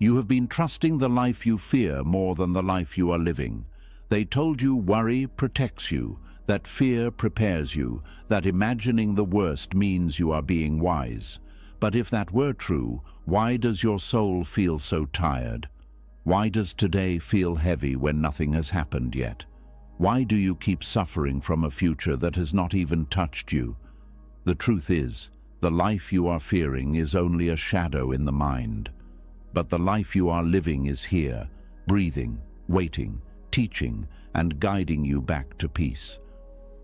You have been trusting the life you fear more than the life you are living. They told you worry protects you, that fear prepares you, that imagining the worst means you are being wise. But if that were true, why does your soul feel so tired? Why does today feel heavy when nothing has happened yet? Why do you keep suffering from a future that has not even touched you? The truth is, the life you are fearing is only a shadow in the mind. But the life you are living is here, breathing, waiting, teaching, and guiding you back to peace.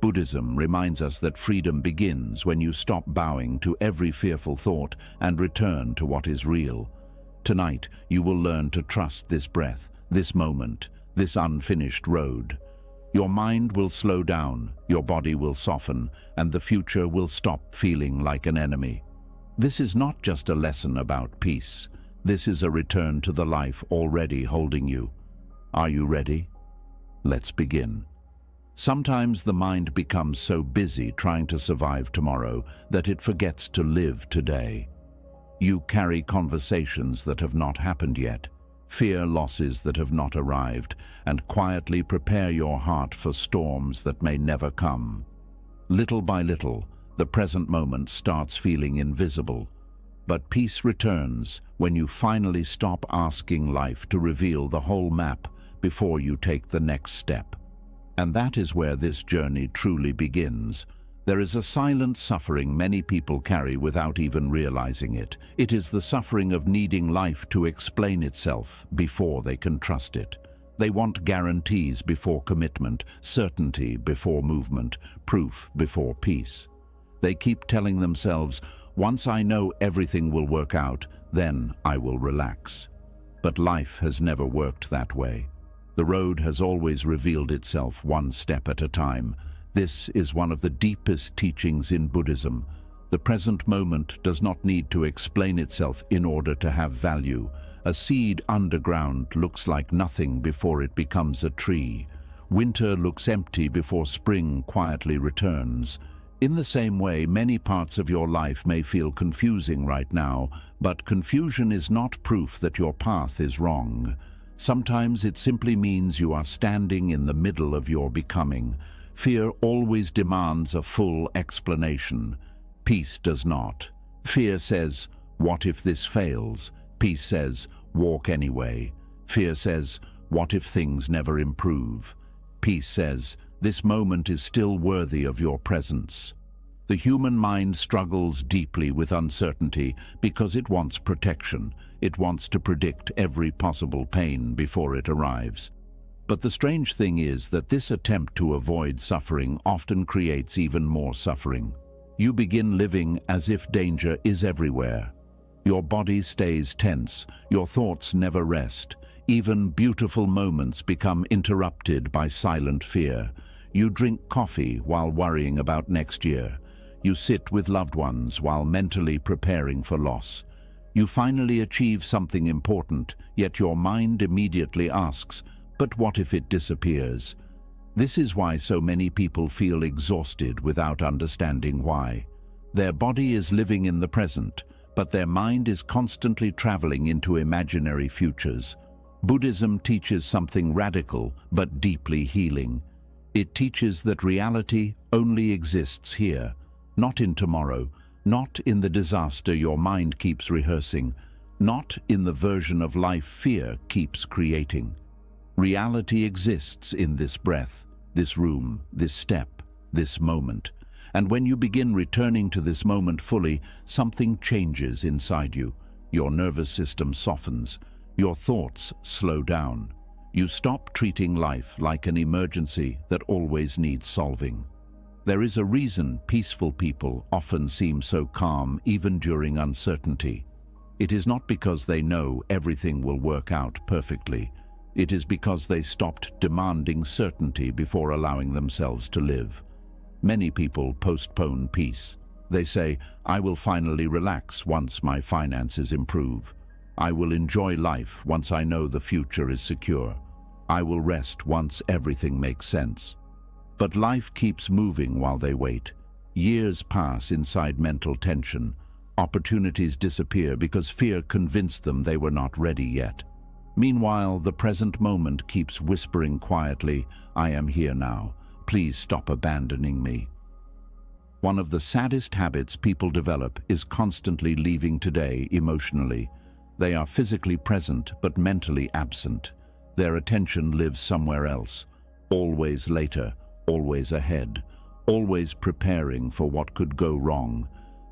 Buddhism reminds us that freedom begins when you stop bowing to every fearful thought and return to what is real. Tonight, you will learn to trust this breath, this moment, this unfinished road. Your mind will slow down, your body will soften, and the future will stop feeling like an enemy. This is not just a lesson about peace. This is a return to the life already holding you. Are you ready? Let's begin. Sometimes the mind becomes so busy trying to survive tomorrow that it forgets to live today. You carry conversations that have not happened yet, fear losses that have not arrived, and quietly prepare your heart for storms that may never come. Little by little, the present moment starts feeling invisible. But peace returns when you finally stop asking life to reveal the whole map before you take the next step. And that is where this journey truly begins. There is a silent suffering many people carry without even realizing it. It is the suffering of needing life to explain itself before they can trust it. They want guarantees before commitment, certainty before movement, proof before peace. They keep telling themselves, once I know everything will work out, then I will relax. But life has never worked that way. The road has always revealed itself one step at a time. This is one of the deepest teachings in Buddhism. The present moment does not need to explain itself in order to have value. A seed underground looks like nothing before it becomes a tree. Winter looks empty before spring quietly returns. In the same way, many parts of your life may feel confusing right now, but confusion is not proof that your path is wrong. Sometimes it simply means you are standing in the middle of your becoming. Fear always demands a full explanation. Peace does not. Fear says, what if this fails? Peace says, walk anyway. Fear says, what if things never improve? Peace says, this moment is still worthy of your presence. The human mind struggles deeply with uncertainty because it wants protection. It wants to predict every possible pain before it arrives. But the strange thing is that this attempt to avoid suffering often creates even more suffering. You begin living as if danger is everywhere. Your body stays tense, your thoughts never rest. Even beautiful moments become interrupted by silent fear. You drink coffee while worrying about next year. You sit with loved ones while mentally preparing for loss. You finally achieve something important, yet your mind immediately asks, but what if it disappears? This is why so many people feel exhausted without understanding why. Their body is living in the present, but their mind is constantly traveling into imaginary futures. Buddhism teaches something radical but deeply healing. It teaches that reality only exists here, not in tomorrow, not in the disaster your mind keeps rehearsing, not in the version of life fear keeps creating. Reality exists in this breath, this room, this step, this moment. And when you begin returning to this moment fully, something changes inside you. Your nervous system softens. Your thoughts slow down. You stop treating life like an emergency that always needs solving. There is a reason peaceful people often seem so calm even during uncertainty. It is not because they know everything will work out perfectly. It is because they stopped demanding certainty before allowing themselves to live. Many people postpone peace. They say, I will finally relax once my finances improve. I will enjoy life once I know the future is secure. I will rest once everything makes sense. But life keeps moving while they wait. Years pass inside mental tension. Opportunities disappear because fear convinced them they were not ready yet. Meanwhile, the present moment keeps whispering quietly, "I am here now. Please stop abandoning me." One of the saddest habits people develop is constantly leaving today emotionally. They are physically present but mentally absent. Their attention lives somewhere else, always later, always ahead, always preparing for what could go wrong.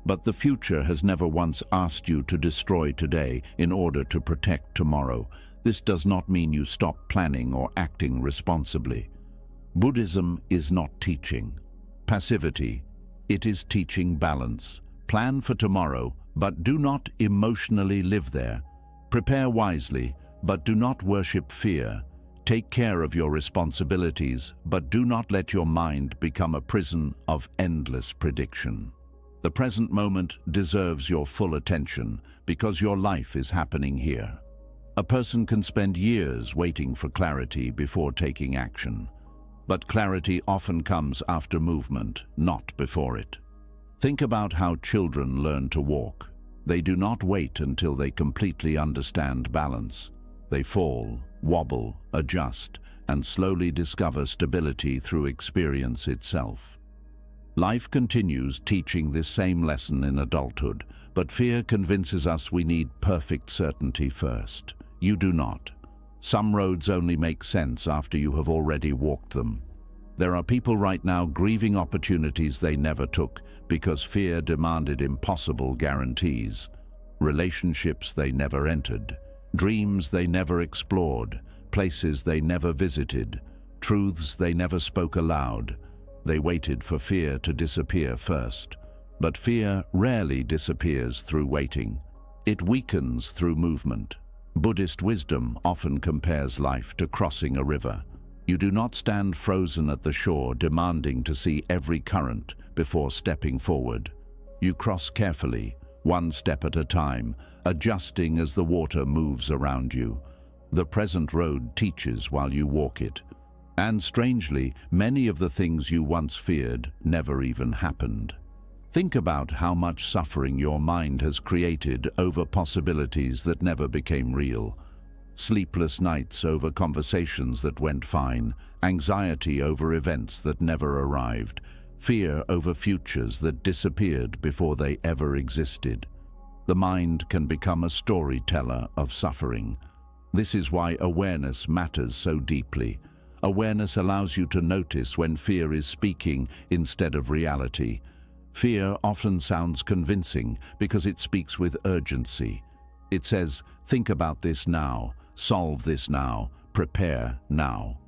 But the future has never once asked you to destroy today in order to protect tomorrow. This does not mean you stop planning or acting responsibly. Buddhism is not teaching passivity. It is teaching balance. Plan for tomorrow, but do not emotionally live there. Prepare wisely, but do not worship fear. Take care of your responsibilities, but do not let your mind become a prison of endless prediction. The present moment deserves your full attention because your life is happening here. A person can spend years waiting for clarity before taking action. But clarity often comes after movement, not before it. Think about how children learn to walk. They do not wait until they completely understand balance. They fall, wobble, adjust, and slowly discover stability through experience itself. Life continues teaching this same lesson in adulthood, but fear convinces us we need perfect certainty first. You do not. Some roads only make sense after you have already walked them. There are people right now grieving opportunities they never took because fear demanded impossible guarantees. Relationships they never entered, dreams they never explored, places they never visited, truths they never spoke aloud. They waited for fear to disappear first. But fear rarely disappears through waiting. It weakens through movement. Buddhist wisdom often compares life to crossing a river. You do not stand frozen at the shore demanding to see every current before stepping forward. You cross carefully, one step at a time, adjusting as the water moves around you. The present road teaches while you walk it. And strangely, many of the things you once feared never even happened. Think about how much suffering your mind has created over possibilities that never became real. Sleepless nights over conversations that went fine, anxiety over events that never arrived, fear over futures that disappeared before they ever existed. The mind can become a storyteller of suffering. This is why awareness matters so deeply. Awareness allows you to notice when fear is speaking instead of reality. Fear often sounds convincing because it speaks with urgency. It says, think about this now, solve this now, prepare now.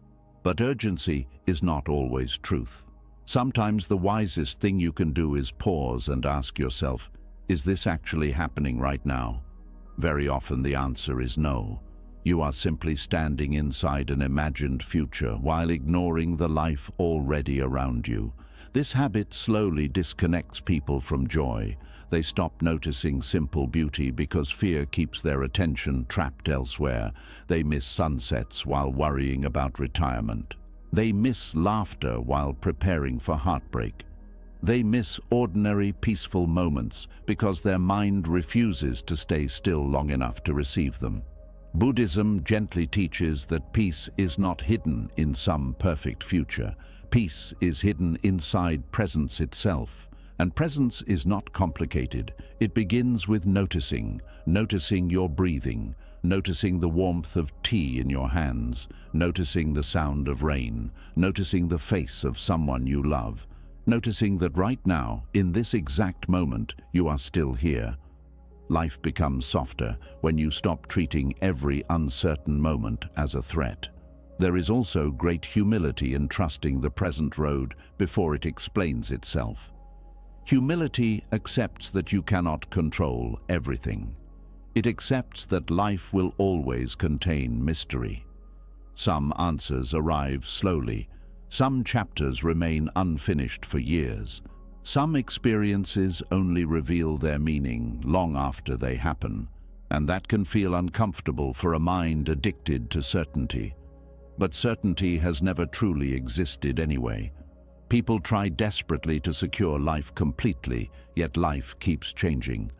But urgency is not always truth. Sometimes the wisest thing you can do is pause and ask yourself, is this actually happening right now? Very often the answer is no. You are simply standing inside an imagined future while ignoring the life already around you. This habit slowly disconnects people from joy. They stop noticing simple beauty because fear keeps their attention trapped elsewhere. They miss sunsets while worrying about retirement. They miss laughter while preparing for heartbreak. They miss ordinary, peaceful moments because their mind refuses to stay still long enough to receive them. Buddhism gently teaches that peace is not hidden in some perfect future. Peace is hidden inside presence itself. And presence is not complicated. It begins with noticing your breathing, noticing the warmth of tea in your hands, noticing the sound of rain, noticing the face of someone you love, noticing that right now, in this exact moment, you are still here. Life becomes softer when you stop treating every uncertain moment as a threat. There is also great humility in trusting the present road before it explains itself. Humility accepts that you cannot control everything. It accepts that life will always contain mystery. Some answers arrive slowly. Some chapters remain unfinished for years. Some experiences only reveal their meaning long after they happen, and that can feel uncomfortable for a mind addicted to certainty. But certainty has never truly existed anyway. People try desperately to secure life completely, yet life keeps changing.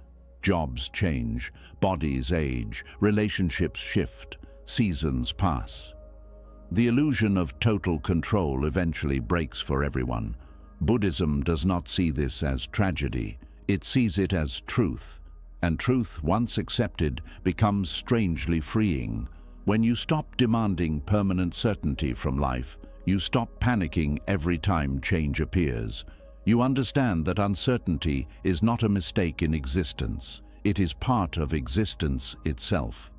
Jobs change, bodies age, relationships shift, seasons pass. The illusion of total control eventually breaks for everyone. Buddhism does not see this as tragedy, it sees it as truth. And truth, once accepted, becomes strangely freeing. When you stop demanding permanent certainty from life, you stop panicking every time change appears. You understand that uncertainty is not a mistake in existence. It is part of existence itself.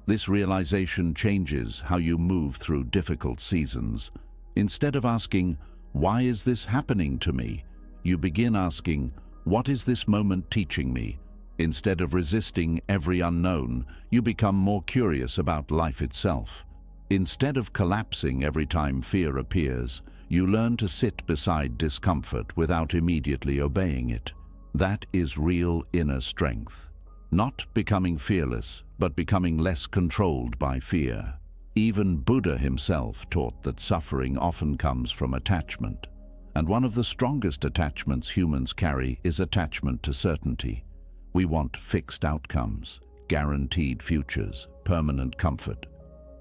This realization changes how you move through difficult seasons. Instead of asking, "Why is this happening to me?" you begin asking, "What is this moment teaching me?" Instead of resisting every unknown, you become more curious about life itself. Instead of collapsing every time fear appears, you learn to sit beside discomfort without immediately obeying it. That is real inner strength. Not becoming fearless, but becoming less controlled by fear. Even Buddha himself taught that suffering often comes from attachment. And one of the strongest attachments humans carry is attachment to certainty. We want fixed outcomes, guaranteed futures, permanent comfort.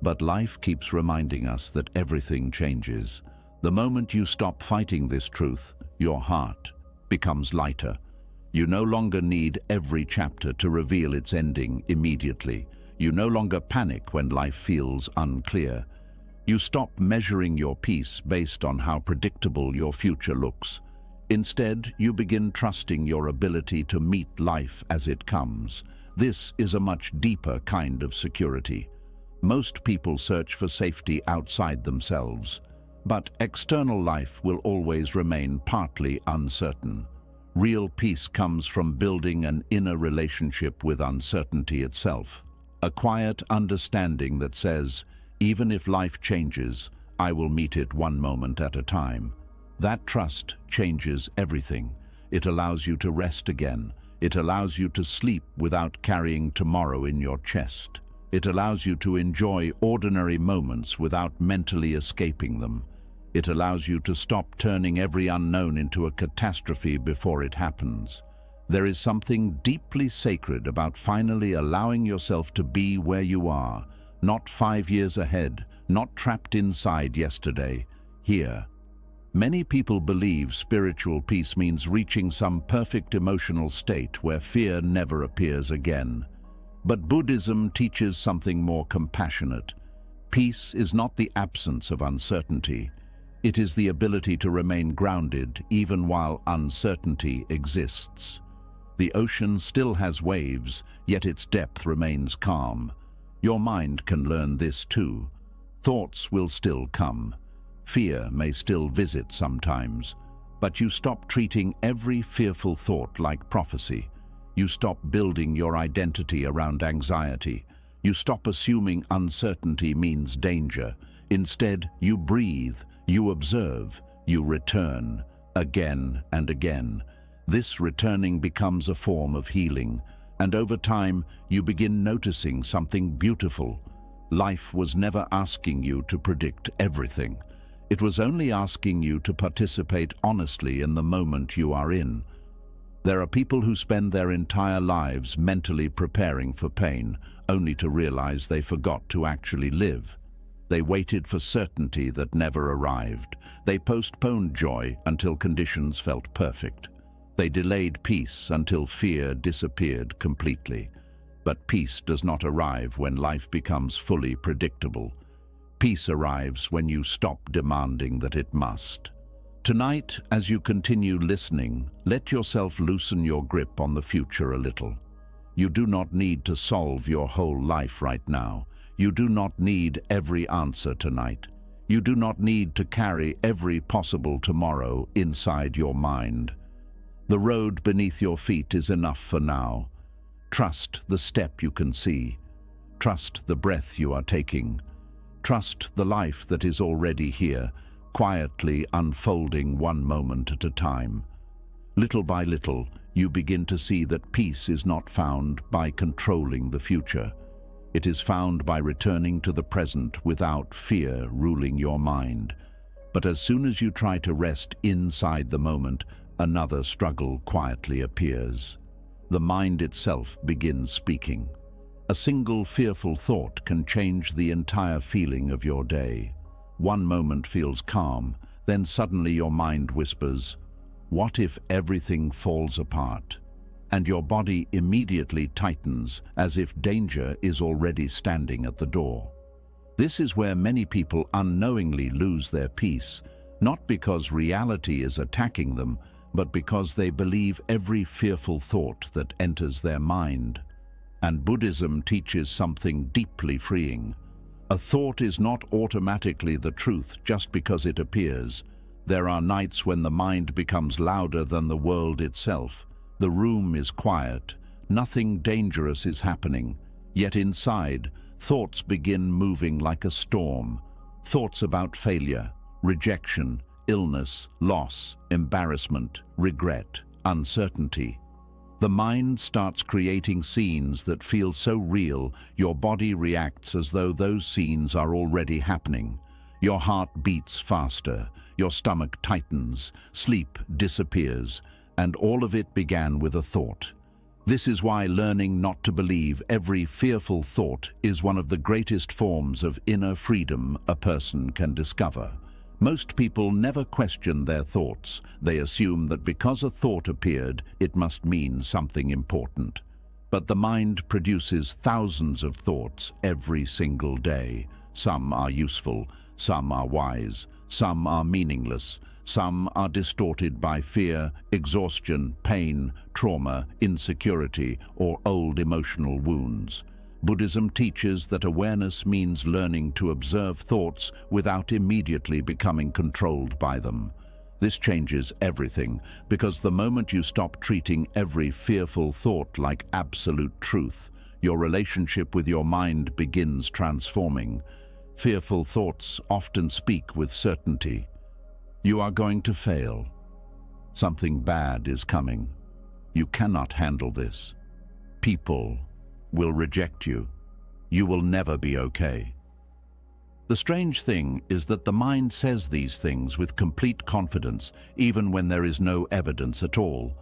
But life keeps reminding us that everything changes. The moment you stop fighting this truth, your heart becomes lighter. You no longer need every chapter to reveal its ending immediately. You no longer panic when life feels unclear. You stop measuring your peace based on how predictable your future looks. Instead, you begin trusting your ability to meet life as it comes. This is a much deeper kind of security. Most people search for safety outside themselves, but external life will always remain partly uncertain. Real peace comes from building an inner relationship with uncertainty itself. A quiet understanding that says, even if life changes, I will meet it one moment at a time. That trust changes everything. It allows you to rest again. It allows you to sleep without carrying tomorrow in your chest. It allows you to enjoy ordinary moments without mentally escaping them. It allows you to stop turning every unknown into a catastrophe before it happens. There is something deeply sacred about finally allowing yourself to be where you are, not 5 years ahead, not trapped inside yesterday, here. Many people believe spiritual peace means reaching some perfect emotional state where fear never appears again. But Buddhism teaches something more compassionate. Peace is not the absence of uncertainty. It is the ability to remain grounded even while uncertainty exists. The ocean still has waves, yet its depth remains calm. Your mind can learn this too. Thoughts will still come. Fear may still visit sometimes, but you stop treating every fearful thought like prophecy. You stop building your identity around anxiety. You stop assuming uncertainty means danger. Instead, you breathe, you observe, you return, again and again. This returning becomes a form of healing, and over time, you begin noticing something beautiful. Life was never asking you to predict everything. It was only asking you to participate honestly in the moment you are in. There are people who spend their entire lives mentally preparing for pain, only to realize they forgot to actually live. They waited for certainty that never arrived. They postponed joy until conditions felt perfect. They delayed peace until fear disappeared completely. But peace does not arrive when life becomes fully predictable. Peace arrives when you stop demanding that it must. Tonight, as you continue listening, let yourself loosen your grip on the future a little. You do not need to solve your whole life right now. You do not need every answer tonight. You do not need to carry every possible tomorrow inside your mind. The road beneath your feet is enough for now. Trust the step you can see. Trust the breath you are taking. Trust the life that is already here, quietly unfolding one moment at a time. Little by little, you begin to see that peace is not found by controlling the future. It is found by returning to the present without fear ruling your mind. But as soon as you try to rest inside the moment, another struggle quietly appears. The mind itself begins speaking. A single fearful thought can change the entire feeling of your day. One moment feels calm, then suddenly your mind whispers, "What if everything falls apart?" And your body immediately tightens as if danger is already standing at the door. This is where many people unknowingly lose their peace, not because reality is attacking them, but because they believe every fearful thought that enters their mind. And Buddhism teaches something deeply freeing. A thought is not automatically the truth just because it appears. There are nights when the mind becomes louder than the world itself. The room is quiet, nothing dangerous is happening, yet inside, thoughts begin moving like a storm. Thoughts about failure, rejection, illness, loss, embarrassment, regret, uncertainty. The mind starts creating scenes that feel so real, your body reacts as though those scenes are already happening. Your heart beats faster, your stomach tightens, sleep disappears, and all of it began with a thought. This is why learning not to believe every fearful thought is one of the greatest forms of inner freedom a person can discover. Most people never question their thoughts. They assume that because a thought appeared, it must mean something important. But the mind produces thousands of thoughts every single day. Some are useful, some are wise, some are meaningless, some are distorted by fear, exhaustion, pain, trauma, insecurity, or old emotional wounds. Buddhism teaches that awareness means learning to observe thoughts without immediately becoming controlled by them. This changes everything, because the moment you stop treating every fearful thought like absolute truth, your relationship with your mind begins transforming. Fearful thoughts often speak with certainty. You are going to fail. Something bad is coming. You cannot handle this. People will reject you. You will never be okay. The strange thing is that the mind says these things with complete confidence, even when there is no evidence at all.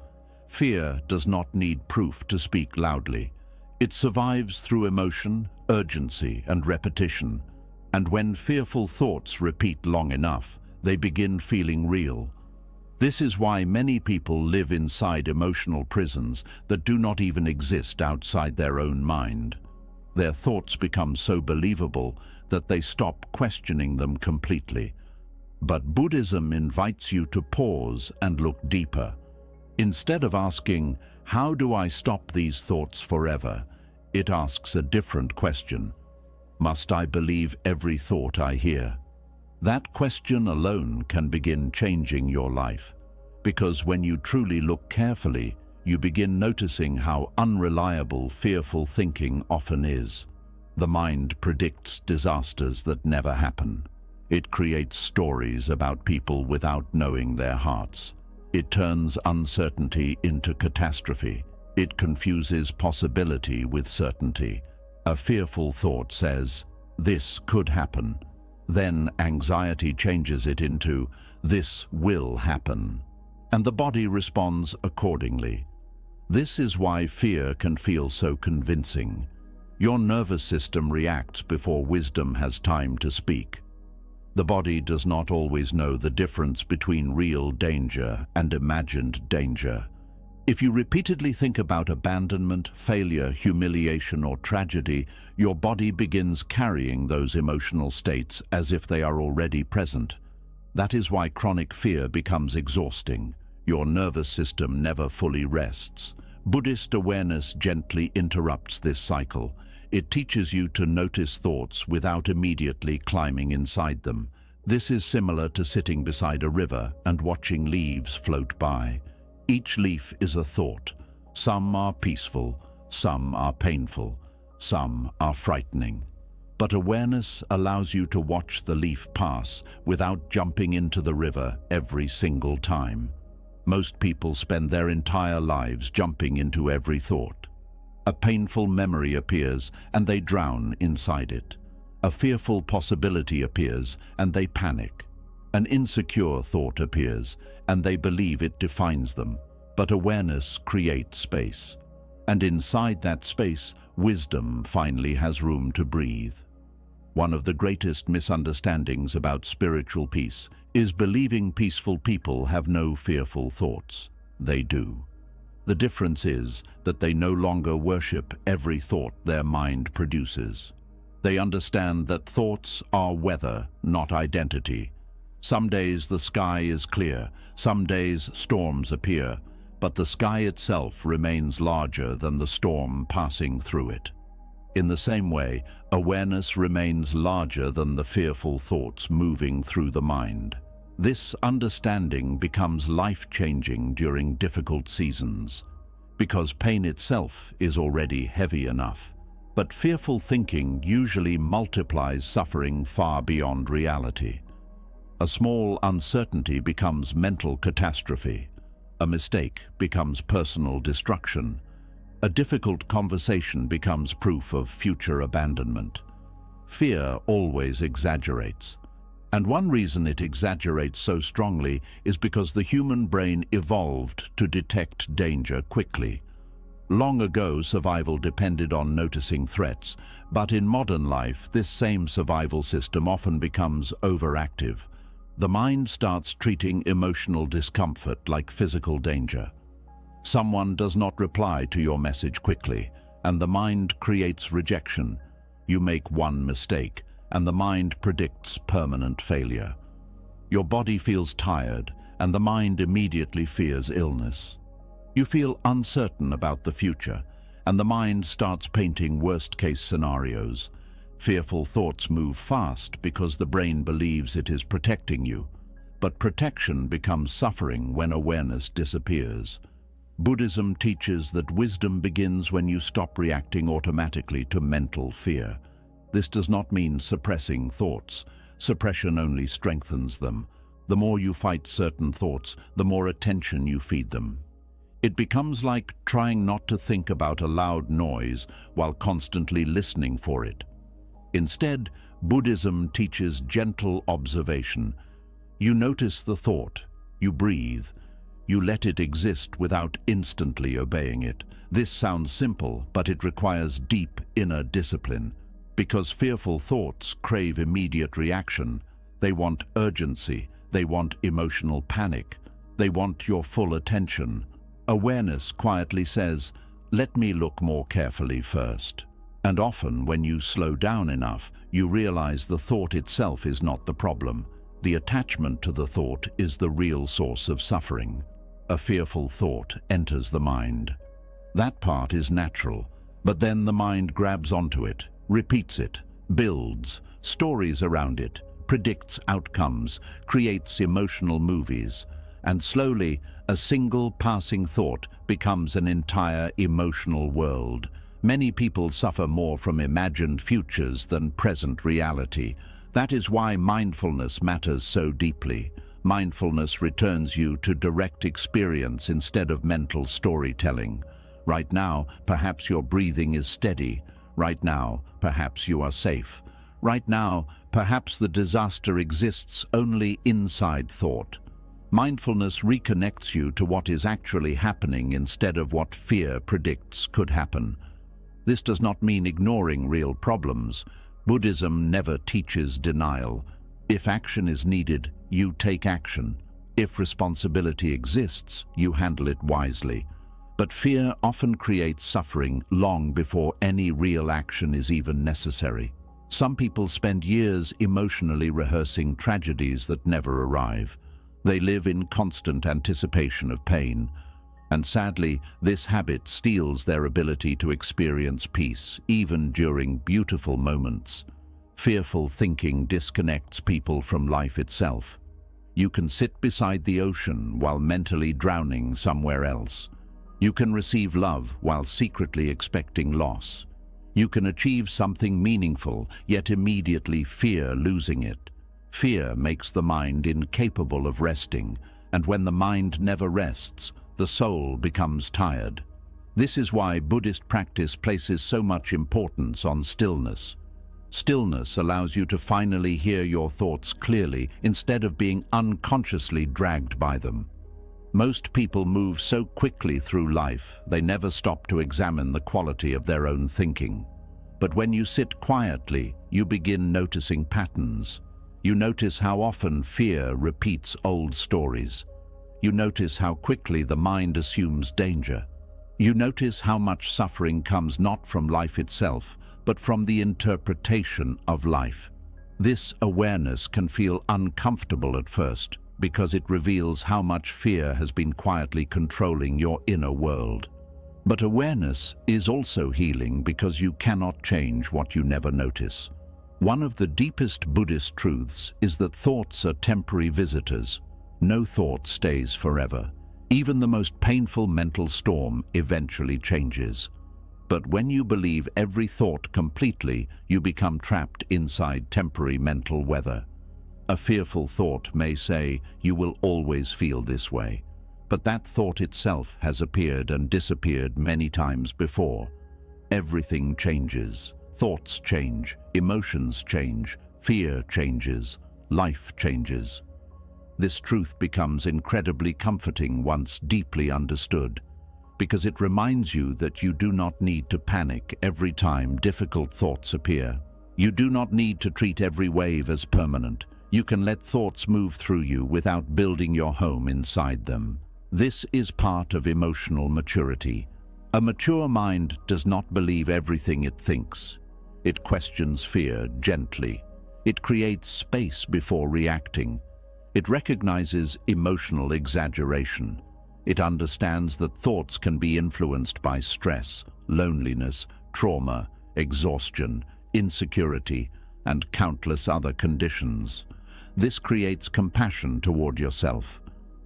Fear does not need proof to speak loudly. It survives through emotion, urgency, and repetition. And when fearful thoughts repeat long enough, they begin feeling real. This is why many people live inside emotional prisons that do not even exist outside their own mind. Their thoughts become so believable that they stop questioning them completely. But Buddhism invites you to pause and look deeper. Instead of asking, "How do I stop these thoughts forever?" it asks a different question. Must I believe every thought I hear? That question alone can begin changing your life, because when you truly look carefully, you begin noticing how unreliable fearful thinking often is. The mind predicts disasters that never happen. It creates stories about people without knowing their hearts. It turns uncertainty into catastrophe. It confuses possibility with certainty. A fearful thought says, "This could happen." Then anxiety changes it into, "This will happen." And the body responds accordingly. This is why fear can feel so convincing. Your nervous system reacts before wisdom has time to speak. The body does not always know the difference between real danger and imagined danger. If you repeatedly think about abandonment, failure, humiliation, or tragedy, your body begins carrying those emotional states as if they are already present. That is why chronic fear becomes exhausting. Your nervous system never fully rests. Buddhist awareness gently interrupts this cycle. It teaches you to notice thoughts without immediately climbing inside them. This is similar to sitting beside a river and watching leaves float by. Each leaf is a thought. Some are peaceful, some are painful, some are frightening. But awareness allows you to watch the leaf pass without jumping into the river every single time. Most people spend their entire lives jumping into every thought. A painful memory appears and they drown inside it. A fearful possibility appears and they panic. An insecure thought appears and they believe it defines them. But awareness creates space. And inside that space, wisdom finally has room to breathe. One of the greatest misunderstandings about spiritual peace is believing peaceful people have no fearful thoughts. They do. The difference is that they no longer worship every thought their mind produces. They understand that thoughts are weather, not identity. Some days the sky is clear, some days storms appear, but the sky itself remains larger than the storm passing through it. In the same way, awareness remains larger than the fearful thoughts moving through the mind. This understanding becomes life-changing during difficult seasons, because pain itself is already heavy enough. But fearful thinking usually multiplies suffering far beyond reality. A small uncertainty becomes mental catastrophe. A mistake becomes personal destruction. A difficult conversation becomes proof of future abandonment. Fear always exaggerates. And one reason it exaggerates so strongly is because the human brain evolved to detect danger quickly. Long ago, survival depended on noticing threats, but in modern life, this same survival system often becomes overactive. The mind starts treating emotional discomfort like physical danger. Someone does not reply to your message quickly, and the mind creates rejection. You make one mistake, and the mind predicts permanent failure. Your body feels tired, and the mind immediately fears illness. You feel uncertain about the future, and the mind starts painting worst-case scenarios. Fearful thoughts move fast because the brain believes it is protecting you, but protection becomes suffering when awareness disappears. Buddhism teaches that wisdom begins when you stop reacting automatically to mental fear. This does not mean suppressing thoughts. Suppression only strengthens them. The more you fight certain thoughts, the more attention you feed them. It becomes like trying not to think about a loud noise while constantly listening for it. Instead, Buddhism teaches gentle observation. You notice the thought, you breathe, you let it exist without instantly obeying it. This sounds simple, but it requires deep inner discipline. Because fearful thoughts crave immediate reaction. They want urgency, they want emotional panic, they want your full attention. Awareness quietly says, "Let me look more carefully first." And often, when you slow down enough, you realize the thought itself is not the problem. The attachment to the thought is the real source of suffering. A fearful thought enters the mind. That part is natural, but then the mind grabs onto it, repeats it, builds stories around it, predicts outcomes, creates emotional movies, and slowly, a single passing thought becomes an entire emotional world. Many people suffer more from imagined futures than present reality. That is why mindfulness matters so deeply. Mindfulness returns you to direct experience instead of mental storytelling. Right now, perhaps your breathing is steady. Right now, perhaps you are safe. Right now, perhaps the disaster exists only inside thought. Mindfulness reconnects you to what is actually happening instead of what fear predicts could happen. This does not mean ignoring real problems. Buddhism never teaches denial. If action is needed, you take action. If responsibility exists, you handle it wisely. But fear often creates suffering long before any real action is even necessary. Some people spend years emotionally rehearsing tragedies that never arrive. They live in constant anticipation of pain. And sadly, this habit steals their ability to experience peace, even during beautiful moments. Fearful thinking disconnects people from life itself. You can sit beside the ocean while mentally drowning somewhere else. You can receive love while secretly expecting loss. You can achieve something meaningful, yet immediately fear losing it. Fear makes the mind incapable of resting, and when the mind never rests, the soul becomes tired. This is why Buddhist practice places so much importance on stillness. Stillness allows you to finally hear your thoughts clearly instead of being unconsciously dragged by them. Most people move so quickly through life, they never stop to examine the quality of their own thinking. But when you sit quietly, you begin noticing patterns. You notice how often fear repeats old stories. You notice how quickly the mind assumes danger. You notice how much suffering comes not from life itself, but from the interpretation of life. This awareness can feel uncomfortable at first, because it reveals how much fear has been quietly controlling your inner world. But awareness is also healing because you cannot change what you never notice. One of the deepest Buddhist truths is that thoughts are temporary visitors. No thought stays forever. Even the most painful mental storm eventually changes. But when you believe every thought completely, you become trapped inside temporary mental weather. A fearful thought may say, "You will always feel this way." But that thought itself has appeared and disappeared many times before. Everything changes. Thoughts change, emotions change, fear changes, life changes. This truth becomes incredibly comforting once deeply understood, because it reminds you that you do not need to panic every time difficult thoughts appear. You do not need to treat every wave as permanent. You can let thoughts move through you without building your home inside them. This is part of emotional maturity. A mature mind does not believe everything it thinks. It questions fear gently. It creates space before reacting. It recognizes emotional exaggeration. It understands that thoughts can be influenced by stress, loneliness, trauma, exhaustion, insecurity, and countless other conditions. This creates compassion toward yourself.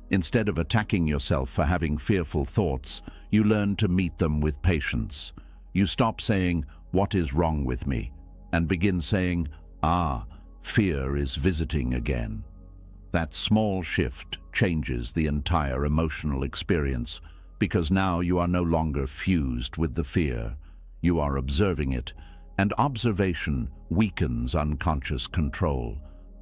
Instead of attacking yourself for having fearful thoughts, you learn to meet them with patience. You stop saying, "What is wrong with me?" and begin saying, "Ah, fear is visiting again." That small shift changes the entire emotional experience, because now you are no longer fused with the fear. You are observing it, and observation weakens unconscious control.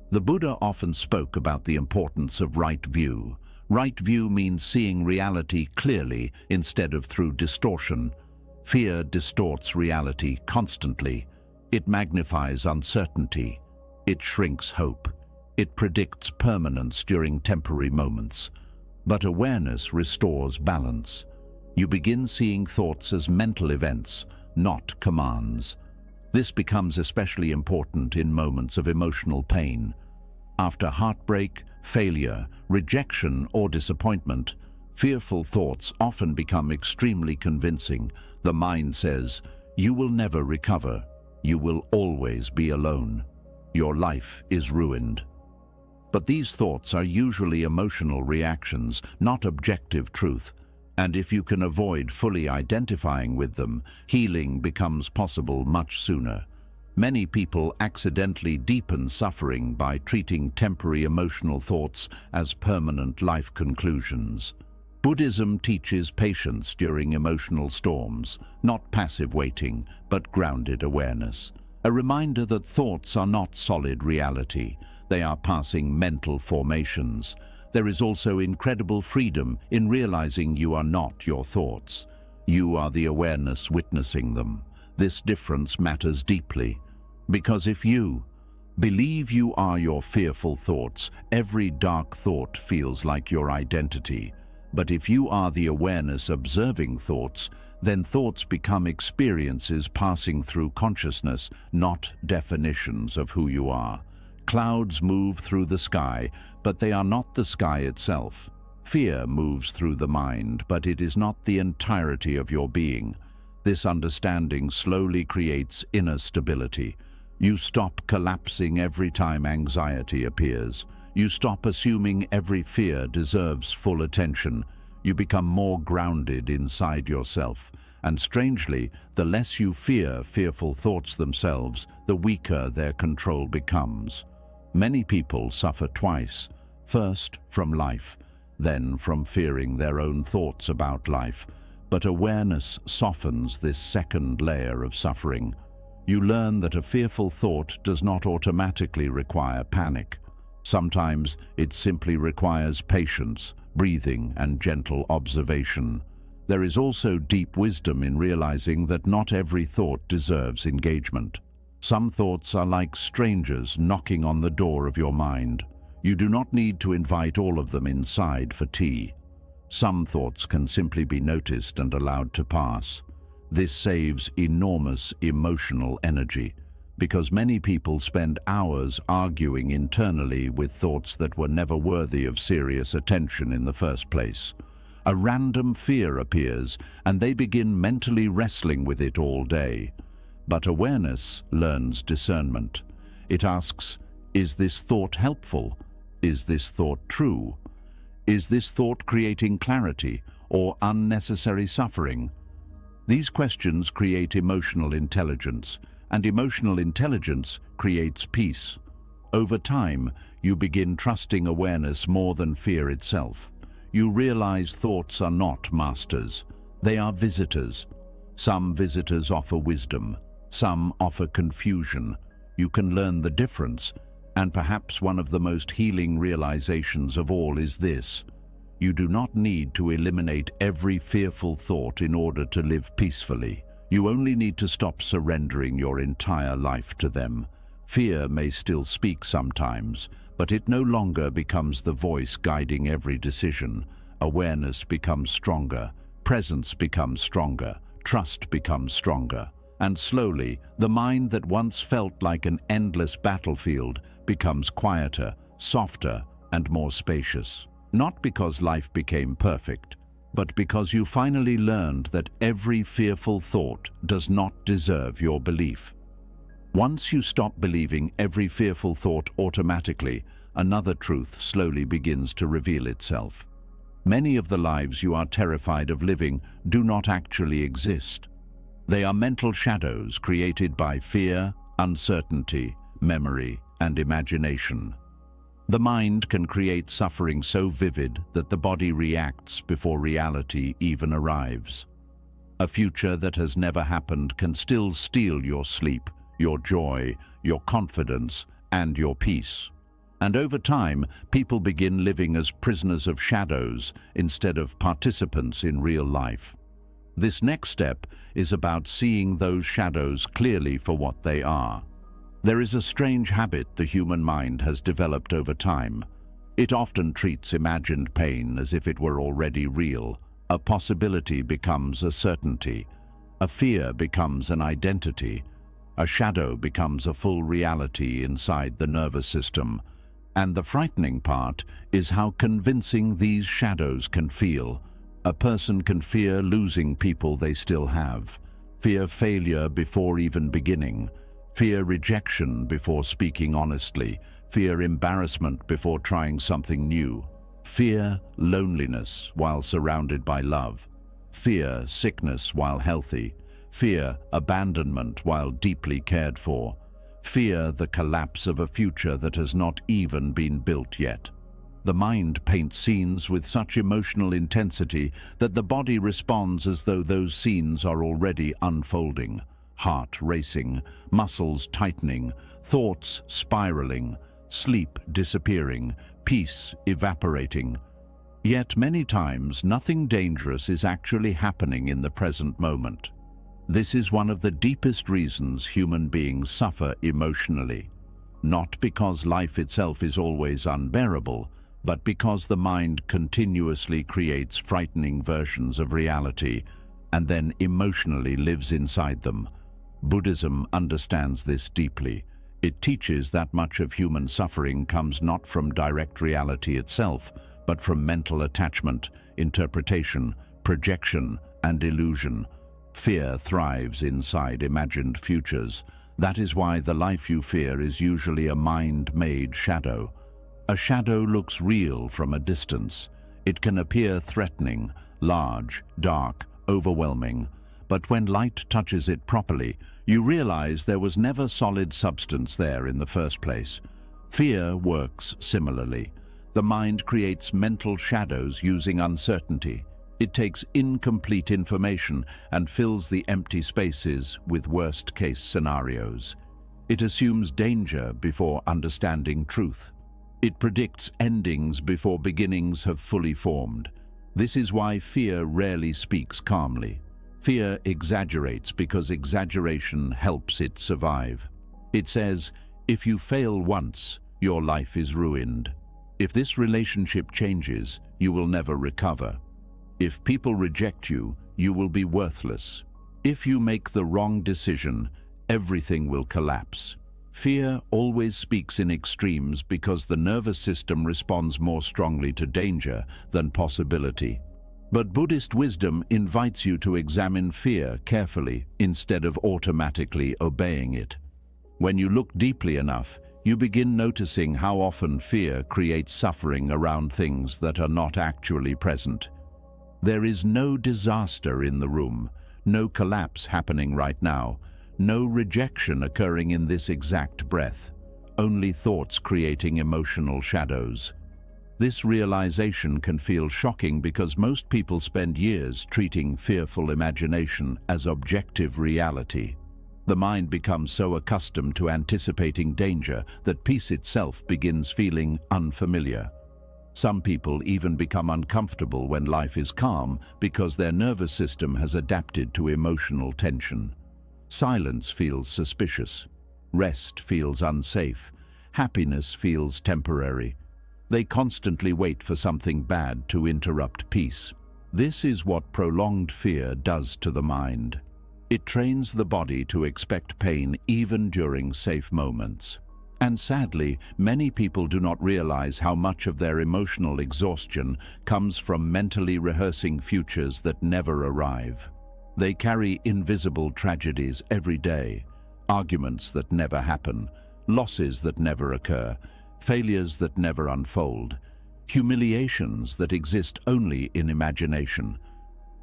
The Buddha often spoke about the importance of right view. Right view means seeing reality clearly instead of through distortion. Fear distorts reality constantly. It magnifies uncertainty. It shrinks hope. It predicts permanence during temporary moments. But awareness restores balance. You begin seeing thoughts as mental events, not commands. This becomes especially important in moments of emotional pain. After heartbreak, failure, rejection, or disappointment, fearful thoughts often become extremely convincing. The mind says, "You will never recover. You will always be alone. Your life is ruined." But these thoughts are usually emotional reactions, not objective truth. And if you can avoid fully identifying with them, healing becomes possible much sooner. Many people accidentally deepen suffering by treating temporary emotional thoughts as permanent life conclusions. Buddhism teaches patience during emotional storms, not passive waiting, but grounded awareness. A reminder that thoughts are not solid reality. They are passing mental formations. There is also incredible freedom in realizing you are not your thoughts. You are the awareness witnessing them. This difference matters deeply, because if you believe you are your fearful thoughts, every dark thought feels like your identity. But if you are the awareness observing thoughts, then thoughts become experiences passing through consciousness, not definitions of who you are. Clouds move through the sky, but they are not the sky itself. Fear moves through the mind, but it is not the entirety of your being. This understanding slowly creates inner stability. You stop collapsing every time anxiety appears. You stop assuming every fear deserves full attention. You become more grounded inside yourself. And strangely, the less you fear fearful thoughts themselves, the weaker their control becomes. Many people suffer twice, first from life, then from fearing their own thoughts about life. But awareness softens this second layer of suffering. You learn that a fearful thought does not automatically require panic. Sometimes it simply requires patience, breathing, and gentle observation. There is also deep wisdom in realizing that not every thought deserves engagement. Some thoughts are like strangers knocking on the door of your mind. You do not need to invite all of them inside for tea. Some thoughts can simply be noticed and allowed to pass. This saves enormous emotional energy, because many people spend hours arguing internally with thoughts that were never worthy of serious attention in the first place. A random fear appears, and they begin mentally wrestling with it all day. But awareness learns discernment. It asks, is this thought helpful? Is this thought true? Is this thought creating clarity or unnecessary suffering? These questions create emotional intelligence, and emotional intelligence creates peace. Over time, you begin trusting awareness more than fear itself. You realize thoughts are not masters. They are visitors. Some visitors offer wisdom. Some offer confusion. You can learn the difference, and perhaps one of the most healing realizations of all is this: you do not need to eliminate every fearful thought in order to live peacefully. You only need to stop surrendering your entire life to them. Fear may still speak sometimes, but it no longer becomes the voice guiding every decision. Awareness becomes stronger, presence becomes stronger, trust becomes stronger. And slowly, the mind that once felt like an endless battlefield becomes quieter, softer, and more spacious. Not because life became perfect, but because you finally learned that every fearful thought does not deserve your belief. Once you stop believing every fearful thought automatically, another truth slowly begins to reveal itself. Many of the lives you are terrified of living do not actually exist. They are mental shadows created by fear, uncertainty, memory, and imagination. The mind can create suffering so vivid that the body reacts before reality even arrives. A future that has never happened can still steal your sleep, your joy, your confidence, and your peace. And over time, people begin living as prisoners of shadows instead of participants in real life. This next step is about seeing those shadows clearly for what they are. There is a strange habit the human mind has developed over time. It often treats imagined pain as if it were already real. A possibility becomes a certainty. A fear becomes an identity. A shadow becomes a full reality inside the nervous system. And the frightening part is how convincing these shadows can feel. A person can fear losing people they still have, fear failure before even beginning, fear rejection before speaking honestly, fear embarrassment before trying something new, fear loneliness while surrounded by love, fear sickness while healthy, fear abandonment while deeply cared for, fear the collapse of a future that has not even been built yet. The mind paints scenes with such emotional intensity that the body responds as though those scenes are already unfolding. Heart racing, muscles tightening, thoughts spiraling, sleep disappearing, peace evaporating. Yet many times nothing dangerous is actually happening in the present moment. This is one of the deepest reasons human beings suffer emotionally. Not because life itself is always unbearable, but because the mind continuously creates frightening versions of reality and then emotionally lives inside them. Buddhism understands this deeply. It teaches that much of human suffering comes not from direct reality itself, but from mental attachment, interpretation, projection, and illusion. Fear thrives inside imagined futures. That is why the life you fear is usually a mind-made shadow. A shadow looks real from a distance. It can appear threatening, large, dark, overwhelming. But when light touches it properly, you realize there was never solid substance there in the first place. Fear works similarly. The mind creates mental shadows using uncertainty. It takes incomplete information and fills the empty spaces with worst-case scenarios. It assumes danger before understanding truth. It predicts endings before beginnings have fully formed. This is why fear rarely speaks calmly. Fear exaggerates because exaggeration helps it survive. It says, if you fail once, your life is ruined. If this relationship changes, you will never recover. If people reject you, you will be worthless. If you make the wrong decision, everything will collapse. Fear always speaks in extremes because the nervous system responds more strongly to danger than possibility. But Buddhist wisdom invites you to examine fear carefully instead of automatically obeying it. When you look deeply enough, you begin noticing how often fear creates suffering around things that are not actually present. There is no disaster in the room, no collapse happening right now, no rejection occurring in this exact breath, only thoughts creating emotional shadows. This realization can feel shocking because most people spend years treating fearful imagination as objective reality. The mind becomes so accustomed to anticipating danger that peace itself begins feeling unfamiliar. Some people even become uncomfortable when life is calm because their nervous system has adapted to emotional tension. Silence feels suspicious. Rest feels unsafe. Happiness feels temporary. They constantly wait for something bad to interrupt peace. This is what prolonged fear does to the mind. It trains the body to expect pain even during safe moments. And sadly, many people do not realize how much of their emotional exhaustion comes from mentally rehearsing futures that never arrive. They carry invisible tragedies every day, arguments that never happen, losses that never occur, failures that never unfold, humiliations that exist only in imagination.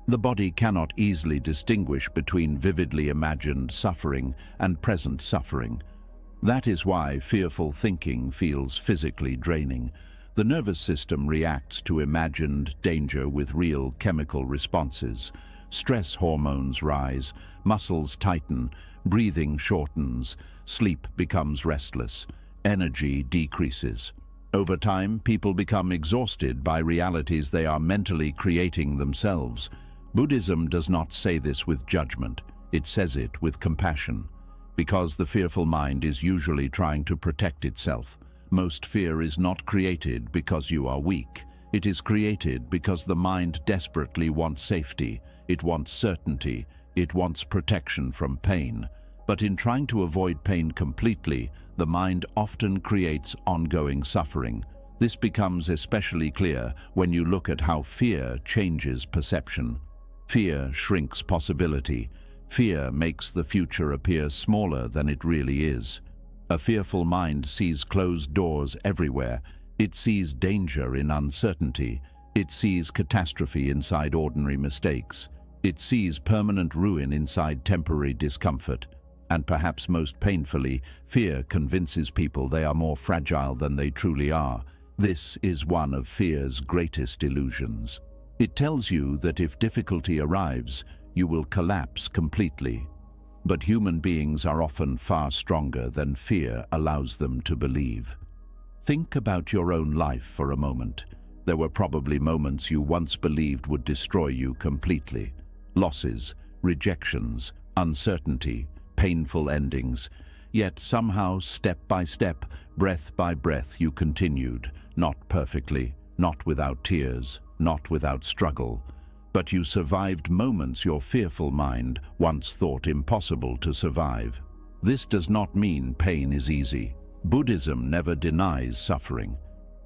The body cannot easily distinguish between vividly imagined suffering and present suffering. That is why fearful thinking feels physically draining. The nervous system reacts to imagined danger with real chemical responses. Stress hormones rise, muscles tighten, breathing shortens, sleep becomes restless, energy decreases. Over time, people become exhausted by realities they are mentally creating themselves. Buddhism does not say this with judgment, it says it with compassion. Because the fearful mind is usually trying to protect itself. Most fear is not created because you are weak. It is created because the mind desperately wants safety. It wants certainty. It wants protection from pain. But in trying to avoid pain completely, the mind often creates ongoing suffering. This becomes especially clear when you look at how fear changes perception. Fear shrinks possibility. Fear makes the future appear smaller than it really is. A fearful mind sees closed doors everywhere. It sees danger in uncertainty. It sees catastrophe inside ordinary mistakes. It sees permanent ruin inside temporary discomfort. And perhaps most painfully, fear convinces people they are more fragile than they truly are. This is one of fear's greatest illusions. It tells you that if difficulty arrives, you will collapse completely. But human beings are often far stronger than fear allows them to believe. Think about your own life for a moment. There were probably moments you once believed would destroy you completely. Losses, rejections, uncertainty, painful endings. Yet somehow, step by step, breath by breath, you continued. Not perfectly, not without tears, not without struggle. But you survived moments your fearful mind once thought impossible to survive. This does not mean pain is easy. Buddhism never denies suffering.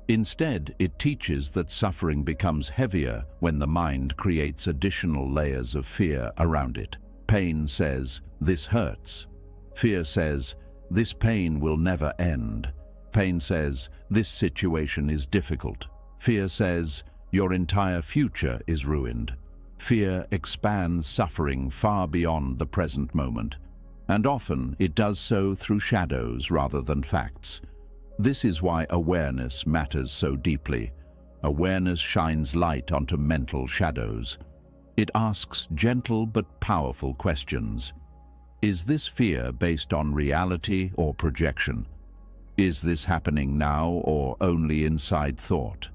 Instead, it teaches that suffering becomes heavier when the mind creates additional layers of fear around it. Pain says, "This hurts." Fear says, "This pain will never end." Pain says, "This situation is difficult." Fear says, "Your entire future is ruined." Fear expands suffering far beyond the present moment. And often it does so through shadows rather than facts. This is why awareness matters so deeply. Awareness shines light onto mental shadows. It asks gentle but powerful questions. Is this fear based on reality or projection? Is this happening now or only inside thought?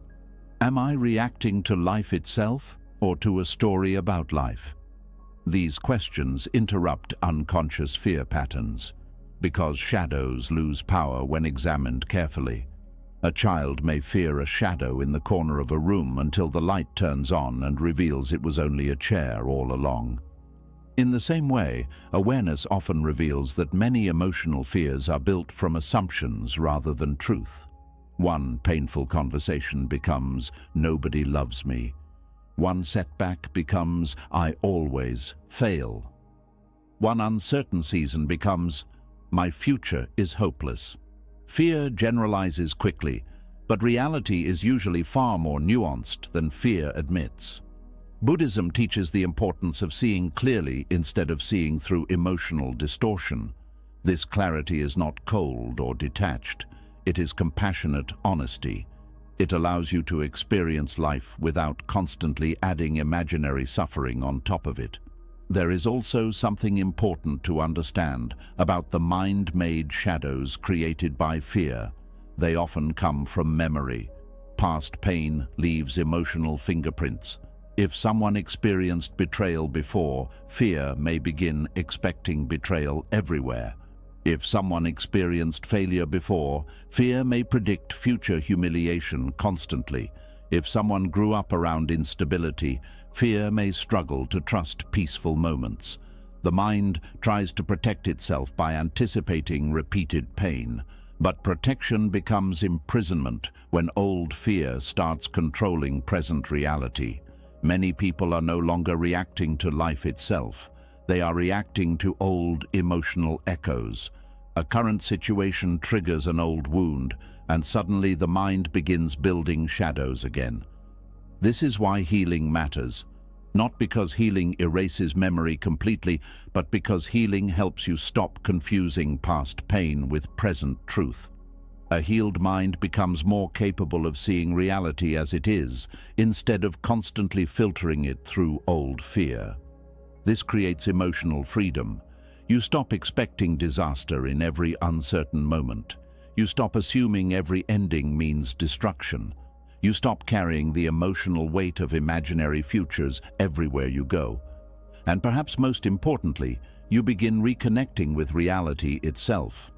Am I reacting to life itself or to a story about life? These questions interrupt unconscious fear patterns, because shadows lose power when examined carefully. A child may fear a shadow in the corner of a room until the light turns on and reveals it was only a chair all along. In the same way, awareness often reveals that many emotional fears are built from assumptions rather than truth. One painful conversation becomes, "Nobody loves me." One setback becomes, "I always fail." One uncertain season becomes, "My future is hopeless." Fear generalizes quickly, but reality is usually far more nuanced than fear admits. Buddhism teaches the importance of seeing clearly instead of seeing through emotional distortion. This clarity is not cold or detached. It is compassionate honesty. It allows you to experience life without constantly adding imaginary suffering on top of it. There is also something important to understand about the mind-made shadows created by fear. They often come from memory. Past pain leaves emotional fingerprints. If someone experienced betrayal before, fear may begin expecting betrayal everywhere. If someone experienced failure before, fear may predict future humiliation constantly. If someone grew up around instability, fear may struggle to trust peaceful moments. The mind tries to protect itself by anticipating repeated pain, but protection becomes imprisonment when old fear starts controlling present reality. Many people are no longer reacting to life itself. They are reacting to old emotional echoes. A current situation triggers an old wound, and suddenly the mind begins building shadows again. This is why healing matters. Not because healing erases memory completely, but because healing helps you stop confusing past pain with present truth. A healed mind becomes more capable of seeing reality as it is, instead of constantly filtering it through old fear. This creates emotional freedom. You stop expecting disaster in every uncertain moment. You stop assuming every ending means destruction. You stop carrying the emotional weight of imaginary futures everywhere you go. And perhaps most importantly, you begin reconnecting with reality itself.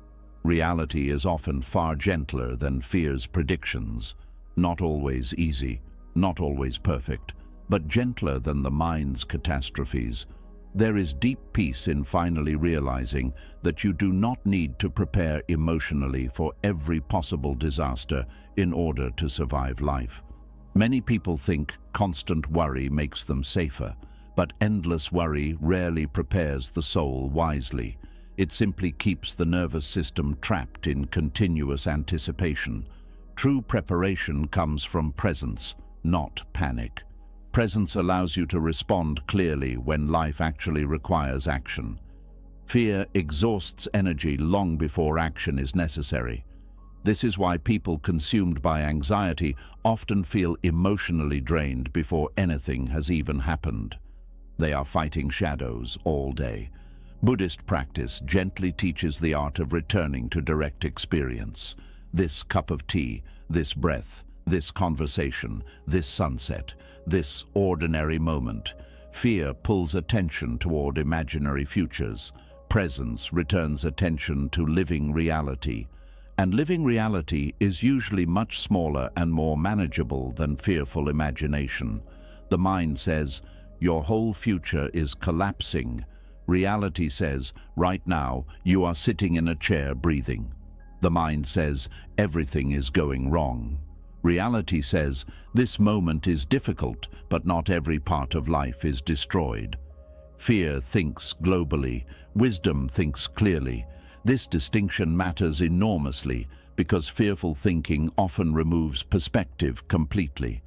Reality is often far gentler than fear's predictions. Not always easy, not always perfect, but gentler than the mind's catastrophes. There is deep peace in finally realizing that you do not need to prepare emotionally for every possible disaster in order to survive life. Many people think constant worry makes them safer, but endless worry rarely prepares the soul wisely. It simply keeps the nervous system trapped in continuous anticipation. True preparation comes from presence, not panic. Presence allows you to respond clearly when life actually requires action. Fear exhausts energy long before action is necessary. This is why people consumed by anxiety often feel emotionally drained before anything has even happened. They are fighting shadows all day. Buddhist practice gently teaches the art of returning to direct experience. This cup of tea, this breath, this conversation, this sunset, this ordinary moment. Fear pulls attention toward imaginary futures. Presence returns attention to living reality. And living reality is usually much smaller and more manageable than fearful imagination. The mind says, "Your whole future is collapsing." Reality says, "Right now, you are sitting in a chair breathing." The mind says, "Everything is going wrong." Reality says, "This moment is difficult, but not every part of life is destroyed." Fear thinks globally, wisdom thinks clearly. This distinction matters enormously because fearful thinking often removes perspective completely.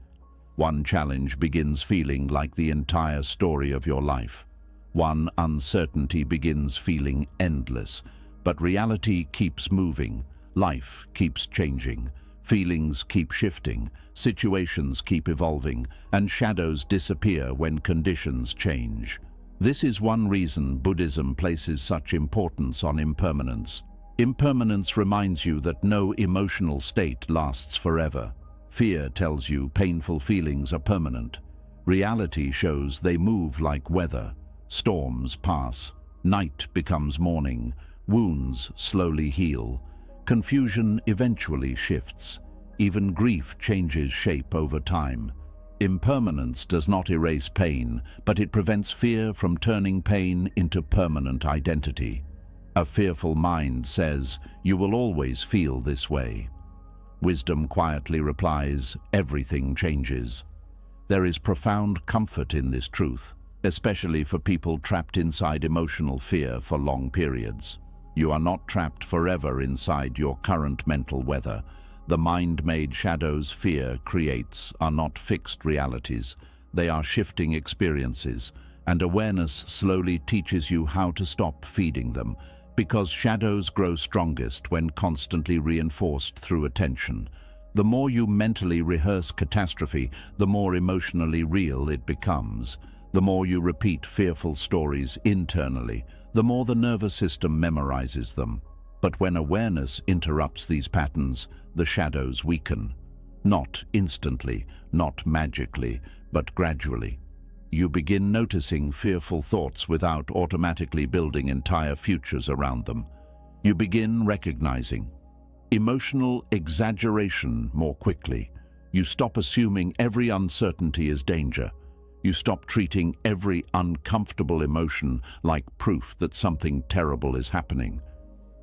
One challenge begins feeling like the entire story of your life. One uncertainty begins feeling endless, but reality keeps moving, life keeps changing, feelings keep shifting, situations keep evolving, and shadows disappear when conditions change. This is one reason Buddhism places such importance on impermanence. Impermanence reminds you that no emotional state lasts forever. Fear tells you painful feelings are permanent. Reality shows they move like weather. Storms pass. Night becomes morning. Wounds slowly heal. Confusion eventually shifts. Even grief changes shape over time. Impermanence does not erase pain, but it prevents fear from turning pain into permanent identity. A fearful mind says, "You will always feel this way." Wisdom quietly replies, "Everything changes." There is profound comfort in this truth, especially for people trapped inside emotional fear for long periods. You are not trapped forever inside your current mental weather. The mind-made shadows fear creates are not fixed realities. They are shifting experiences, and awareness slowly teaches you how to stop feeding them, because shadows grow strongest when constantly reinforced through attention. The more you mentally rehearse catastrophe, the more emotionally real it becomes. The more you repeat fearful stories internally, the more the nervous system memorizes them. But when awareness interrupts these patterns, the shadows weaken. Not instantly, not magically, but gradually. You begin noticing fearful thoughts without automatically building entire futures around them. You begin recognizing emotional exaggeration more quickly. You stop assuming every uncertainty is danger. You stop treating every uncomfortable emotion like proof that something terrible is happening.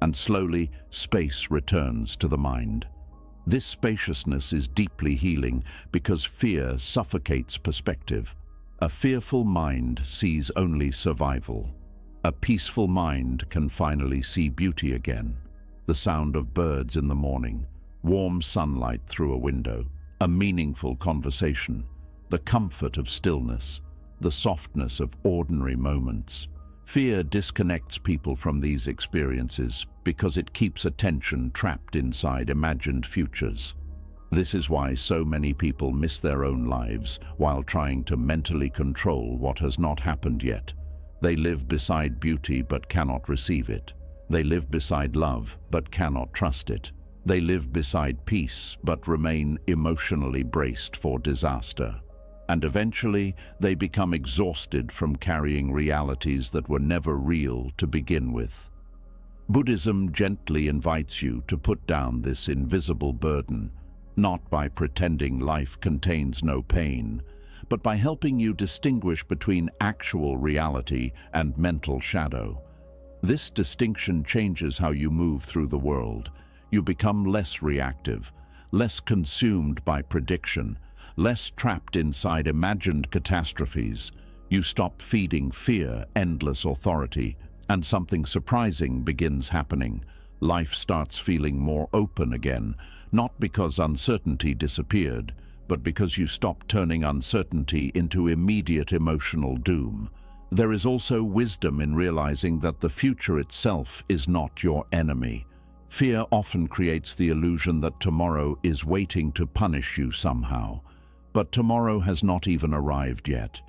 And slowly, space returns to the mind. This spaciousness is deeply healing because fear suffocates perspective. A fearful mind sees only survival. A peaceful mind can finally see beauty again. The sound of birds in the morning, warm sunlight through a window, a meaningful conversation, the comfort of stillness, the softness of ordinary moments. Fear disconnects people from these experiences because it keeps attention trapped inside imagined futures. This is why so many people miss their own lives while trying to mentally control what has not happened yet. They live beside beauty but cannot receive it. They live beside love but cannot trust it. They live beside peace but remain emotionally braced for disaster. And eventually, they become exhausted from carrying realities that were never real to begin with. Buddhism gently invites you to put down this invisible burden, not by pretending life contains no pain, but by helping you distinguish between actual reality and mental shadow. This distinction changes how you move through the world. You become less reactive, less consumed by prediction, less trapped inside imagined catastrophes. You stop feeding fear endless authority, and something surprising begins happening. Life starts feeling more open again, not because uncertainty disappeared, but because you stopped turning uncertainty into immediate emotional doom. There is also wisdom in realizing that the future itself is not your enemy. Fear often creates the illusion that tomorrow is waiting to punish you somehow. But tomorrow has not even arrived yet.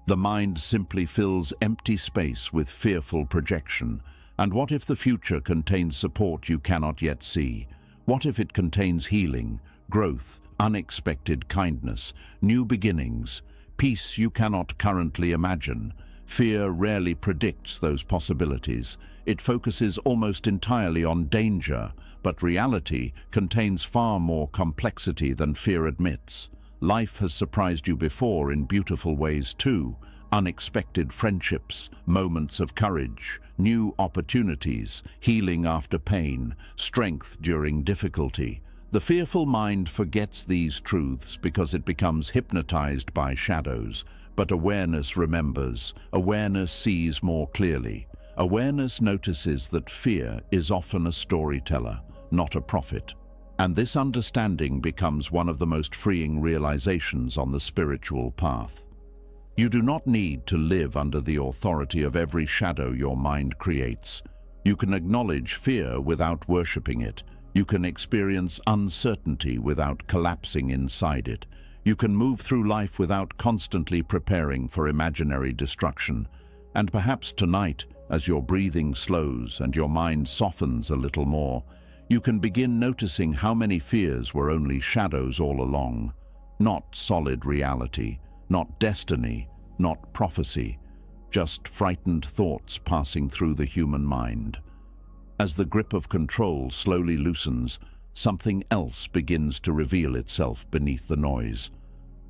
The mind simply fills empty space with fearful projection. And what if the future contains support you cannot yet see? What if it contains healing, growth, unexpected kindness, new beginnings, peace you cannot currently imagine? Fear rarely predicts those possibilities. It focuses almost entirely on danger, but reality contains far more complexity than fear admits. Life has surprised you before in beautiful ways too. Unexpected friendships, moments of courage, new opportunities, healing after pain, strength during difficulty. The fearful mind forgets these truths because it becomes hypnotized by shadows. But awareness remembers. Awareness sees more clearly. Awareness notices that fear is often a storyteller, not a prophet. And this understanding becomes one of the most freeing realizations on the spiritual path. You do not need to live under the authority of every shadow your mind creates. You can acknowledge fear without worshipping it. You can experience uncertainty without collapsing inside it. You can move through life without constantly preparing for imaginary destruction. And perhaps tonight, as your breathing slows and your mind softens a little more, you can begin noticing how many fears were only shadows all along, not solid reality, not destiny, not prophecy, just frightened thoughts passing through the human mind. As the grip of control slowly loosens, something else begins to reveal itself beneath the noise.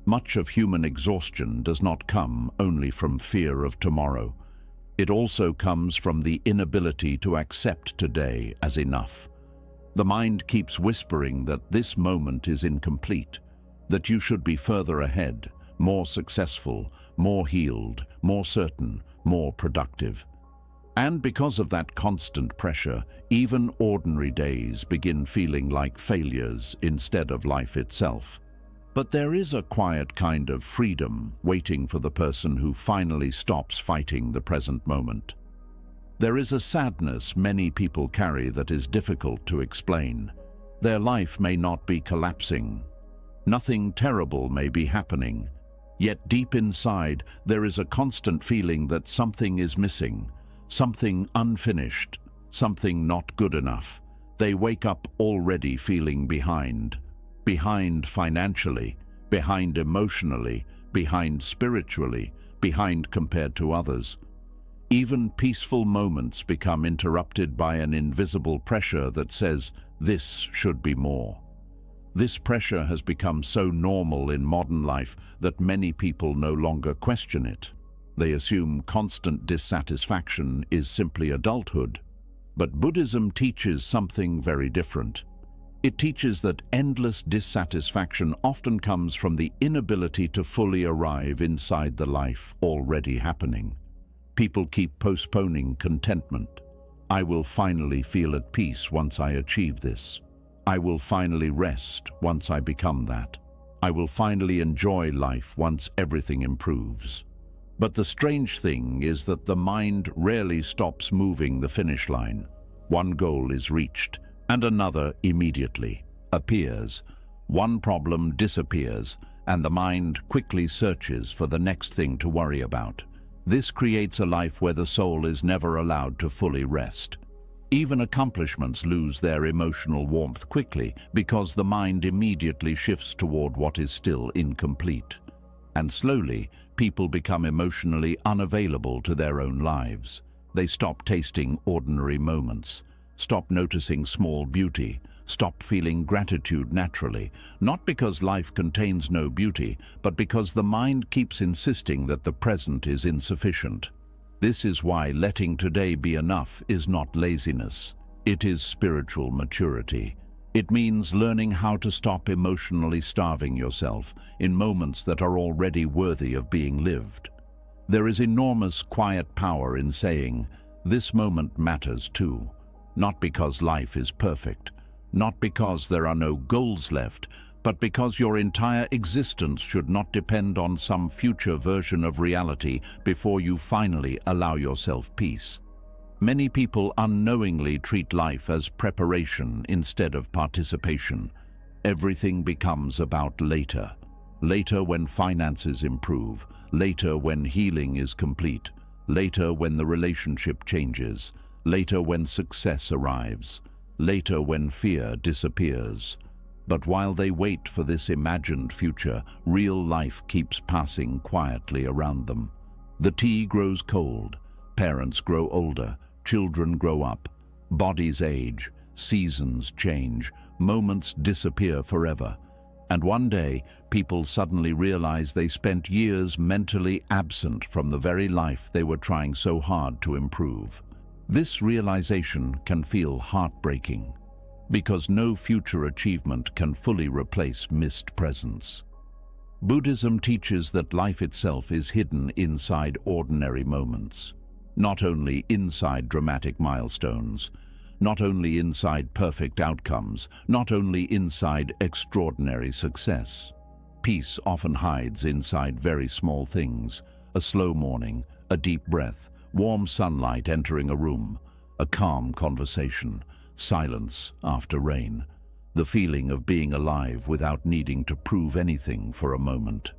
Much of human exhaustion does not come only from fear of tomorrow. It also comes from the inability to accept today as enough. The mind keeps whispering that this moment is incomplete, that you should be further ahead, more successful, more healed, more certain, more productive. And because of that constant pressure, even ordinary days begin feeling like failures instead of life itself. But there is a quiet kind of freedom waiting for the person who finally stops fighting the present moment. There is a sadness many people carry that is difficult to explain. Their life may not be collapsing. Nothing terrible may be happening. Yet deep inside, there is a constant feeling that something is missing, something unfinished, something not good enough. They wake up already feeling behind. Behind financially, behind emotionally, behind spiritually, behind compared to others. Even peaceful moments become interrupted by an invisible pressure that says, this should be more. This pressure has become so normal in modern life that many people no longer question it. They assume constant dissatisfaction is simply adulthood. But Buddhism teaches something very different. It teaches that endless dissatisfaction often comes from the inability to fully arrive inside the life already happening. People keep postponing contentment. I will finally feel at peace once I achieve this. I will finally rest once I become that. I will finally enjoy life once everything improves. But the strange thing is that the mind rarely stops moving the finish line. One goal is reached, and another immediately appears. One problem disappears, and the mind quickly searches for the next thing to worry about. This creates a life where the soul is never allowed to fully rest. Even accomplishments lose their emotional warmth quickly because the mind immediately shifts toward what is still incomplete. And slowly, people become emotionally unavailable to their own lives. They stop tasting ordinary moments, stop noticing small beauty, stop feeling gratitude naturally, not because life contains no beauty, but because the mind keeps insisting that the present is insufficient. This is why letting today be enough is not laziness. It is spiritual maturity. It means learning how to stop emotionally starving yourself in moments that are already worthy of being lived. There is enormous quiet power in saying, this moment matters too, not because life is perfect, not because there are no goals left, but because your entire existence should not depend on some future version of reality before you finally allow yourself peace. Many people unknowingly treat life as preparation instead of participation. Everything becomes about later. Later when finances improve, later when healing is complete, later when the relationship changes, later when success arrives, later when fear disappears. But while they wait for this imagined future, real life keeps passing quietly around them. The tea grows cold, parents grow older, children grow up, bodies age, seasons change, moments disappear forever. And one day, people suddenly realize they spent years mentally absent from the very life they were trying so hard to improve. This realization can feel heartbreaking, because no future achievement can fully replace missed presence. Buddhism teaches that life itself is hidden inside ordinary moments, not only inside dramatic milestones, not only inside perfect outcomes, not only inside extraordinary success. Peace often hides inside very small things: a slow morning, a deep breath, warm sunlight entering a room, a calm conversation, silence after rain, the feeling of being alive without needing to prove anything for a moment.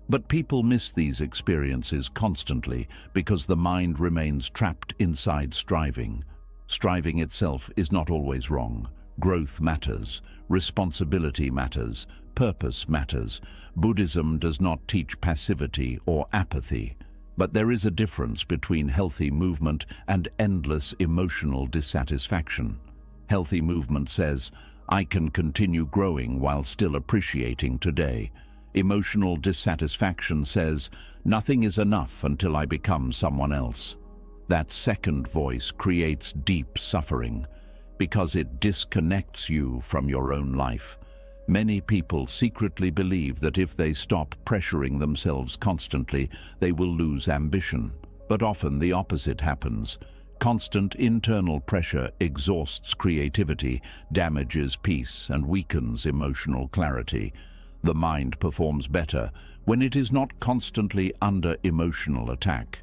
But people miss these experiences constantly because the mind remains trapped inside striving. Striving itself is not always wrong. Growth matters, responsibility matters, purpose matters. Buddhism does not teach passivity or apathy, but there is a difference between healthy movement and endless emotional dissatisfaction. Healthy movement says, I can continue growing while still appreciating today. Emotional dissatisfaction says, nothing is enough until I become someone else. That second voice creates deep suffering because it disconnects you from your own life. Many people secretly believe that if they stop pressuring themselves constantly, they will lose ambition. But often the opposite happens. Constant internal pressure exhausts creativity, damages peace, and weakens emotional clarity. The mind performs better when it is not constantly under emotional attack.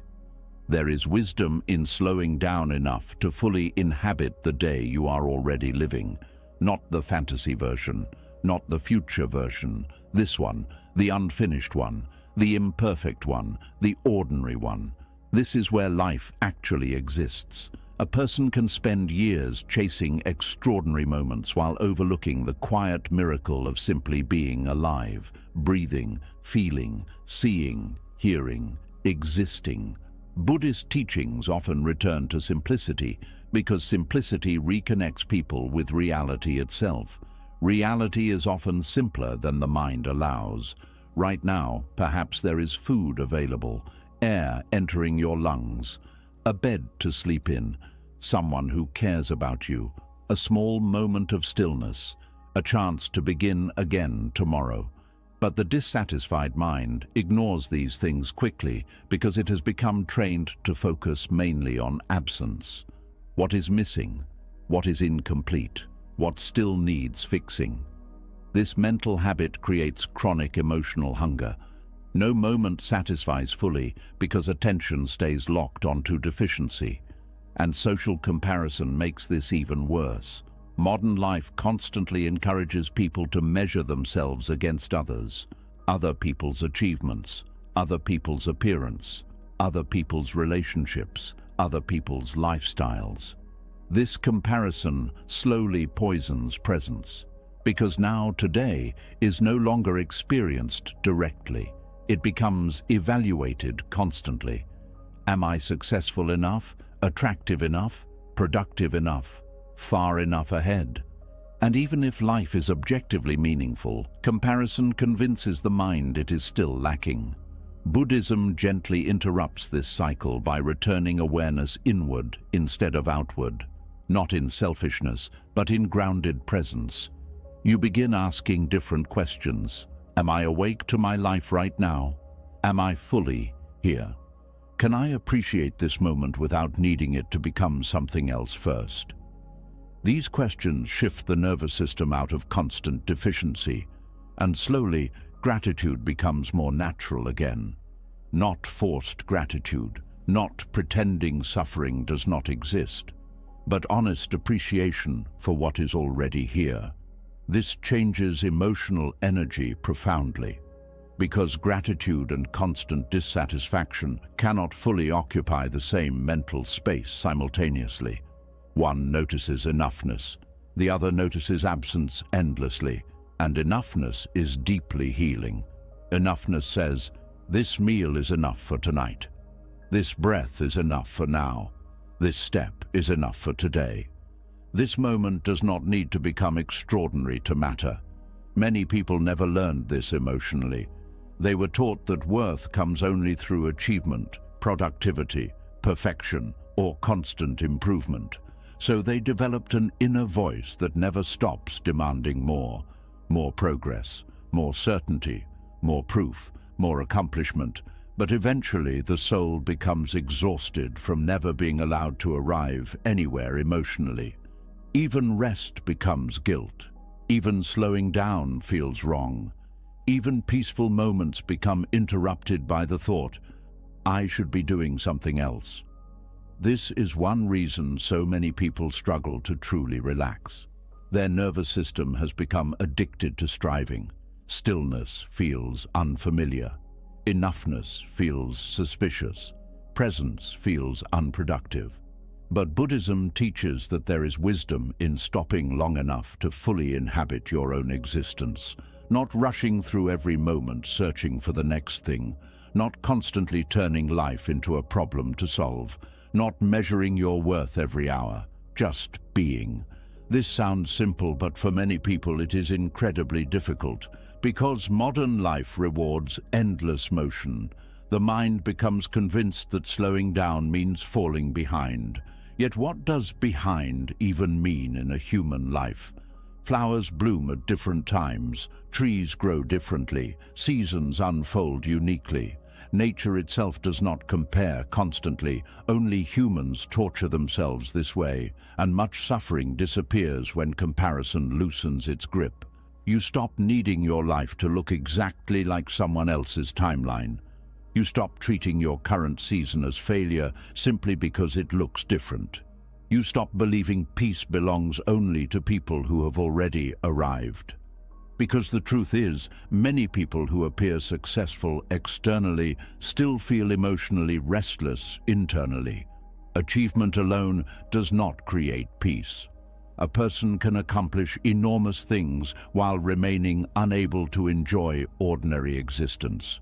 There is wisdom in slowing down enough to fully inhabit the day you are already living. Not the fantasy version, not the future version. This one, the unfinished one, the imperfect one, the ordinary one. This is where life actually exists. A person can spend years chasing extraordinary moments while overlooking the quiet miracle of simply being alive, breathing, feeling, seeing, hearing, existing. Buddhist teachings often return to simplicity because simplicity reconnects people with reality itself. Reality is often simpler than the mind allows. Right now, perhaps there is food available, air entering your lungs, a bed to sleep in, someone who cares about you, a small moment of stillness, a chance to begin again tomorrow. But the dissatisfied mind ignores these things quickly because it has become trained to focus mainly on absence. What is missing? What is incomplete? What still needs fixing? This mental habit creates chronic emotional hunger. No moment satisfies fully because attention stays locked onto deficiency. And social comparison makes this even worse. Modern life constantly encourages people to measure themselves against others, other people's achievements, other people's appearance, other people's relationships, other people's lifestyles. This comparison slowly poisons presence, because now today is no longer experienced directly. It becomes evaluated constantly. Am I successful enough, attractive enough, productive enough, far enough ahead? And even if life is objectively meaningful, comparison convinces the mind it is still lacking. Buddhism gently interrupts this cycle by returning awareness inward instead of outward, not in selfishness, but in grounded presence. You begin asking different questions. Am I awake to my life right now? Am I fully here? Can I appreciate this moment without needing it to become something else first? These questions shift the nervous system out of constant deficiency, and slowly, gratitude becomes more natural again. Not forced gratitude, not pretending suffering does not exist, but honest appreciation for what is already here. This changes emotional energy profoundly, because gratitude and constant dissatisfaction cannot fully occupy the same mental space simultaneously. One notices enoughness, the other notices absence endlessly, and enoughness is deeply healing. Enoughness says, this meal is enough for tonight. This breath is enough for now. This step is enough for today. This moment does not need to become extraordinary to matter. Many people never learned this emotionally. They were taught that worth comes only through achievement, productivity, perfection, or constant improvement. So they developed an inner voice that never stops demanding more progress, more certainty, more proof, more accomplishment. But eventually the soul becomes exhausted from never being allowed to arrive anywhere emotionally. Even rest becomes guilt. Even slowing down feels wrong. Even peaceful moments become interrupted by the thought, I should be doing something else. This is one reason so many people struggle to truly relax. Their nervous system has become addicted to striving. Stillness feels unfamiliar. Enoughness feels suspicious. Presence feels unproductive. But Buddhism teaches that there is wisdom in stopping long enough to fully inhabit your own existence, not rushing through every moment searching for the next thing, not constantly turning life into a problem to solve, not measuring your worth every hour, just being. This sounds simple, but for many people it is incredibly difficult. Because modern life rewards endless motion, the mind becomes convinced that slowing down means falling behind. Yet what does behind even mean in a human life? Flowers bloom at different times, trees grow differently, seasons unfold uniquely. Nature itself does not compare constantly, only humans torture themselves this way, and much suffering disappears when comparison loosens its grip. You stop needing your life to look exactly like someone else's timeline. You stop treating your current season as failure simply because it looks different. You stop believing peace belongs only to people who have already arrived. Because the truth is, many people who appear successful externally still feel emotionally restless internally. Achievement alone does not create peace. A person can accomplish enormous things while remaining unable to enjoy ordinary existence.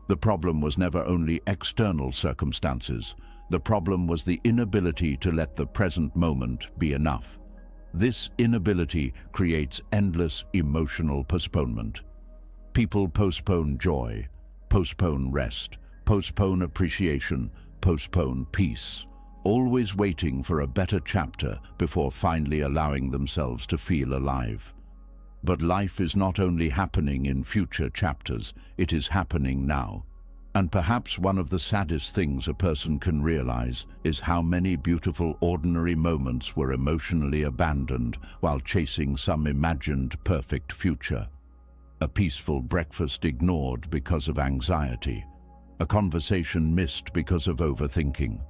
The problem was never only external circumstances. The problem was the inability to let the present moment be enough. This inability creates endless emotional postponement. People postpone joy, postpone rest, postpone appreciation, postpone peace, always waiting for a better chapter before finally allowing themselves to feel alive. But life is not only happening in future chapters, it is happening now. And perhaps one of the saddest things a person can realize is how many beautiful ordinary moments were emotionally abandoned while chasing some imagined perfect future. A peaceful breakfast ignored because of anxiety. A conversation missed because of overthinking.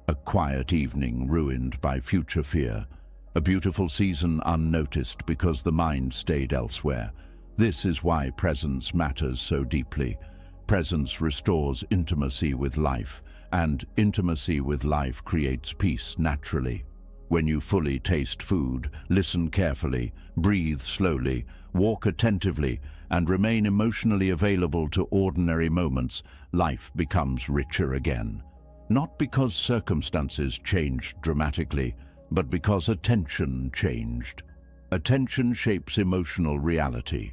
A quiet evening ruined by future fear. A beautiful season unnoticed because the mind stayed elsewhere. This is why presence matters so deeply. Presence restores intimacy with life, and intimacy with life creates peace naturally. When you fully taste food, listen carefully, breathe slowly, walk attentively, and remain emotionally available to ordinary moments, life becomes richer again. Not because circumstances changed dramatically, but because attention changed. Attention shapes emotional reality.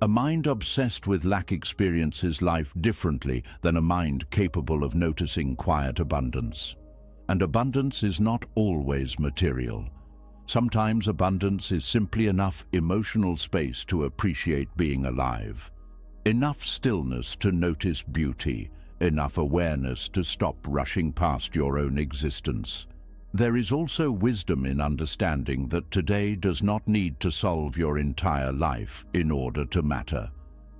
A mind obsessed with lack experiences life differently than a mind capable of noticing quiet abundance. And abundance is not always material. Sometimes abundance is simply enough emotional space to appreciate being alive. Enough stillness to notice beauty, enough awareness to stop rushing past your own existence. There is also wisdom in understanding that today does not need to solve your entire life in order to matter.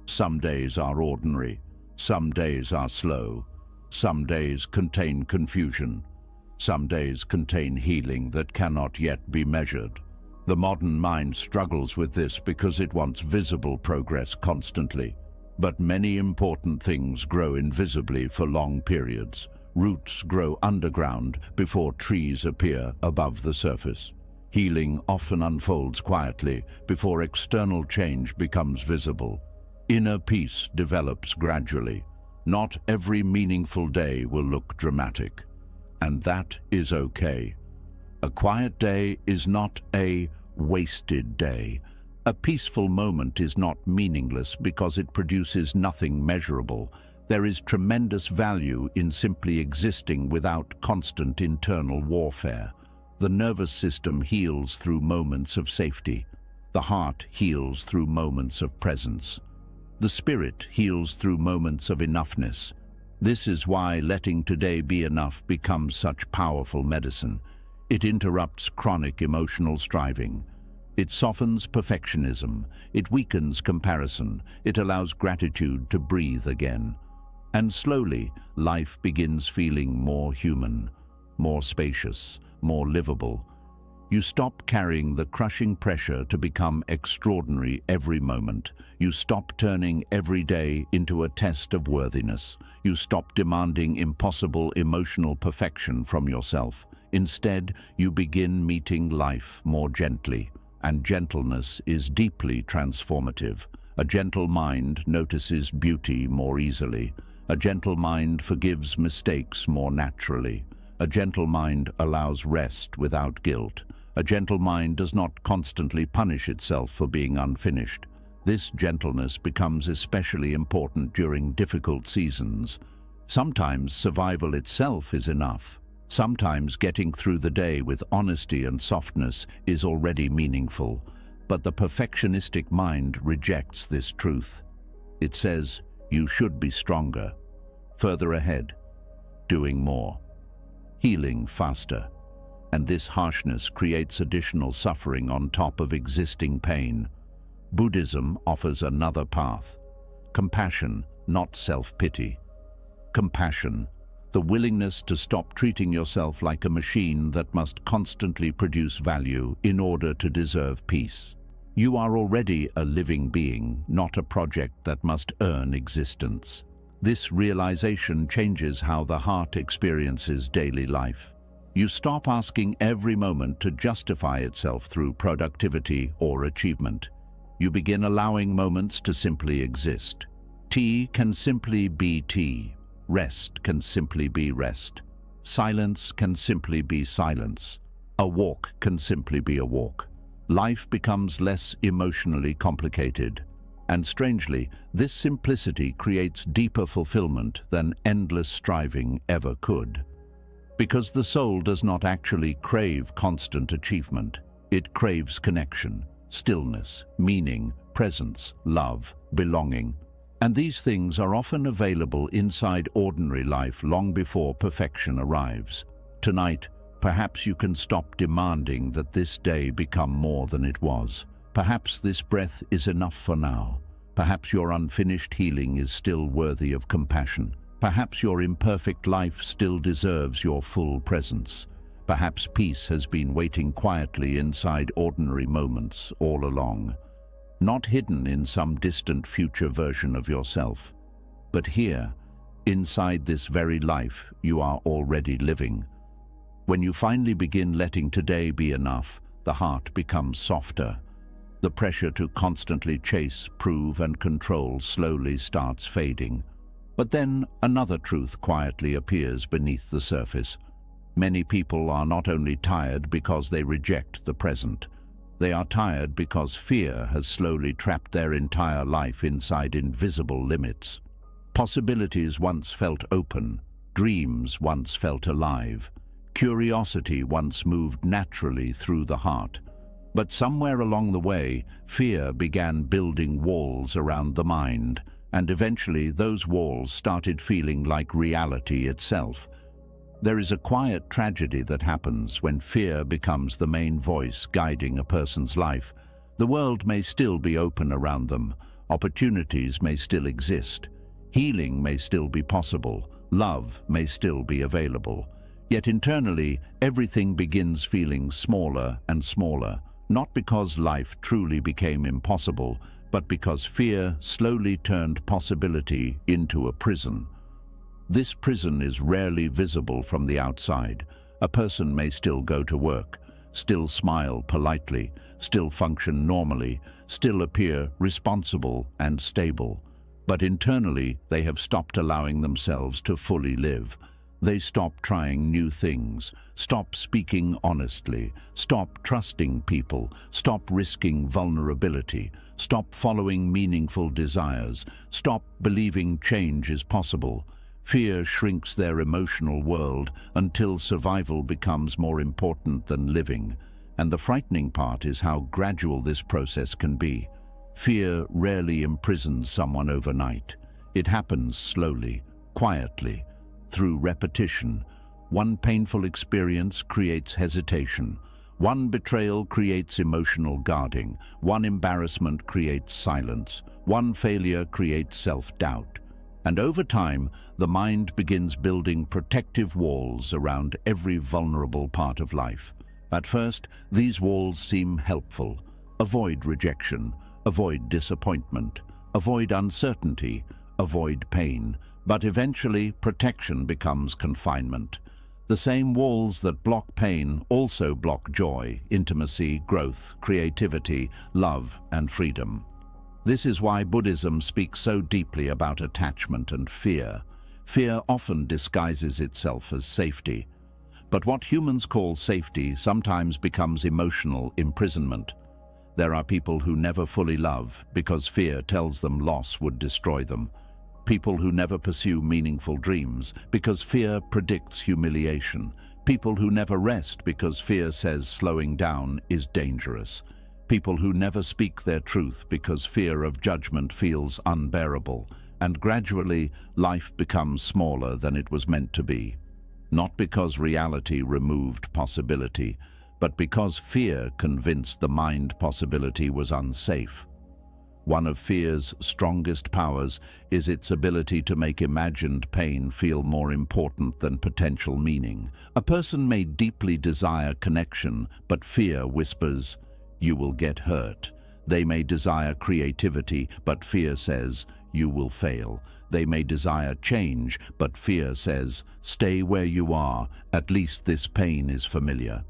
Some days are ordinary, some days are slow, some days contain confusion, some days contain healing that cannot yet be measured. The modern mind struggles with this because it wants visible progress constantly. But many important things grow invisibly for long periods. Roots grow underground before trees appear above the surface. Healing often unfolds quietly before external change becomes visible. Inner peace develops gradually. Not every meaningful day will look dramatic. And that is okay. A quiet day is not a wasted day. A peaceful moment is not meaningless because it produces nothing measurable. There is tremendous value in simply existing without constant internal warfare. The nervous system heals through moments of safety. The heart heals through moments of presence. The spirit heals through moments of enoughness. This is why letting today be enough becomes such powerful medicine. It interrupts chronic emotional striving. It softens perfectionism. It weakens comparison. It allows gratitude to breathe again. And slowly, life begins feeling more human, more spacious, more livable. You stop carrying the crushing pressure to become extraordinary every moment. You stop turning every day into a test of worthiness. You stop demanding impossible emotional perfection from yourself. Instead, you begin meeting life more gently. And gentleness is deeply transformative. A gentle mind notices beauty more easily. A gentle mind forgives mistakes more naturally. A gentle mind allows rest without guilt. A gentle mind does not constantly punish itself for being unfinished. This gentleness becomes especially important during difficult seasons. Sometimes survival itself is enough. Sometimes getting through the day with honesty and softness is already meaningful. But the perfectionistic mind rejects this truth. It says, you should be stronger, further ahead, doing more, healing faster. And this harshness creates additional suffering on top of existing pain. Buddhism offers another path. Compassion, not self-pity. Compassion, the willingness to stop treating yourself like a machine that must constantly produce value in order to deserve peace. You are already a living being, not a project that must earn existence. This realization changes how the heart experiences daily life. You stop asking every moment to justify itself through productivity or achievement. You begin allowing moments to simply exist. Tea can simply be tea. Rest can simply be rest. Silence can simply be silence. A walk can simply be a walk. Life becomes less emotionally complicated. And strangely, this simplicity creates deeper fulfillment than endless striving ever could. Because the soul does not actually crave constant achievement. It craves connection, stillness, meaning, presence, love, belonging. And these things are often available inside ordinary life long before perfection arrives. Tonight, perhaps you can stop demanding that this day become more than it was. Perhaps this breath is enough for now. Perhaps your unfinished healing is still worthy of compassion. Perhaps your imperfect life still deserves your full presence. Perhaps peace has been waiting quietly inside ordinary moments all along. Not hidden in some distant future version of yourself, but here, inside this very life you are already living. When you finally begin letting today be enough, the heart becomes softer. The pressure to constantly chase, prove, and control slowly starts fading. But then another truth quietly appears beneath the surface. Many people are not only tired because they reject the present. They are tired because fear has slowly trapped their entire life inside invisible limits. Possibilities once felt open, dreams once felt alive, curiosity once moved naturally through the heart. But somewhere along the way, fear began building walls around the mind, and eventually those walls started feeling like reality itself. There is a quiet tragedy that happens when fear becomes the main voice guiding a person's life. The world may still be open around them, opportunities may still exist, healing may still be possible, love may still be available. Yet internally, everything begins feeling smaller and smaller, not because life truly became impossible, but because fear slowly turned possibility into a prison. This prison is rarely visible from the outside. A person may still go to work, still smile politely, still function normally, still appear responsible and stable. But internally, they have stopped allowing themselves to fully live. They stop trying new things, stop speaking honestly, stop trusting people, stop risking vulnerability, stop following meaningful desires, stop believing change is possible. Fear shrinks their emotional world until survival becomes more important than living. And the frightening part is how gradual this process can be. Fear rarely imprisons someone overnight. It happens slowly, quietly, through repetition. One painful experience creates hesitation. One betrayal creates emotional guarding. One embarrassment creates silence. One failure creates self-doubt. And over time, the mind begins building protective walls around every vulnerable part of life. At first, these walls seem helpful. Avoid rejection, avoid disappointment, avoid uncertainty, avoid pain. But eventually, protection becomes confinement. The same walls that block pain also block joy, intimacy, growth, creativity, love, and freedom. This is why Buddhism speaks so deeply about attachment and fear. Fear often disguises itself as safety. But what humans call safety sometimes becomes emotional imprisonment. There are people who never fully love because fear tells them loss would destroy them. People who never pursue meaningful dreams because fear predicts humiliation. People who never rest because fear says slowing down is dangerous. People who never speak their truth because fear of judgment feels unbearable. And gradually, life becomes smaller than it was meant to be. Not because reality removed possibility, but because fear convinced the mind possibility was unsafe. One of fear's strongest powers is its ability to make imagined pain feel more important than potential meaning. A person may deeply desire connection, but fear whispers, "You will get hurt." They may desire creativity, but fear says, "You will fail." They may desire change, but fear says, "Stay where you are, at least this pain is familiar."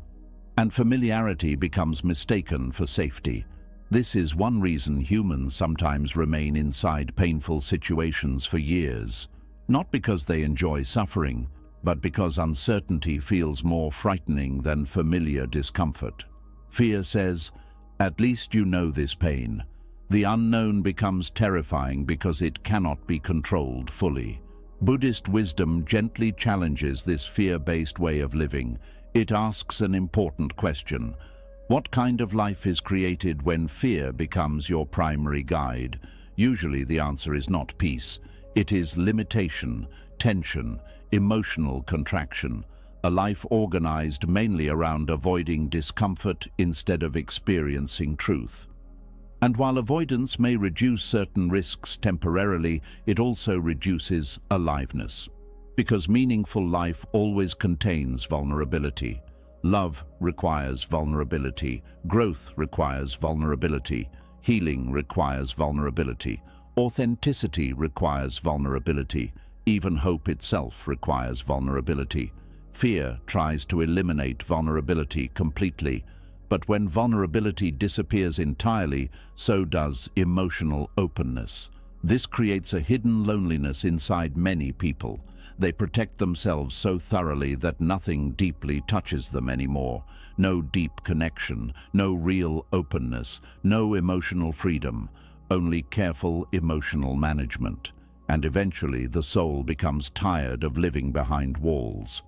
And familiarity becomes mistaken for safety. This is one reason humans sometimes remain inside painful situations for years. Not because they enjoy suffering, but because uncertainty feels more frightening than familiar discomfort. Fear says, "At least you know this pain." The unknown becomes terrifying because it cannot be controlled fully. Buddhist wisdom gently challenges this fear-based way of living. It asks an important question. What kind of life is created when fear becomes your primary guide? Usually the answer is not peace. It is limitation, tension, emotional contraction. A life organized mainly around avoiding discomfort instead of experiencing truth. And while avoidance may reduce certain risks temporarily, it also reduces aliveness. Because meaningful life always contains vulnerability. Love requires vulnerability. Growth requires vulnerability. Healing requires vulnerability. Authenticity requires vulnerability. Even hope itself requires vulnerability. Fear tries to eliminate vulnerability completely. But when vulnerability disappears entirely, so does emotional openness. This creates a hidden loneliness inside many people. They protect themselves so thoroughly that nothing deeply touches them anymore. No deep connection, no real openness, no emotional freedom, only careful emotional management. And eventually the soul becomes tired of living behind walls.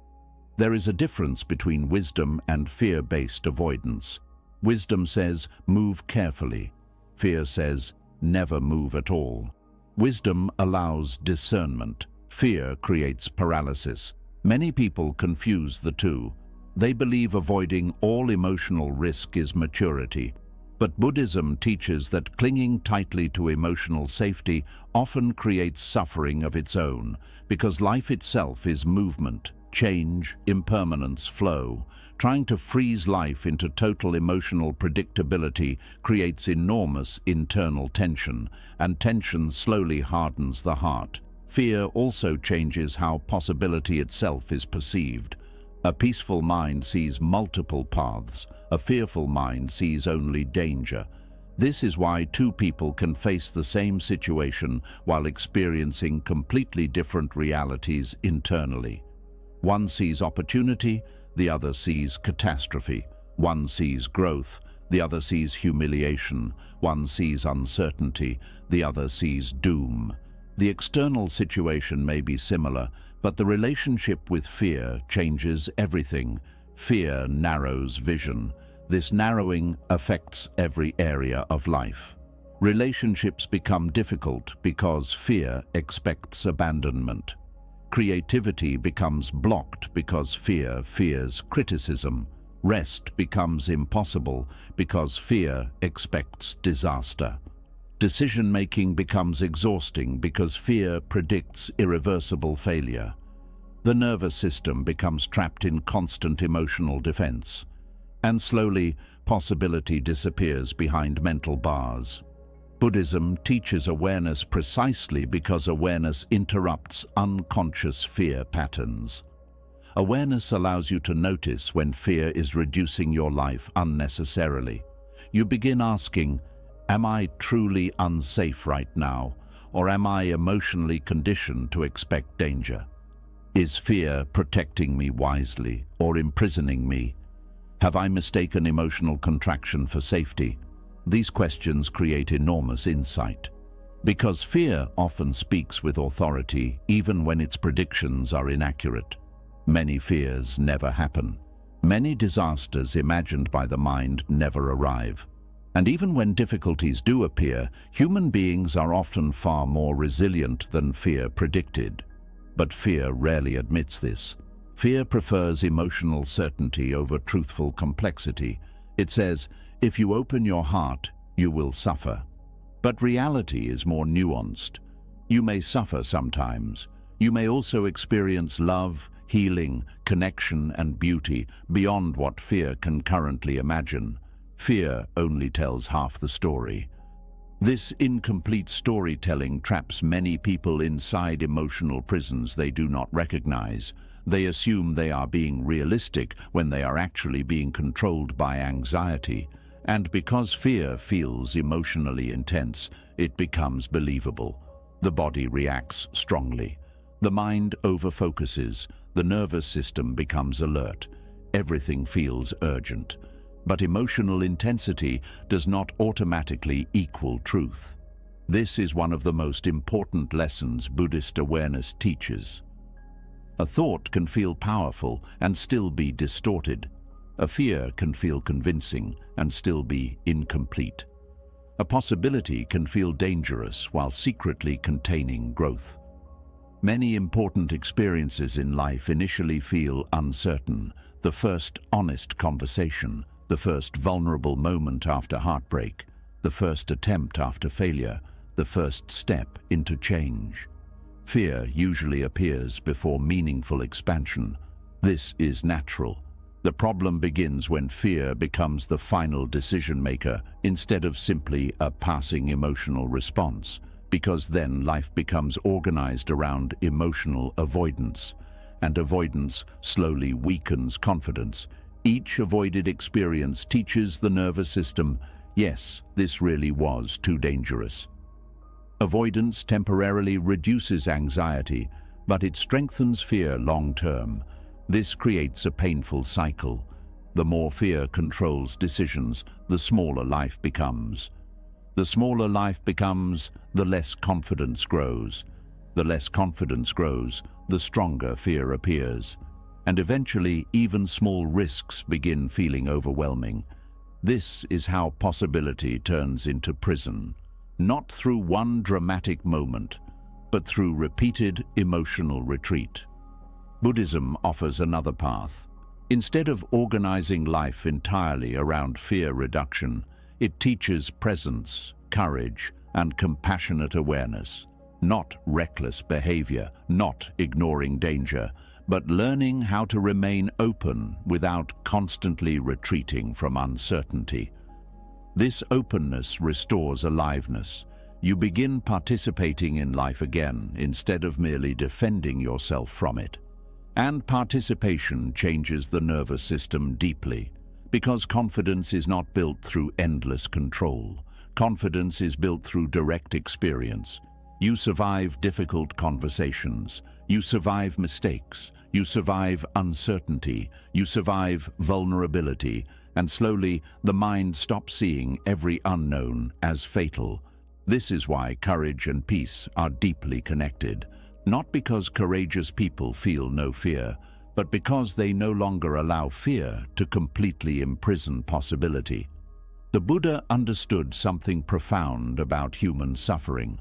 There is a difference between wisdom and fear-based avoidance. Wisdom says, move carefully. Fear says, never move at all. Wisdom allows discernment. Fear creates paralysis. Many people confuse the two. They believe avoiding all emotional risk is maturity. But Buddhism teaches that clinging tightly to emotional safety often creates suffering of its own, because life itself is movement, change, impermanence, flow. Trying to freeze life into total emotional predictability creates enormous internal tension, and tension slowly hardens the heart. Fear also changes how possibility itself is perceived. A peaceful mind sees multiple paths. A fearful mind sees only danger. This is why two people can face the same situation while experiencing completely different realities internally. One sees opportunity, the other sees catastrophe. One sees growth, the other sees humiliation. One sees uncertainty, the other sees doom. The external situation may be similar, but the relationship with fear changes everything. Fear narrows vision. This narrowing affects every area of life. Relationships become difficult because fear expects abandonment. Creativity becomes blocked because fear fears criticism. Rest becomes impossible because fear expects disaster. Decision-making becomes exhausting because fear predicts irreversible failure. The nervous system becomes trapped in constant emotional defense. And slowly, possibility disappears behind mental bars. Buddhism teaches awareness precisely because awareness interrupts unconscious fear patterns. Awareness allows you to notice when fear is reducing your life unnecessarily. You begin asking, am I truly unsafe right now, or am I emotionally conditioned to expect danger? Is fear protecting me wisely or imprisoning me? Have I mistaken emotional contraction for safety? These questions create enormous insight. Because fear often speaks with authority even when its predictions are inaccurate. Many fears never happen. Many disasters imagined by the mind never arrive. And even when difficulties do appear, human beings are often far more resilient than fear predicted. But fear rarely admits this. Fear prefers emotional certainty over truthful complexity. It says, if you open your heart, you will suffer. But reality is more nuanced. You may suffer sometimes. You may also experience love, healing, connection, and beauty beyond what fear can currently imagine. Fear only tells half the story. This incomplete storytelling traps many people inside emotional prisons they do not recognize. They assume they are being realistic when they are actually being controlled by anxiety. And because fear feels emotionally intense, it becomes believable. The body reacts strongly. The mind overfocuses. The nervous system becomes alert. Everything feels urgent. But emotional intensity does not automatically equal truth. This is one of the most important lessons Buddhist awareness teaches. A thought can feel powerful and still be distorted. A fear can feel convincing and still be incomplete. A possibility can feel dangerous while secretly containing growth. Many important experiences in life initially feel uncertain. The first honest conversation, the first vulnerable moment after heartbreak, the first attempt after failure, the first step into change. Fear usually appears before meaningful expansion. This is natural. The problem begins when fear becomes the final decision maker instead of simply a passing emotional response, because then life becomes organized around emotional avoidance, and avoidance slowly weakens confidence. Each avoided experience teaches the nervous system, yes, this really was too dangerous. Avoidance temporarily reduces anxiety, but it strengthens fear long-term. This creates a painful cycle. The more fear controls decisions, the smaller life becomes. The smaller life becomes, the less confidence grows. The less confidence grows, the stronger fear appears. And eventually, even small risks begin feeling overwhelming. This is how possibility turns into prison. Not through one dramatic moment, but through repeated emotional retreat. Buddhism offers another path. Instead of organizing life entirely around fear reduction, it teaches presence, courage, and compassionate awareness. Not reckless behavior, not ignoring danger, but learning how to remain open without constantly retreating from uncertainty. This openness restores aliveness. You begin participating in life again instead of merely defending yourself from it. And participation changes the nervous system deeply, because confidence is not built through endless control. Confidence is built through direct experience. You survive difficult conversations. You survive mistakes. You survive uncertainty. You survive vulnerability. And slowly, the mind stops seeing every unknown as fatal. This is why courage and peace are deeply connected. Not because courageous people feel no fear, but because they no longer allow fear to completely imprison possibility. The Buddha understood something profound about human suffering.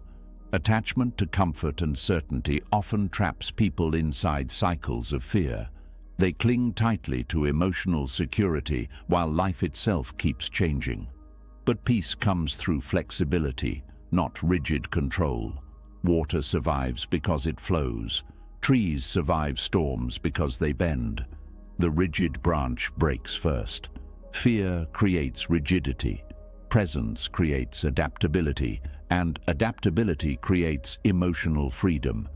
Attachment to comfort and certainty often traps people inside cycles of fear. They cling tightly to emotional security while life itself keeps changing. But peace comes through flexibility, not rigid control. Water survives because it flows. Trees survive storms because they bend. The rigid branch breaks first. Fear creates rigidity, presence creates adaptability, and adaptability creates emotional freedom.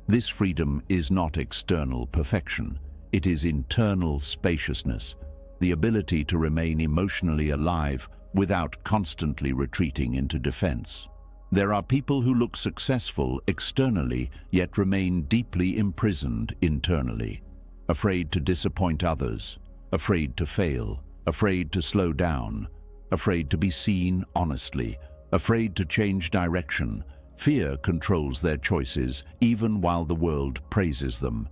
This freedom is not external perfection. It is internal spaciousness, the ability to remain emotionally alive without constantly retreating into defense. There are people who look successful externally yet remain deeply imprisoned internally, afraid to disappoint others, afraid to fail, afraid to slow down, afraid to be seen honestly, afraid to change direction. Fear controls their choices even while the world praises them.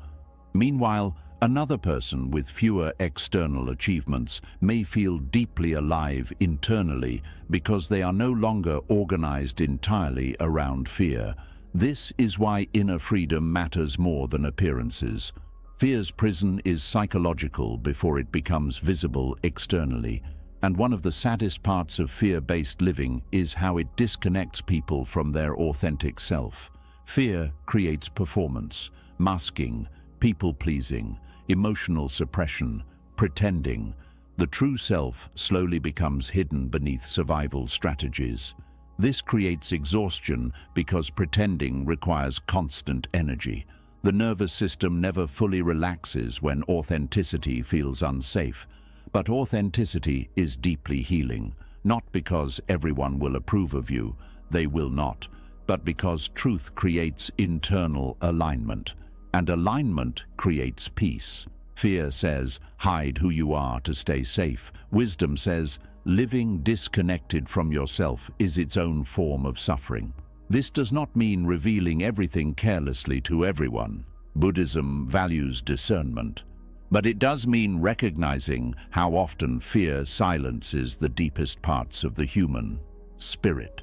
Meanwhile, another person with fewer external achievements may feel deeply alive internally because they are no longer organized entirely around fear. This is why inner freedom matters more than appearances. Fear's prison is psychological before it becomes visible externally. And one of the saddest parts of fear-based living is how it disconnects people from their authentic self. Fear creates performance, masking, people-pleasing, emotional suppression, pretending. The true self slowly becomes hidden beneath survival strategies. This creates exhaustion because pretending requires constant energy. The nervous system never fully relaxes when authenticity feels unsafe. But authenticity is deeply healing, not because everyone will approve of you, they will not, but because truth creates internal alignment. And alignment creates peace. Fear says, hide who you are to stay safe. Wisdom says, living disconnected from yourself is its own form of suffering. This does not mean revealing everything carelessly to everyone. Buddhism values discernment. But it does mean recognizing how often fear silences the deepest parts of the human spirit.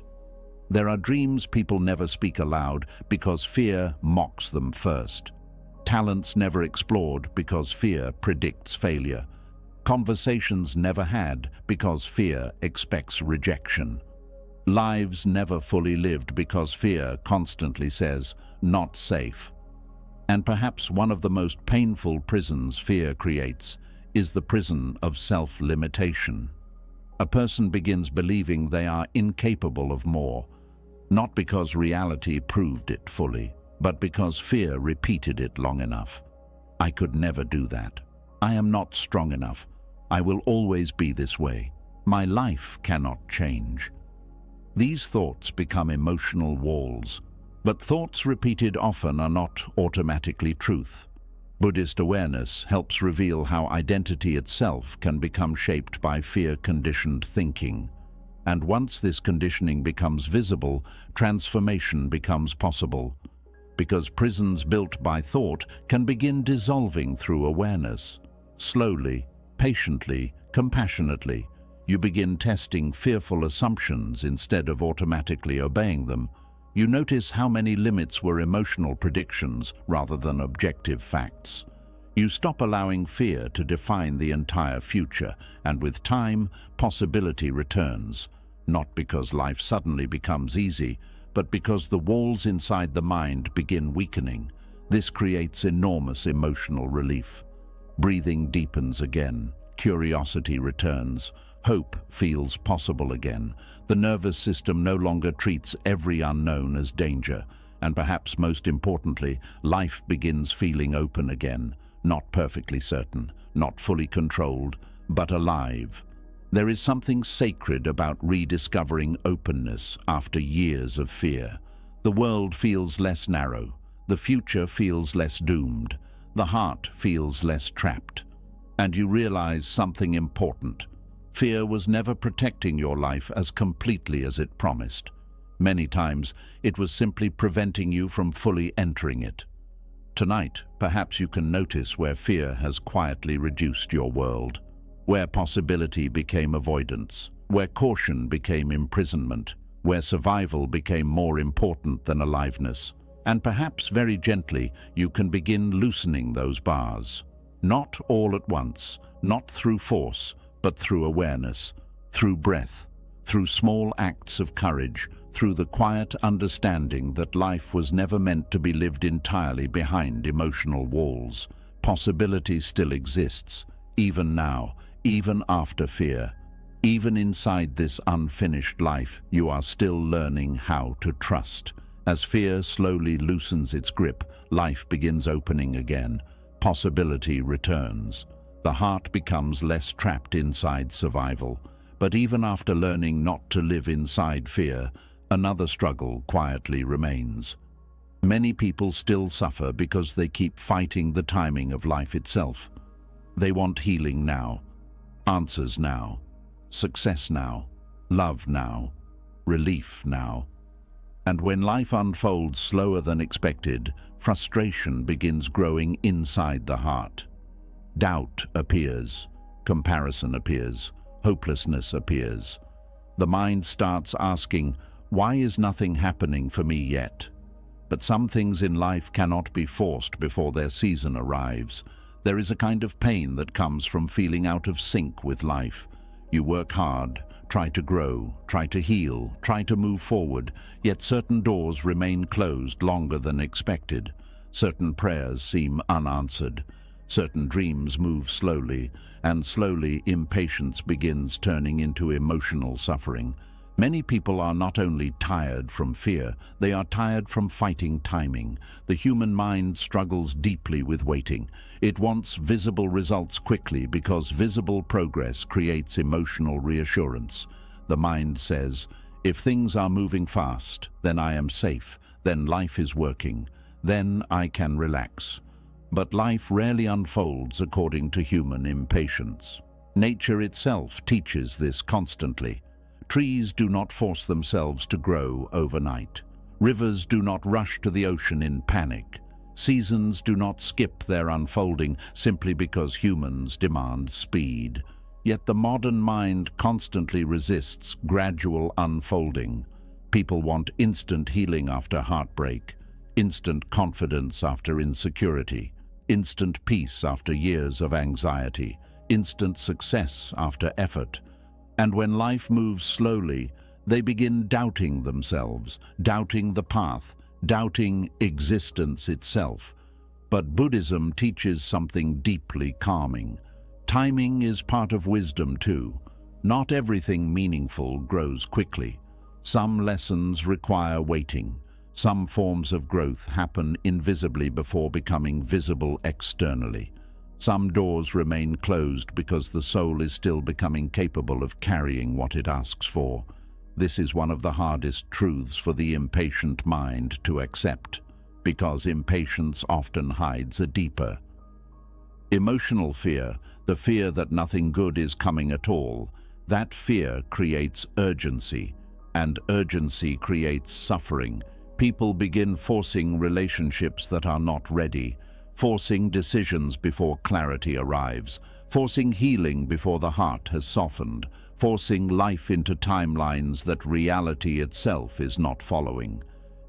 There are dreams people never speak aloud because fear mocks them first. Talents never explored because fear predicts failure. Conversations never had because fear expects rejection. Lives never fully lived because fear constantly says, not safe. And perhaps one of the most painful prisons fear creates is the prison of self-limitation. A person begins believing they are incapable of more, not because reality proved it fully, but because fear repeated it long enough. I could never do that. I am not strong enough. I will always be this way. My life cannot change. These thoughts become emotional walls, but thoughts repeated often are not automatically truth. Buddhist awareness helps reveal how identity itself can become shaped by fear-conditioned thinking. And once this conditioning becomes visible, transformation becomes possible. Because prisons built by thought can begin dissolving through awareness. Slowly, patiently, compassionately, you begin testing fearful assumptions instead of automatically obeying them. You notice how many limits were emotional predictions rather than objective facts. You stop allowing fear to define the entire future, and with time, possibility returns. Not because life suddenly becomes easy, but because the walls inside the mind begin weakening. This creates enormous emotional relief. Breathing deepens again, curiosity returns, hope feels possible again. The nervous system no longer treats every unknown as danger, and perhaps most importantly, life begins feeling open again, not perfectly certain, not fully controlled, but alive. There is something sacred about rediscovering openness after years of fear. The world feels less narrow, the future feels less doomed, the heart feels less trapped. And you realize something important. Fear was never protecting your life as completely as it promised. Many times, it was simply preventing you from fully entering it. Tonight, perhaps you can notice where fear has quietly reduced your world. Where possibility became avoidance, where caution became imprisonment, where survival became more important than aliveness. And perhaps very gently, you can begin loosening those bars. Not all at once, not through force, but through awareness, through breath, through small acts of courage, through the quiet understanding that life was never meant to be lived entirely behind emotional walls. Possibility still exists, even now, even after fear. Even inside this unfinished life, you are still learning how to trust. As fear slowly loosens its grip, life begins opening again. Possibility returns. The heart becomes less trapped inside survival. But even after learning not to live inside fear, another struggle quietly remains. Many people still suffer because they keep fighting the timing of life itself. They want healing now, answers now, success now, love now, relief now. And when life unfolds slower than expected, frustration begins growing inside the heart. Doubt appears, comparison appears, hopelessness appears. The mind starts asking, why is nothing happening for me yet? But some things in life cannot be forced before their season arrives. There is a kind of pain that comes from feeling out of sync with life. You work hard, try to grow, try to heal, try to move forward, yet certain doors remain closed longer than expected. Certain prayers seem unanswered. Certain dreams move slowly, and slowly impatience begins turning into emotional suffering. Many people are not only tired from fear, they are tired from fighting timing. The human mind struggles deeply with waiting. It wants visible results quickly because visible progress creates emotional reassurance. The mind says, if things are moving fast, then I am safe, then life is working, then I can relax. But life rarely unfolds according to human impatience. Nature itself teaches this constantly. Trees do not force themselves to grow overnight. Rivers do not rush to the ocean in panic. Seasons do not skip their unfolding simply because humans demand speed. Yet the modern mind constantly resists gradual unfolding. People want instant healing after heartbreak, instant confidence after insecurity, instant peace after years of anxiety, instant success after effort. And when life moves slowly, they begin doubting themselves, doubting the path, doubting existence itself. But Buddhism teaches something deeply calming. Timing is part of wisdom too. Not everything meaningful grows quickly. Some lessons require waiting. Some forms of growth happen invisibly before becoming visible externally. Some doors remain closed because the soul is still becoming capable of carrying what it asks for. This is one of the hardest truths for the impatient mind to accept, because impatience often hides a deeper. Emotional fear, the fear that nothing good is coming at all, that fear creates urgency, and urgency creates suffering. People begin forcing relationships that are not ready, forcing decisions before clarity arrives, forcing healing before the heart has softened, forcing life into timelines that reality itself is not following.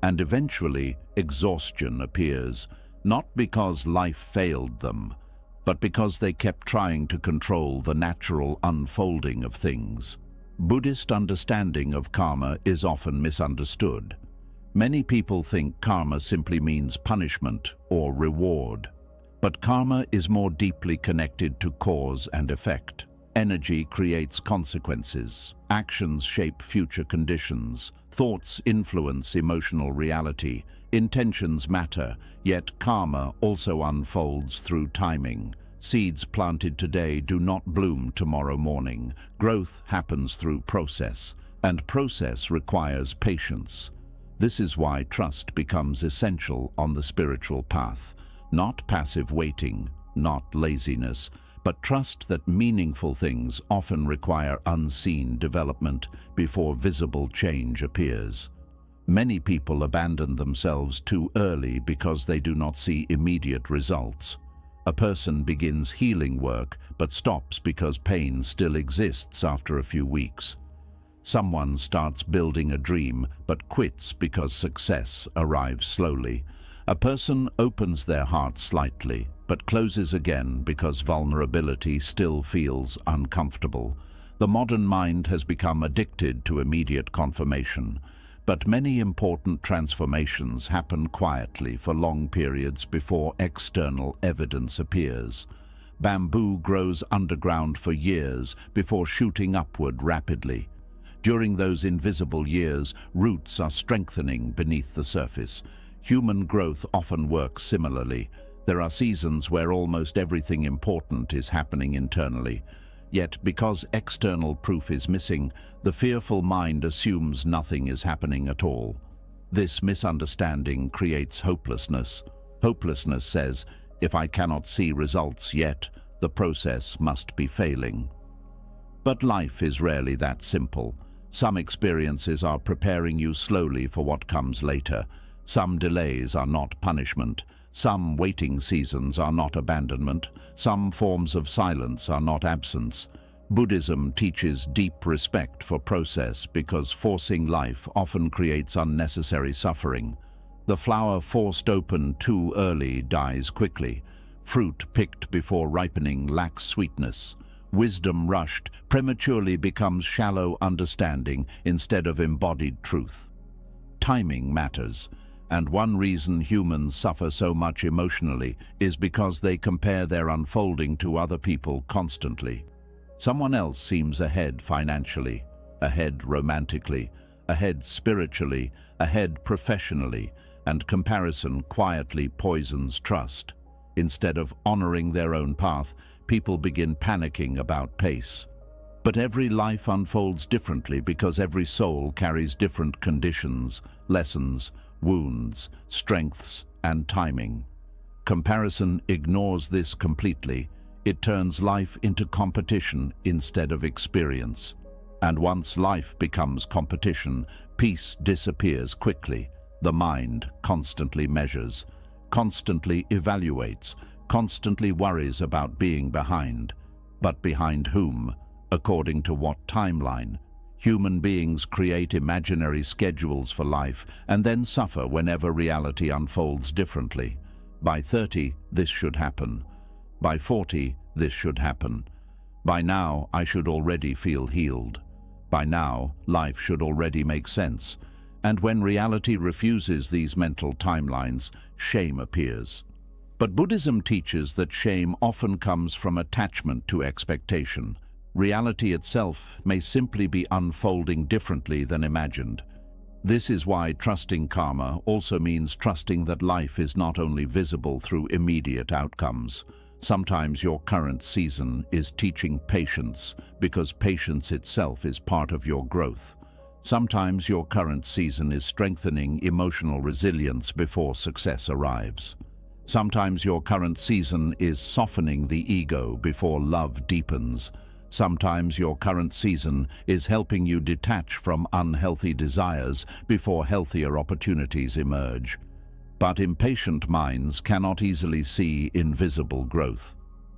And eventually, exhaustion appears, not because life failed them, but because they kept trying to control the natural unfolding of things. Buddhist understanding of karma is often misunderstood. Many people think karma simply means punishment or reward. But karma is more deeply connected to cause and effect. Energy creates consequences. Actions shape future conditions. Thoughts influence emotional reality. Intentions matter, yet karma also unfolds through timing. Seeds planted today do not bloom tomorrow morning. Growth happens through process, and process requires patience. This is why trust becomes essential on the spiritual path. Not passive waiting, not laziness, but trust that meaningful things often require unseen development before visible change appears. Many people abandon themselves too early because they do not see immediate results. A person begins healing work but stops because pain still exists after a few weeks. Someone starts building a dream but quits because success arrives slowly. A person opens their heart slightly but closes again because vulnerability still feels uncomfortable. The modern mind has become addicted to immediate confirmation, but many important transformations happen quietly for long periods before external evidence appears. Bamboo grows underground for years before shooting upward rapidly. During those invisible years, roots are strengthening beneath the surface. Human growth often works similarly. There are seasons where almost everything important is happening internally. Yet, because external proof is missing, the fearful mind assumes nothing is happening at all. This misunderstanding creates hopelessness. Hopelessness says, if I cannot see results yet, the process must be failing. But life is rarely that simple. Some experiences are preparing you slowly for what comes later. Some delays are not punishment. Some waiting seasons are not abandonment. Some forms of silence are not absence. Buddhism teaches deep respect for process because forcing life often creates unnecessary suffering. The flower forced open too early dies quickly. Fruit picked before ripening lacks sweetness. Wisdom rushed prematurely becomes shallow understanding instead of embodied truth. Timing matters, and one reason humans suffer so much emotionally is because they compare their unfolding to other people constantly. Someone else seems ahead financially, ahead romantically, ahead spiritually, ahead professionally, and comparison quietly poisons trust. Instead of honoring their own path, people begin panicking about pace. But every life unfolds differently because every soul carries different conditions, lessons, wounds, strengths, and timing. Comparison ignores this completely. It turns life into competition instead of experience. And once life becomes competition, peace disappears quickly. The mind constantly measures, constantly evaluates, constantly worries about being behind. But behind whom? According to what timeline? Human beings create imaginary schedules for life and then suffer whenever reality unfolds differently. By 30, this should happen. By 40, this should happen. By now, I should already feel healed. By now, life should already make sense. And when reality refuses these mental timelines, shame appears. But Buddhism teaches that shame often comes from attachment to expectation. Reality itself may simply be unfolding differently than imagined. This is why trusting karma also means trusting that life is not only visible through immediate outcomes. Sometimes your current season is teaching patience because patience itself is part of your growth. Sometimes your current season is strengthening emotional resilience before success arrives. Sometimes your current season is softening the ego before love deepens. Sometimes your current season is helping you detach from unhealthy desires before healthier opportunities emerge. But impatient minds cannot easily see invisible growth.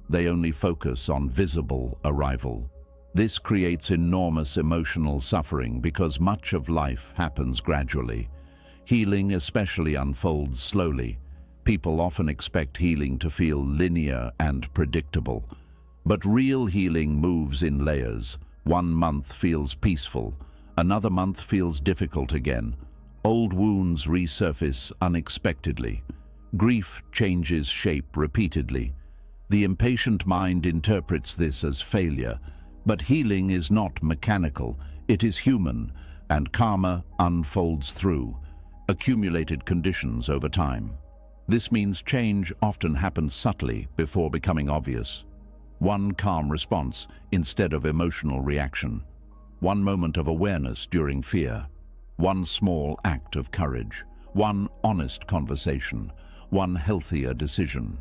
They only focus on visible arrival. This creates enormous emotional suffering because much of life happens gradually. Healing especially unfolds slowly. People often expect healing to feel linear and predictable. But real healing moves in layers. 1 month feels peaceful. Another month feels difficult again. Old wounds resurface unexpectedly. Grief changes shape repeatedly. The impatient mind interprets this as failure. But healing is not mechanical. It is human, and karma unfolds through accumulated conditions over time. This means change often happens subtly before becoming obvious. One calm response instead of emotional reaction. One moment of awareness during fear. One small act of courage. One honest conversation. One healthier decision.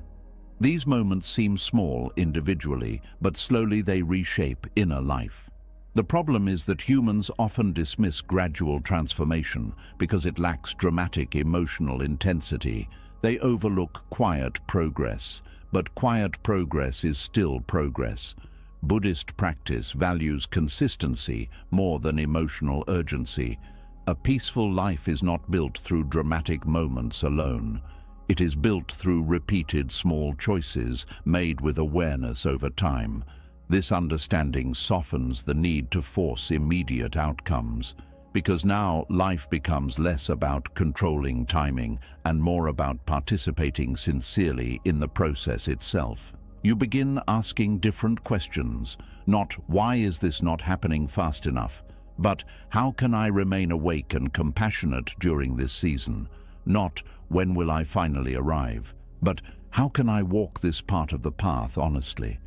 These moments seem small individually, but slowly they reshape inner life. The problem is that humans often dismiss gradual transformation because it lacks dramatic emotional intensity. They overlook quiet progress. But quiet progress is still progress. Buddhist practice values consistency more than emotional urgency. A peaceful life is not built through dramatic moments alone. It is built through repeated small choices made with awareness over time. This understanding softens the need to force immediate outcomes. Because now life becomes less about controlling timing and more about participating sincerely in the process itself. You begin asking different questions, not why is this not happening fast enough, but how can I remain awake and compassionate during this season? Not when will I finally arrive, but how can I walk this part of the path honestly?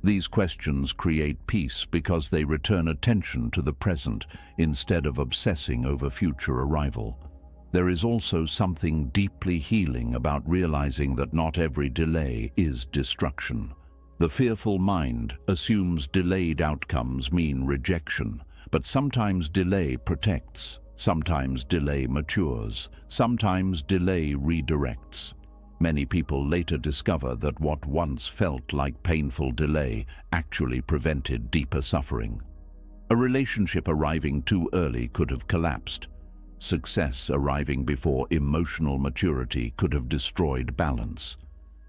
These questions create peace because they return attention to the present instead of obsessing over future arrival. There is also something deeply healing about realizing that not every delay is destruction. The fearful mind assumes delayed outcomes mean rejection, but sometimes delay protects, sometimes delay matures, sometimes delay redirects. Many people later discover that what once felt like painful delay actually prevented deeper suffering. A relationship arriving too early could have collapsed. Success arriving before emotional maturity could have destroyed balance.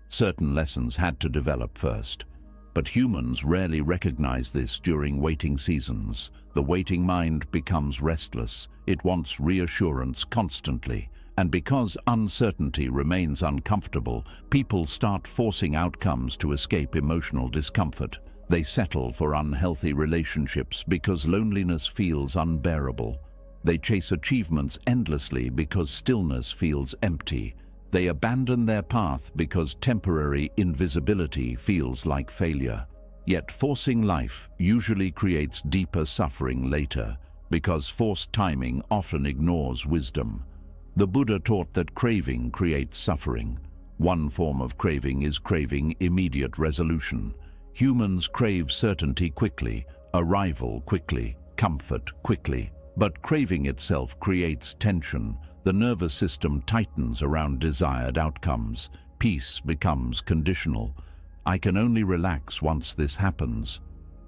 Certain lessons had to develop first. But humans rarely recognize this during waiting seasons. The waiting mind becomes restless. It wants reassurance constantly. And because uncertainty remains uncomfortable, people start forcing outcomes to escape emotional discomfort. They settle for unhealthy relationships because loneliness feels unbearable. They chase achievements endlessly because stillness feels empty. They abandon their path because temporary invisibility feels like failure. Yet forcing life usually creates deeper suffering later, because forced timing often ignores wisdom. The Buddha taught that craving creates suffering. One form of craving is craving immediate resolution. Humans crave certainty quickly, arrival quickly, comfort quickly. But craving itself creates tension. The nervous system tightens around desired outcomes. Peace becomes conditional. I can only relax once this happens.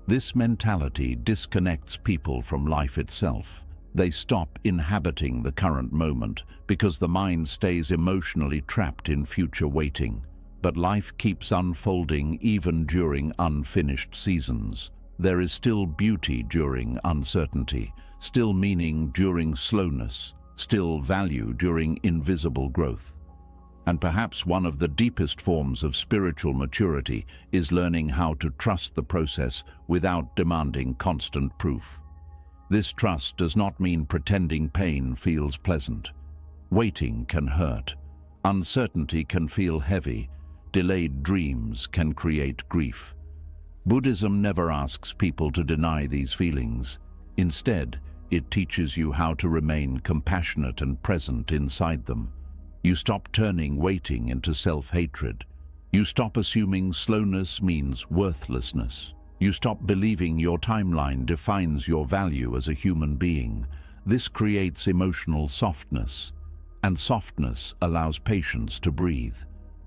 This mentality disconnects people from life itself. They stop inhabiting the current moment because the mind stays emotionally trapped in future waiting. But life keeps unfolding even during unfinished seasons. There is still beauty during uncertainty, still meaning during slowness, still value during invisible growth. And perhaps one of the deepest forms of spiritual maturity is learning how to trust the process without demanding constant proof. This trust does not mean pretending pain feels pleasant. Waiting can hurt. Uncertainty can feel heavy. Delayed dreams can create grief. Buddhism never asks people to deny these feelings. Instead, it teaches you how to remain compassionate and present inside them. You stop turning waiting into self-hatred. You stop assuming slowness means worthlessness. You stop believing your timeline defines your value as a human being. This creates emotional softness, and softness allows patience to breathe.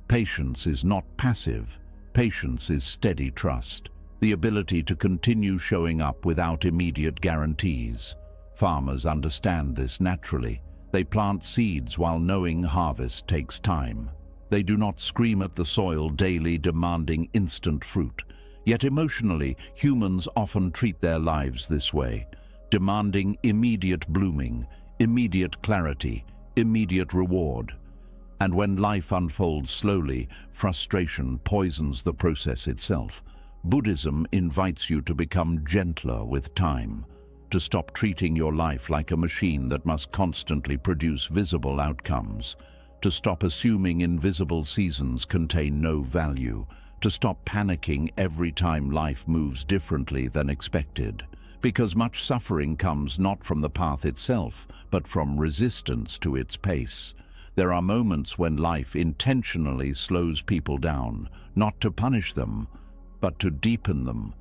Patience is not passive. Patience is steady trust, the ability to continue showing up without immediate guarantees. Farmers understand this naturally. They plant seeds while knowing harvest takes time. They do not scream at the soil daily demanding instant fruit. Yet emotionally, humans often treat their lives this way, demanding immediate blooming, immediate clarity, immediate reward. And when life unfolds slowly, frustration poisons the process itself. Buddhism invites you to become gentler with time, to stop treating your life like a machine that must constantly produce visible outcomes, to stop assuming invisible seasons contain no value, to stop panicking every time life moves differently than expected, because much suffering comes not from the path itself, but from resistance to its pace. There are moments when life intentionally slows people down, not to punish them, but to deepen them.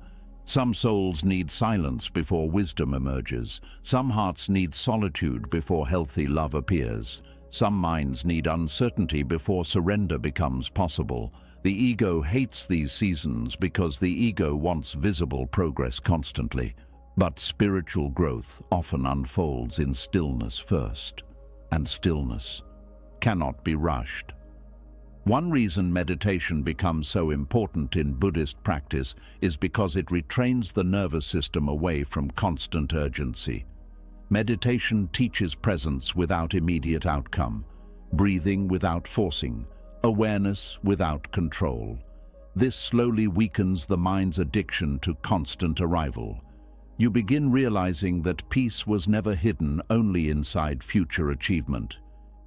Some souls need silence before wisdom emerges. Some hearts need solitude before healthy love appears. Some minds need uncertainty before surrender becomes possible. The ego hates these seasons because the ego wants visible progress constantly. But spiritual growth often unfolds in stillness first, and stillness cannot be rushed. One reason meditation becomes so important in Buddhist practice is because it retrains the nervous system away from constant urgency. Meditation teaches presence without immediate outcome, breathing without forcing, awareness without control. This slowly weakens the mind's addiction to constant arrival. You begin realizing that peace was never hidden only inside future achievement.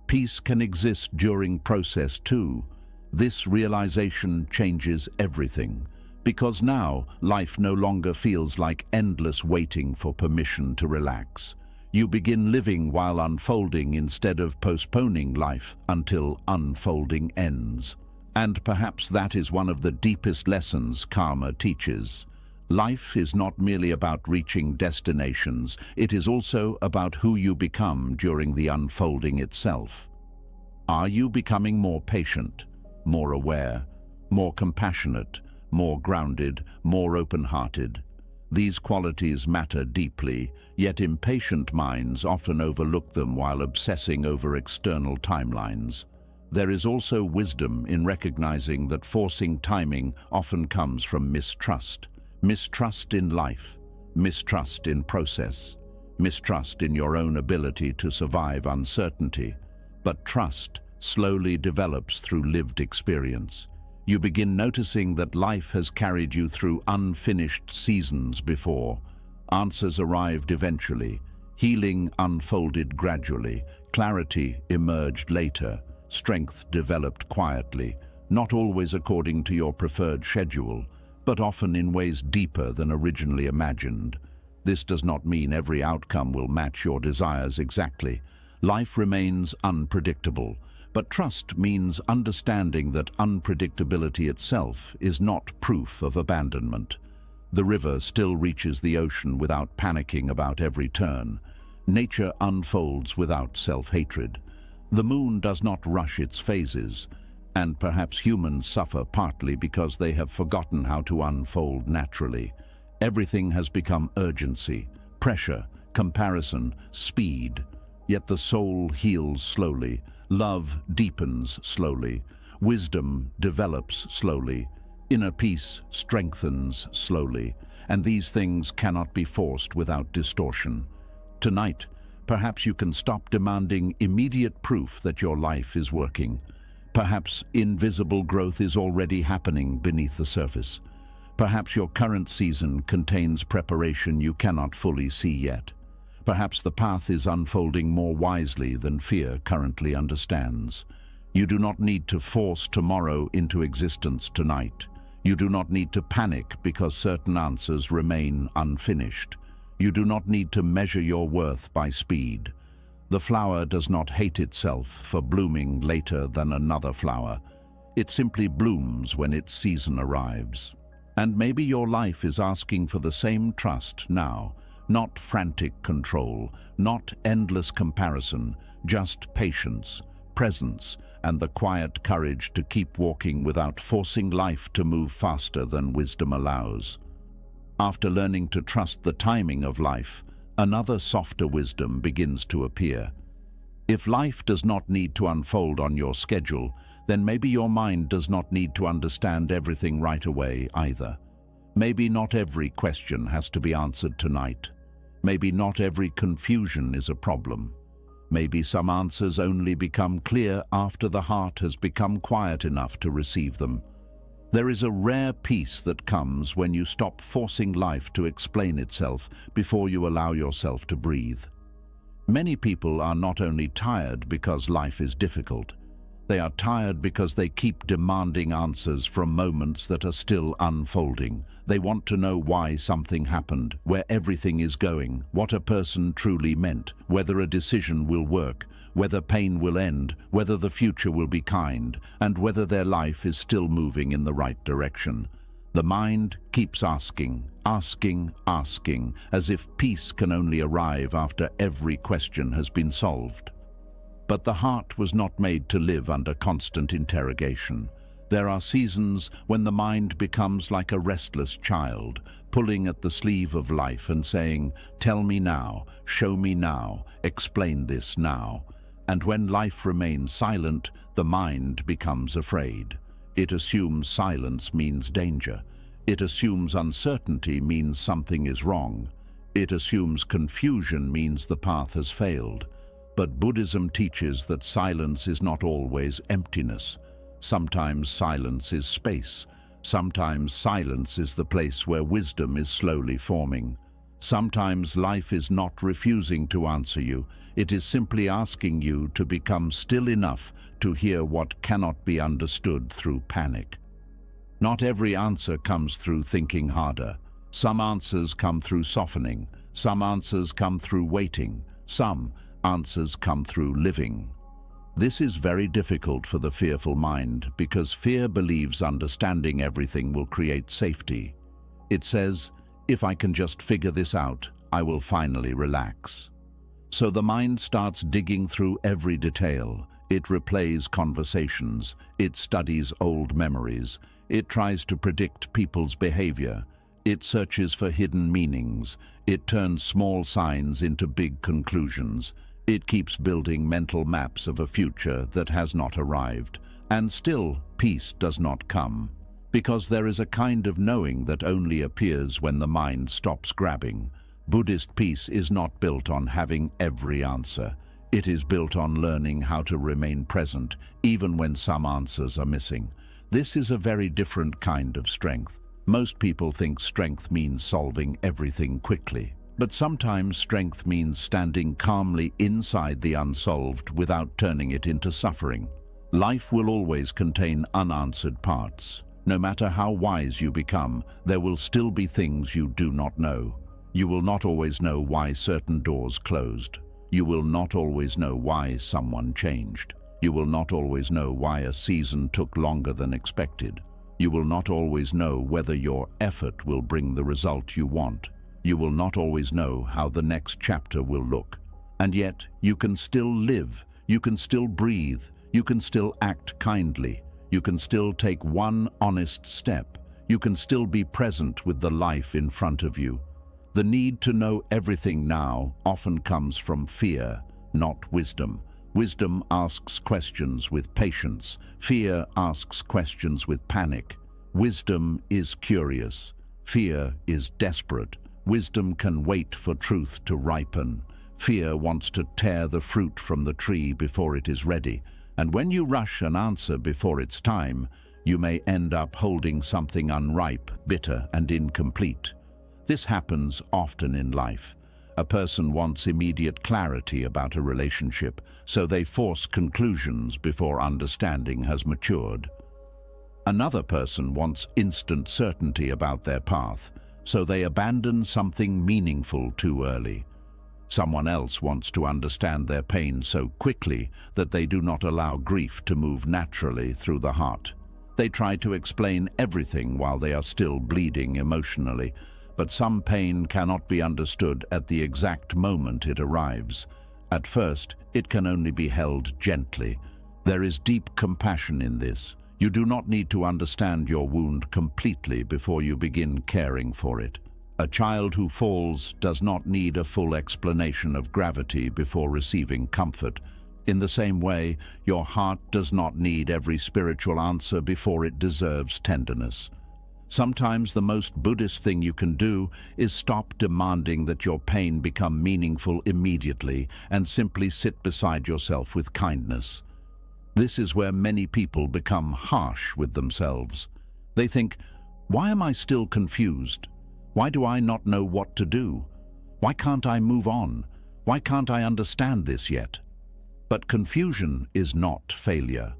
Peace can exist during process too. This realization changes everything, because now life no longer feels like endless waiting for permission to relax. You begin living while unfolding instead of postponing life until unfolding ends. And perhaps that is one of the deepest lessons karma teaches. Life is not merely about reaching destinations, it is also about who you become during the unfolding itself. Are you becoming more patient, more aware, more compassionate, more grounded, more open-hearted? These qualities matter deeply, yet impatient minds often overlook them while obsessing over external timelines. There is also wisdom in recognizing that forcing timing often comes from mistrust. Mistrust in life, mistrust in process, mistrust in your own ability to survive uncertainty. But trust slowly develops through lived experience. You begin noticing that life has carried you through unfinished seasons before. Answers arrived eventually, healing unfolded gradually, clarity emerged later, strength developed quietly, not always according to your preferred schedule, but often in ways deeper than originally imagined. This does not mean every outcome will match your desires exactly. Life remains unpredictable, but trust means understanding that unpredictability itself is not proof of abandonment. The river still reaches the ocean without panicking about every turn. Nature unfolds without self-hatred. The moon does not rush its phases, and perhaps humans suffer partly because they have forgotten how to unfold naturally. Everything has become urgency, pressure, comparison, speed. Yet the soul heals slowly, love deepens slowly, wisdom develops slowly, inner peace strengthens slowly, and these things cannot be forced without distortion. Tonight, perhaps you can stop demanding immediate proof that your life is working. Perhaps invisible growth is already happening beneath the surface. Perhaps your current season contains preparation you cannot fully see yet. Perhaps the path is unfolding more wisely than fear currently understands. You do not need to force tomorrow into existence tonight. You do not need to panic because certain answers remain unfinished. You do not need to measure your worth by speed. The flower does not hate itself for blooming later than another flower. It simply blooms when its season arrives. And maybe your life is asking for the same trust now, not frantic control, not endless comparison, just patience, presence, and the quiet courage to keep walking without forcing life to move faster than wisdom allows. After learning to trust the timing of life, another softer wisdom begins to appear. If life does not need to unfold on your schedule, then maybe your mind does not need to understand everything right away either. Maybe not every question has to be answered tonight. Maybe not every confusion is a problem. Maybe some answers only become clear after the heart has become quiet enough to receive them. There is a rare peace that comes when you stop forcing life to explain itself before you allow yourself to breathe. Many people are not only tired because life is difficult, they are tired because they keep demanding answers from moments that are still unfolding. They want to know why something happened, where everything is going, what a person truly meant, whether a decision will work, whether pain will end, whether the future will be kind, and whether their life is still moving in the right direction. The mind keeps asking, as if peace can only arrive after every question has been solved. But the heart was not made to live under constant interrogation. There are seasons when the mind becomes like a restless child, pulling at the sleeve of life and saying, "Tell me now, show me now, explain this now." And when life remains silent, the mind becomes afraid. It assumes silence means danger. It assumes uncertainty means something is wrong. It assumes confusion means the path has failed. But Buddhism teaches that silence is not always emptiness. Sometimes silence is space. Sometimes silence is the place where wisdom is slowly forming. Sometimes life is not refusing to answer you. It is simply asking you to become still enough to hear what cannot be understood through panic. Not every answer comes through thinking harder. Some answers come through softening. Some answers come through waiting. Some answers come through living. This is very difficult for the fearful mind because fear believes understanding everything will create safety. It says, if I can just figure this out, I will finally relax. So the mind starts digging through every detail. It replays conversations. It studies old memories. It tries to predict people's behavior. It searches for hidden meanings. It turns small signs into big conclusions. It keeps building mental maps of a future that has not arrived. And still, peace does not come. Because there is a kind of knowing that only appears when the mind stops grabbing. Buddhist peace is not built on having every answer. It is built on learning how to remain present, even when some answers are missing. This is a very different kind of strength. Most people think strength means solving everything quickly. But sometimes strength means standing calmly inside the unsolved without turning it into suffering. Life will always contain unanswered parts. No matter how wise you become, there will still be things you do not know. You will not always know why certain doors closed. You will not always know why someone changed. You will not always know why a season took longer than expected. You will not always know whether your effort will bring the result you want. You will not always know how the next chapter will look. And yet, you can still live. You can still breathe. You can still act kindly. You can still take one honest step. You can still be present with the life in front of you. The need to know everything now often comes from fear, not wisdom. Wisdom asks questions with patience. Fear asks questions with panic. Wisdom is curious. Fear is desperate. Wisdom can wait for truth to ripen. Fear wants to tear the fruit from the tree before it is ready. And when you rush an answer before its time, you may end up holding something unripe, bitter, and incomplete. This happens often in life. A person wants immediate clarity about a relationship, so they force conclusions before understanding has matured. Another person wants instant certainty about their path, so they abandon something meaningful too early. Someone else wants to understand their pain so quickly that they do not allow grief to move naturally through the heart. They try to explain everything while they are still bleeding emotionally, but some pain cannot be understood at the exact moment it arrives. At first, it can only be held gently. There is deep compassion in this. You do not need to understand your wound completely before you begin caring for it. A child who falls does not need a full explanation of gravity before receiving comfort. In the same way, your heart does not need every spiritual answer before it deserves tenderness. Sometimes the most Buddhist thing you can do is stop demanding that your pain become meaningful immediately and simply sit beside yourself with kindness. This is where many people become harsh with themselves. They think, why am I still confused? Why do I not know what to do? Why can't I move on? Why can't I understand this yet? But confusion is not failure.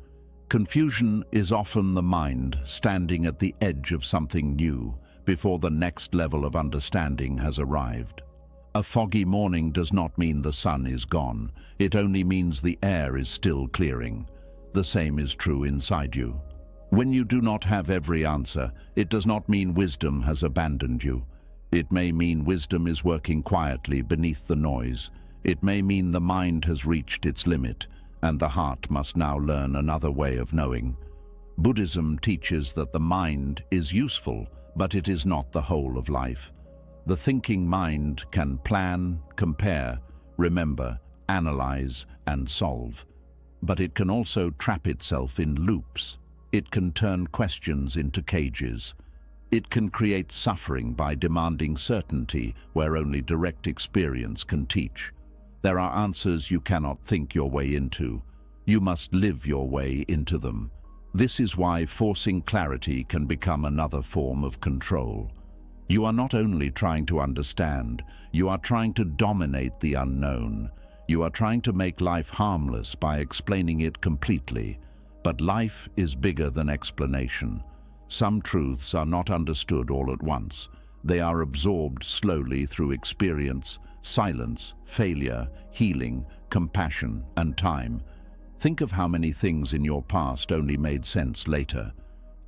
Confusion is often the mind standing at the edge of something new before the next level of understanding has arrived. A foggy morning does not mean the sun is gone. It only means the air is still clearing. The same is true inside you. When you do not have every answer, it does not mean wisdom has abandoned you. It may mean wisdom is working quietly beneath the noise. It may mean the mind has reached its limit, and the heart must now learn another way of knowing. Buddhism teaches that the mind is useful, but it is not the whole of life. The thinking mind can plan, compare, remember, analyze, and solve. But it can also trap itself in loops. It can turn questions into cages. It can create suffering by demanding certainty where only direct experience can teach. There are answers you cannot think your way into. You must live your way into them. This is why forcing clarity can become another form of control. You are not only trying to understand, you are trying to dominate the unknown. You are trying to make life harmless by explaining it completely. But life is bigger than explanation. Some truths are not understood all at once. They are absorbed slowly through experience, silence, failure, healing, compassion, and time. Think of how many things in your past only made sense later.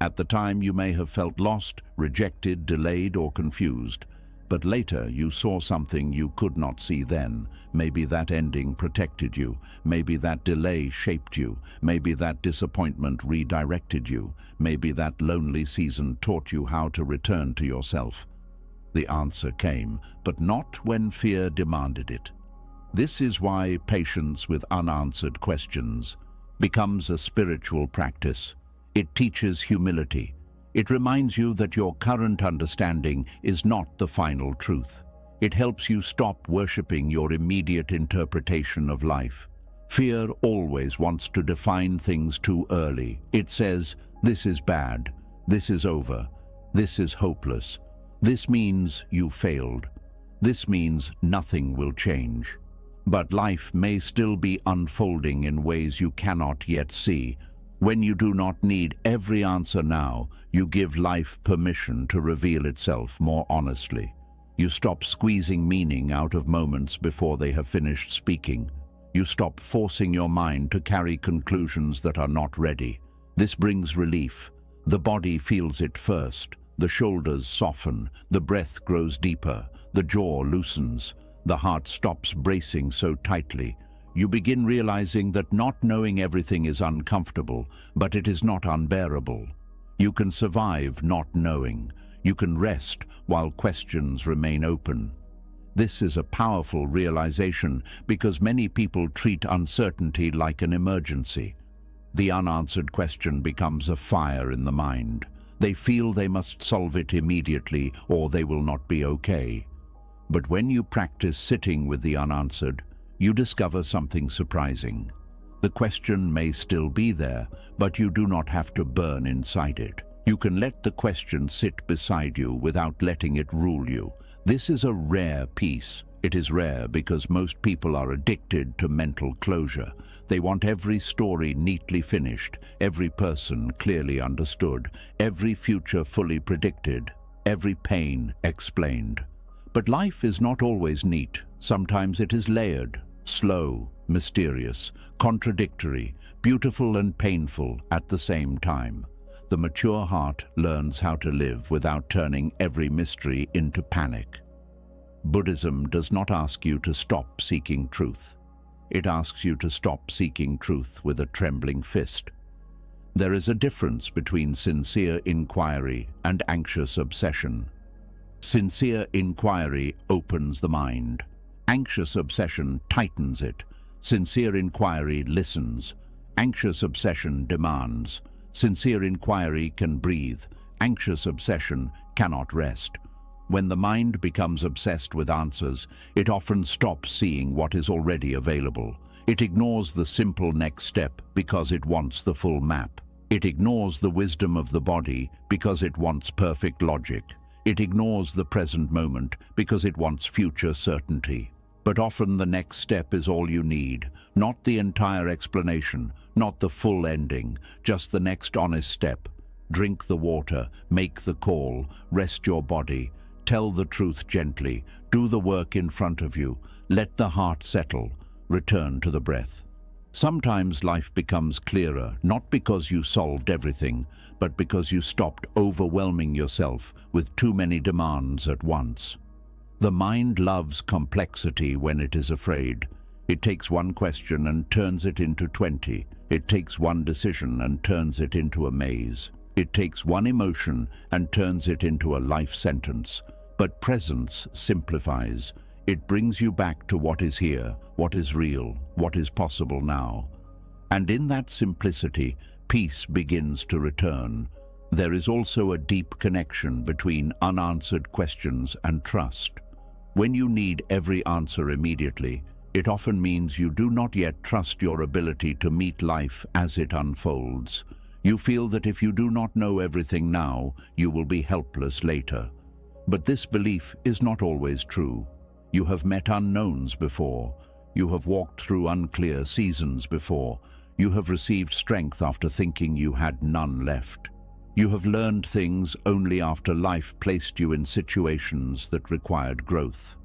At the time you may have felt lost, rejected, delayed, or confused. But later you saw something you could not see then. Maybe that ending protected you. Maybe that delay shaped you. Maybe that disappointment redirected you. Maybe that lonely season taught you how to return to yourself. The answer came, but not when fear demanded it. This is why patience with unanswered questions becomes a spiritual practice. It teaches humility. It reminds you that your current understanding is not the final truth. It helps you stop worshipping your immediate interpretation of life. Fear always wants to define things too early. It says, this is bad, this is over, this is hopeless, this means you failed, this means nothing will change. But life may still be unfolding in ways you cannot yet see. When you do not need every answer now, you give life permission to reveal itself more honestly. You stop squeezing meaning out of moments before they have finished speaking. You stop forcing your mind to carry conclusions that are not ready. This brings relief. The body feels it first. The shoulders soften. The breath grows deeper. The jaw loosens. The heart stops bracing so tightly. You begin realizing that not knowing everything is uncomfortable, but it is not unbearable. You can survive not knowing. You can rest while questions remain open. This is a powerful realization because many people treat uncertainty like an emergency. The unanswered question becomes a fire in the mind. They feel they must solve it immediately or they will not be okay. But when you practice sitting with the unanswered, you discover something surprising. The question may still be there, but you do not have to burn inside it. You can let the question sit beside you without letting it rule you. This is a rare peace. It is rare because most people are addicted to mental closure. They want every story neatly finished, every person clearly understood, every future fully predicted, every pain explained. But life is not always neat. Sometimes it is layered, slow, mysterious, contradictory, beautiful and painful at the same time. The mature heart learns how to live without turning every mystery into panic. Buddhism does not ask you to stop seeking truth. It asks you to stop seeking truth with a trembling fist. There is a difference between sincere inquiry and anxious obsession. Sincere inquiry opens the mind. Anxious obsession tightens it. Sincere inquiry listens. Anxious obsession demands. Sincere inquiry can breathe. Anxious obsession cannot rest. When the mind becomes obsessed with answers, it often stops seeing what is already available. It ignores the simple next step because it wants the full map. It ignores the wisdom of the body because it wants perfect logic. It ignores the present moment because it wants future certainty. But often the next step is all you need, not the entire explanation, not the full ending, just the next honest step. Drink the water, make the call, rest your body, tell the truth gently, do the work in front of you, let the heart settle, return to the breath. Sometimes life becomes clearer, not because you solved everything, but because you stopped overwhelming yourself with too many demands at once. The mind loves complexity when it is afraid. It takes one question and turns it into 20. It takes one decision and turns it into a maze. It takes one emotion and turns it into a life sentence. But presence simplifies. It brings you back to what is here, what is real, what is possible now. And in that simplicity, peace begins to return. There is also a deep connection between unanswered questions and trust. When you need every answer immediately, it often means you do not yet trust your ability to meet life as it unfolds. You feel that if you do not know everything now, you will be helpless later. But this belief is not always true. You have met unknowns before. You have walked through unclear seasons before. You have received strength after thinking you had none left. You have learned things only after life placed you in situations that required growth.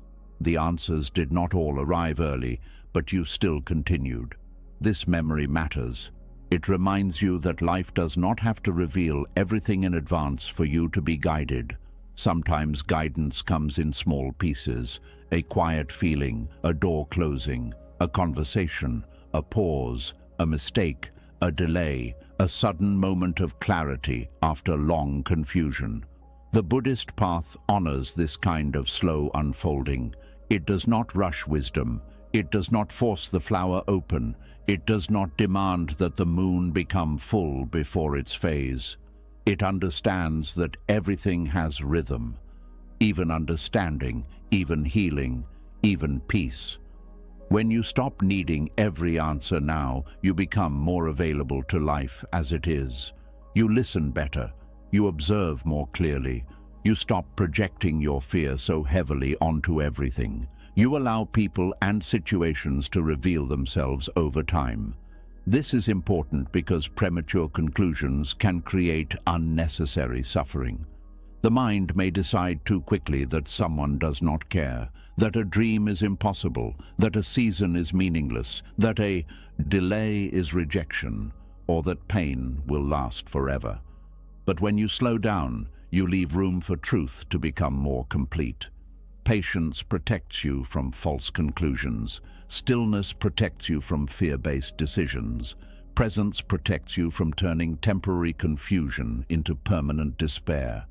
The answers did not all arrive early, but you still continued. This memory matters. It reminds you that life does not have to reveal everything in advance for you to be guided. Sometimes guidance comes in small pieces, a quiet feeling, a door closing, a conversation, a pause, a mistake, a delay, a sudden moment of clarity after long confusion. The Buddhist path honors this kind of slow unfolding. It does not rush wisdom. It does not force the flower open. It does not demand that the moon become full before its phase. It understands that everything has rhythm, even understanding, even healing, even peace. When you stop needing every answer now, you become more available to life as it is. You listen better. You observe more clearly. You stop projecting your fear so heavily onto everything. You allow people and situations to reveal themselves over time. This is important because premature conclusions can create unnecessary suffering. The mind may decide too quickly that someone does not care, that a dream is impossible, that a season is meaningless, that a delay is rejection, or that pain will last forever. But when you slow down, you leave room for truth to become more complete. Patience protects you from false conclusions. Stillness protects you from fear-based decisions. Presence protects you from turning temporary confusion into permanent despair.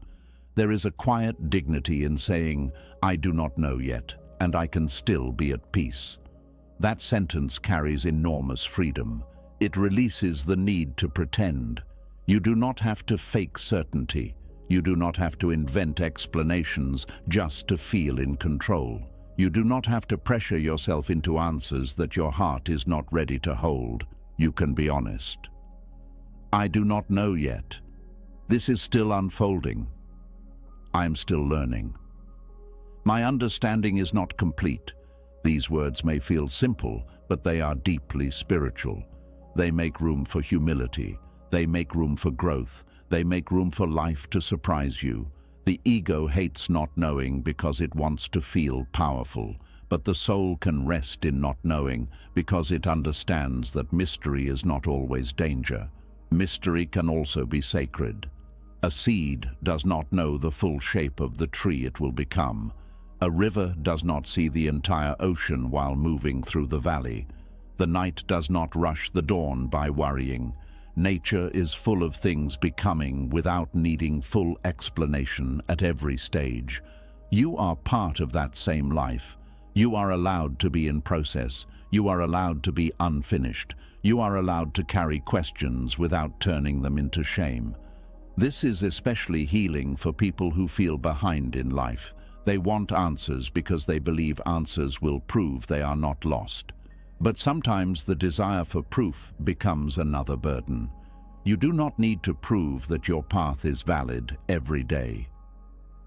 There is a quiet dignity in saying, "I do not know yet, and I can still be at peace." That sentence carries enormous freedom. It releases the need to pretend. You do not have to fake certainty. You do not have to invent explanations just to feel in control. You do not have to pressure yourself into answers that your heart is not ready to hold. You can be honest. I do not know yet. This is still unfolding. I am still learning. My understanding is not complete. These words may feel simple, but they are deeply spiritual. They make room for humility. They make room for growth. They make room for life to surprise you. The ego hates not knowing because it wants to feel powerful, but the soul can rest in not knowing because it understands that mystery is not always danger. Mystery can also be sacred. A seed does not know the full shape of the tree it will become. A river does not see the entire ocean while moving through the valley. The night does not rush the dawn by worrying. Nature is full of things becoming without needing full explanation at every stage. You are part of that same life. You are allowed to be in process. You are allowed to be unfinished. You are allowed to carry questions without turning them into shame. This is especially healing for people who feel behind in life. They want answers because they believe answers will prove they are not lost. But sometimes the desire for proof becomes another burden. You do not need to prove that your path is valid every day.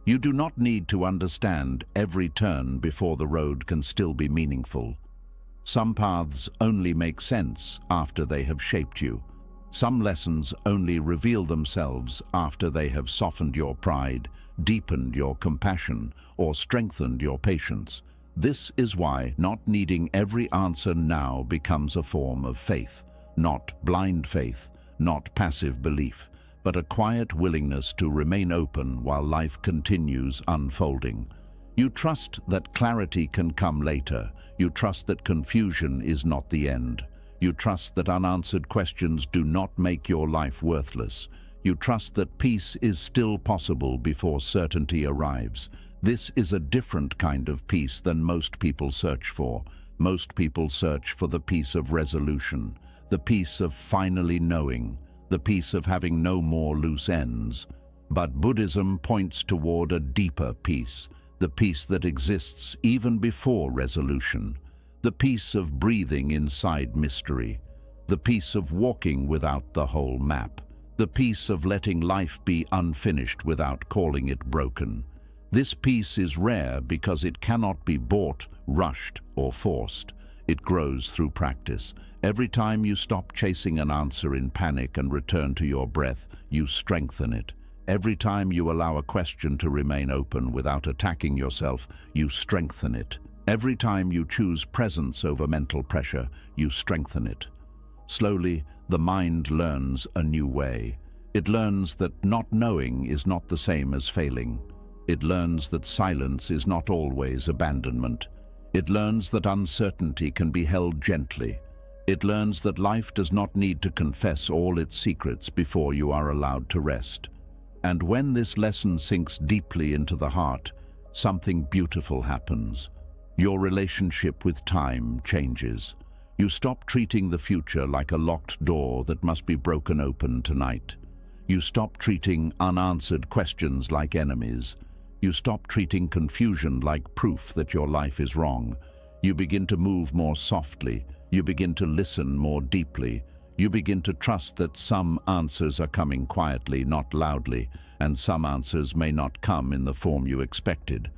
You do not need to understand every turn before the road can still be meaningful. Some paths only make sense after they have shaped you. Some lessons only reveal themselves after they have softened your pride, deepened your compassion, or strengthened your patience. This is why not needing every answer now becomes a form of faith, not blind faith, not passive belief, but a quiet willingness to remain open while life continues unfolding. You trust that clarity can come later. You trust that confusion is not the end. You trust that unanswered questions do not make your life worthless. You trust that peace is still possible before certainty arrives. This is a different kind of peace than most people search for. Most people search for the peace of resolution, the peace of finally knowing, the peace of having no more loose ends. But Buddhism points toward a deeper peace, the peace that exists even before resolution, the peace of breathing inside mystery, the peace of walking without the whole map, The peace of letting life be unfinished without calling it broken. This peace is rare because it cannot be bought, rushed, or forced. It grows through practice. Every time you stop chasing an answer in panic and return to your breath, you strengthen it. Every time you allow a question to remain open without attacking yourself, you strengthen it. Every time you choose presence over mental pressure, you strengthen it. Slowly, the mind learns a new way. It learns that not knowing is not the same as failing. It learns that silence is not always abandonment. It learns that uncertainty can be held gently. It learns that life does not need to confess all its secrets before you are allowed to rest. And when this lesson sinks deeply into the heart, something beautiful happens. Your relationship with time changes. You stop treating the future like a locked door that must be broken open tonight. You stop treating unanswered questions like enemies. You stop treating confusion like proof that your life is wrong. You begin to move more softly. You begin to listen more deeply. You begin to trust that some answers are coming quietly, not loudly, and some answers may not come in the form you expected.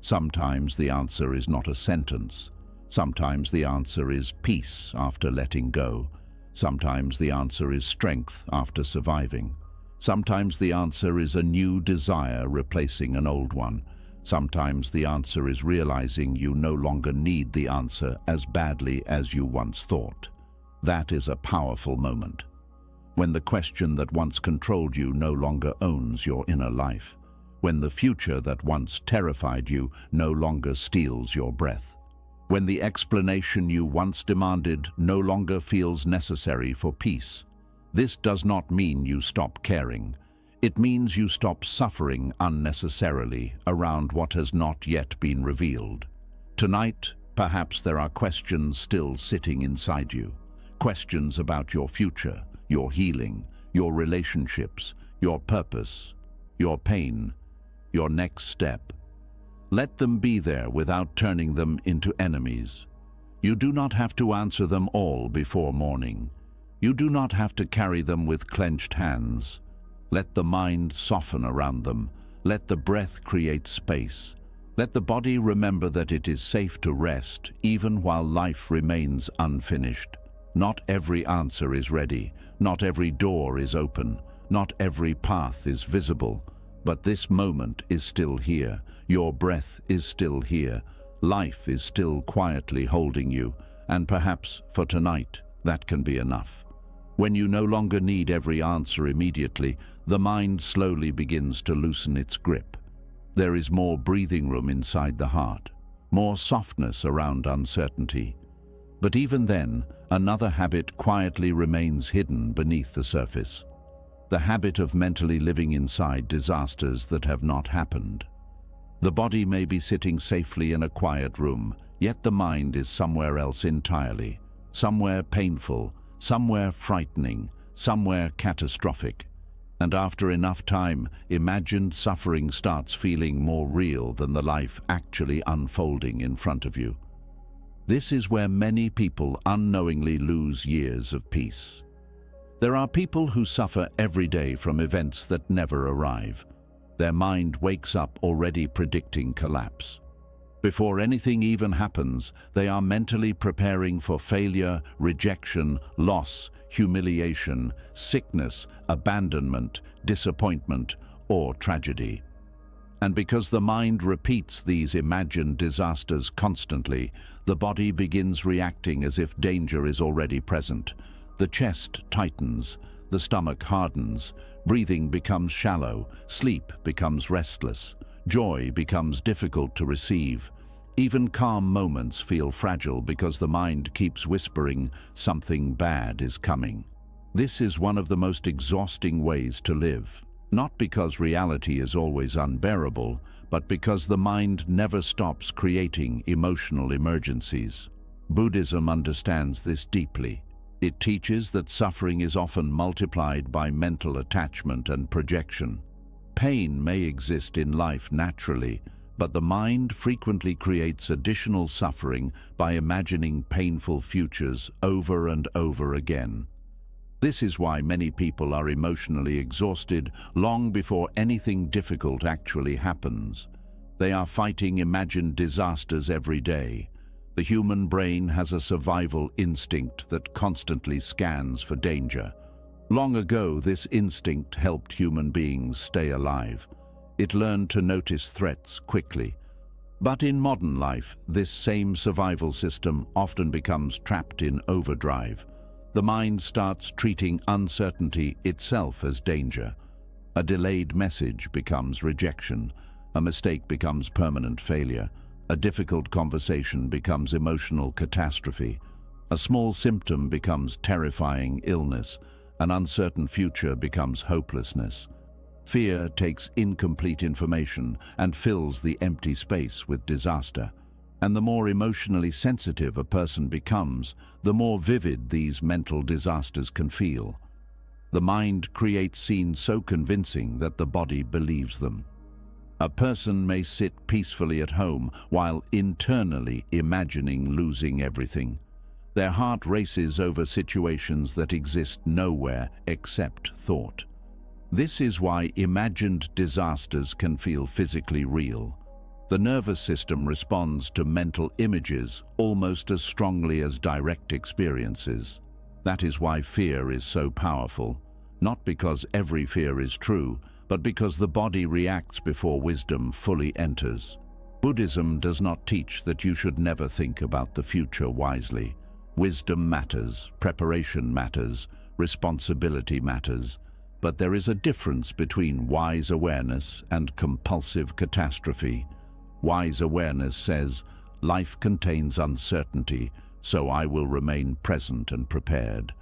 Sometimes the answer is not a sentence. Sometimes the answer is peace after letting go. Sometimes the answer is strength after surviving. Sometimes the answer is a new desire replacing an old one. Sometimes the answer is realizing you no longer need the answer as badly as you once thought. That is a powerful moment. When the question that once controlled you no longer owns your inner life. When the future that once terrified you no longer steals your breath. When the explanation you once demanded no longer feels necessary for peace. This does not mean you stop caring. It means you stop suffering unnecessarily around what has not yet been revealed. Tonight, perhaps there are questions still sitting inside you. Questions about your future, your healing, your relationships, your purpose, your pain, your next step. Let them be there without turning them into enemies. You do not have to answer them all before morning. You do not have to carry them with clenched hands. Let the mind soften around them. Let the breath create space. Let the body remember that it is safe to rest even while life remains unfinished. Not every answer is ready. Not every door is open. Not every path is visible. But this moment is still here. Your breath is still here. Life is still quietly holding you. And perhaps for tonight, that can be enough. When you no longer need every answer immediately, the mind slowly begins to loosen its grip. There is more breathing room inside the heart, more softness around uncertainty. But even then, another habit quietly remains hidden beneath the surface. The habit of mentally living inside disasters that have not happened. The body may be sitting safely in a quiet room, yet the mind is somewhere else entirely, somewhere painful, somewhere frightening, somewhere catastrophic. And after enough time, imagined suffering starts feeling more real than the life actually unfolding in front of you. This is where many people unknowingly lose years of peace. There are people who suffer every day from events that never arrive. Their mind wakes up already predicting collapse. Before anything even happens, they are mentally preparing for failure, rejection, loss, humiliation, sickness, abandonment, disappointment, or tragedy. And because the mind repeats these imagined disasters constantly, the body begins reacting as if danger is already present. The chest tightens, the stomach hardens, breathing becomes shallow, sleep becomes restless, joy becomes difficult to receive. Even calm moments feel fragile because the mind keeps whispering something bad is coming. This is one of the most exhausting ways to live, not because reality is always unbearable, but because the mind never stops creating emotional emergencies. Buddhism understands this deeply. It teaches that suffering is often multiplied by mental attachment and projection. Pain may exist in life naturally, but the mind frequently creates additional suffering by imagining painful futures over and over again. This is why many people are emotionally exhausted long before anything difficult actually happens. They are fighting imagined disasters every day. The human brain has a survival instinct that constantly scans for danger. Long ago, this instinct helped human beings stay alive. It learned to notice threats quickly. But in modern life, this same survival system often becomes trapped in overdrive. The mind starts treating uncertainty itself as danger. A delayed message becomes rejection. A mistake becomes permanent failure. A difficult conversation becomes emotional catastrophe. A small symptom becomes terrifying illness. An uncertain future becomes hopelessness. Fear takes incomplete information and fills the empty space with disaster. And the more emotionally sensitive a person becomes, the more vivid these mental disasters can feel. The mind creates scenes so convincing that the body believes them. A person may sit peacefully at home while internally imagining losing everything. Their heart races over situations that exist nowhere except thought. This is why imagined disasters can feel physically real. The nervous system responds to mental images almost as strongly as direct experiences. That is why fear is so powerful, not because every fear is true, but because the body reacts before wisdom fully enters. Buddhism does not teach that you should never think about the future wisely. Wisdom matters, preparation matters, responsibility matters, but there is a difference between wise awareness and compulsive catastrophe. Wise awareness says, life contains uncertainty, so I will remain present and prepared.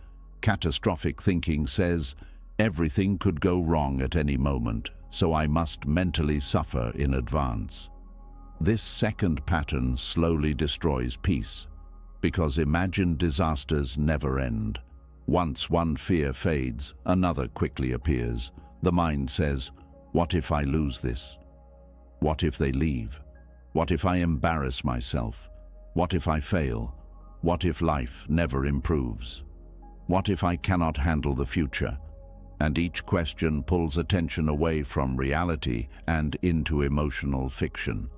Catastrophic thinking says, everything could go wrong at any moment, so I must mentally suffer in advance. This second pattern slowly destroys peace, because imagined disasters never end. Once one fear fades, another quickly appears. The mind says, what if I lose this? What if they leave? What if I embarrass myself? What if I fail? What if life never improves? What if I cannot handle the future? And each question pulls attention away from reality and into emotional fiction.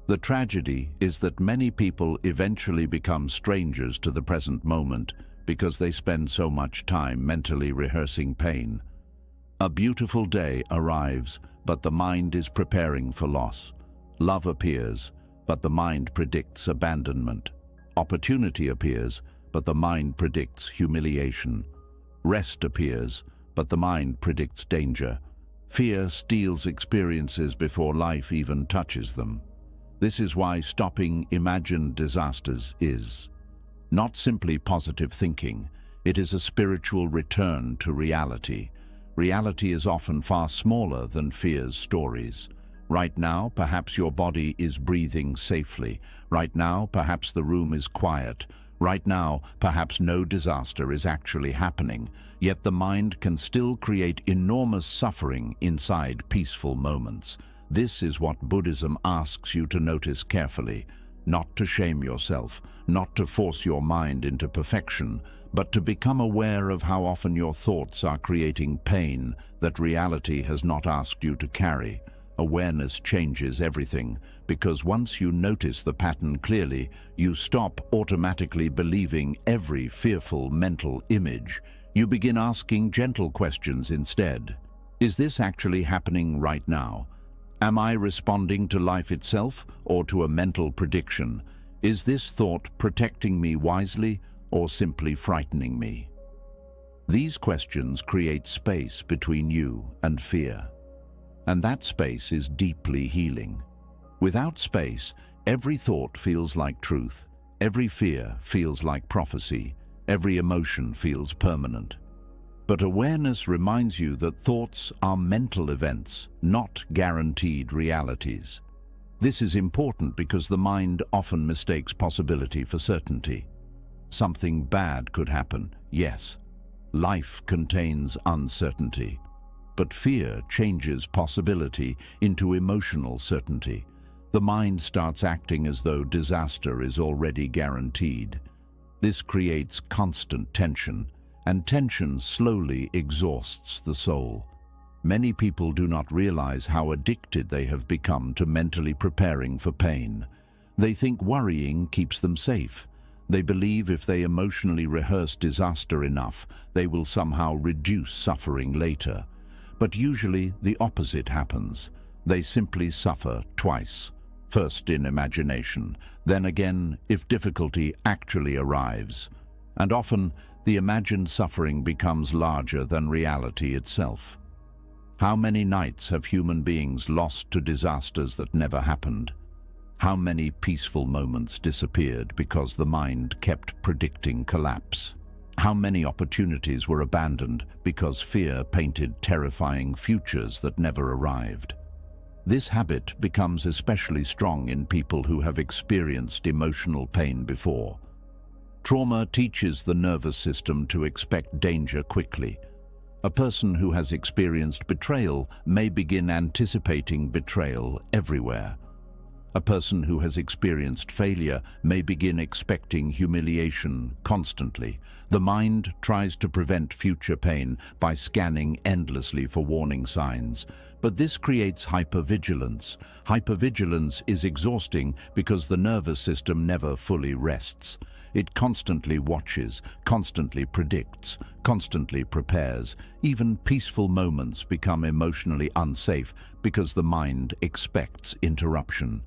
The tragedy is that many people eventually become strangers to the present moment because they spend so much time mentally rehearsing pain. A beautiful day arrives, but the mind is preparing for loss. Love appears, but the mind predicts abandonment. Opportunity appears, but the mind predicts humiliation. Rest appears, but the mind predicts danger. Fear steals experiences before life even touches them. This is why stopping imagined disasters is not simply positive thinking. It is a spiritual return to reality. Reality is often far smaller than fear's stories. Right now, perhaps your body is breathing safely. Right now, perhaps the room is quiet. Right now, perhaps no disaster is actually happening. Yet the mind can still create enormous suffering inside peaceful moments. This is what Buddhism asks you to notice carefully. Not to shame yourself, not to force your mind into perfection, but to become aware of how often your thoughts are creating pain that reality has not asked you to carry. Awareness changes everything, because once you notice the pattern clearly, you stop automatically believing every fearful mental image. You begin asking gentle questions instead. Is this actually happening right now? Am I responding to life itself or to a mental prediction? Is this thought protecting me wisely or simply frightening me? These questions create space between you and fear. And that space is deeply healing. Without space, every thought feels like truth, every fear feels like prophecy, every emotion feels permanent. But awareness reminds you that thoughts are mental events, not guaranteed realities. This is important because the mind often mistakes possibility for certainty. Something bad could happen, yes. Life contains uncertainty. But fear changes possibility into emotional certainty. The mind starts acting as though disaster is already guaranteed. This creates constant tension. and tension slowly exhausts the soul. Many people do not realize how addicted they have become to mentally preparing for pain. They think worrying keeps them safe. They believe if they emotionally rehearse disaster enough, they will somehow reduce suffering later. But usually the opposite happens. They simply suffer twice. First in imagination, then again if difficulty actually arrives. And often, the imagined suffering becomes larger than reality itself. How many nights have human beings lost to disasters that never happened? How many peaceful moments disappeared because the mind kept predicting collapse? How many opportunities were abandoned because fear painted terrifying futures that never arrived? This habit becomes especially strong in people who have experienced emotional pain before. Trauma teaches the nervous system to expect danger quickly. A person who has experienced betrayal may begin anticipating betrayal everywhere. A person who has experienced failure may begin expecting humiliation constantly. The mind tries to prevent future pain by scanning endlessly for warning signs. But this creates hypervigilance. Hypervigilance is exhausting because the nervous system never fully rests. It constantly watches, constantly predicts, constantly prepares. Even peaceful moments become emotionally unsafe because the mind expects interruption.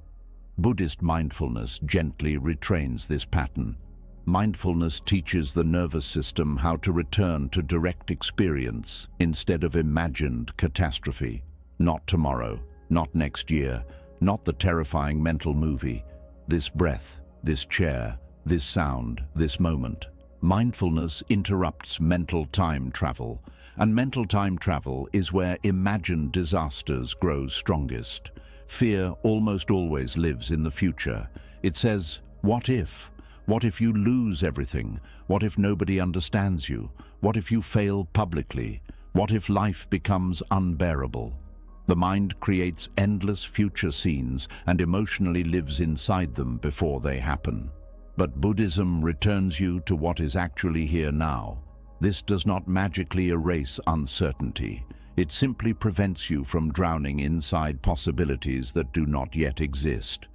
Buddhist mindfulness gently retrains this pattern. Mindfulness teaches the nervous system how to return to direct experience instead of imagined catastrophe. Not tomorrow, not next year, not the terrifying mental movie. This breath, this chair, this sound, this moment. Mindfulness interrupts mental time travel, and mental time travel is where imagined disasters grow strongest. Fear almost always lives in the future. It says, what if? What if you lose everything? What if nobody understands you? What if you fail publicly? What if life becomes unbearable? The mind creates endless future scenes and emotionally lives inside them before they happen. But Buddhism returns you to what is actually here now. This does not magically erase uncertainty. It simply prevents you from drowning inside possibilities that do not yet exist.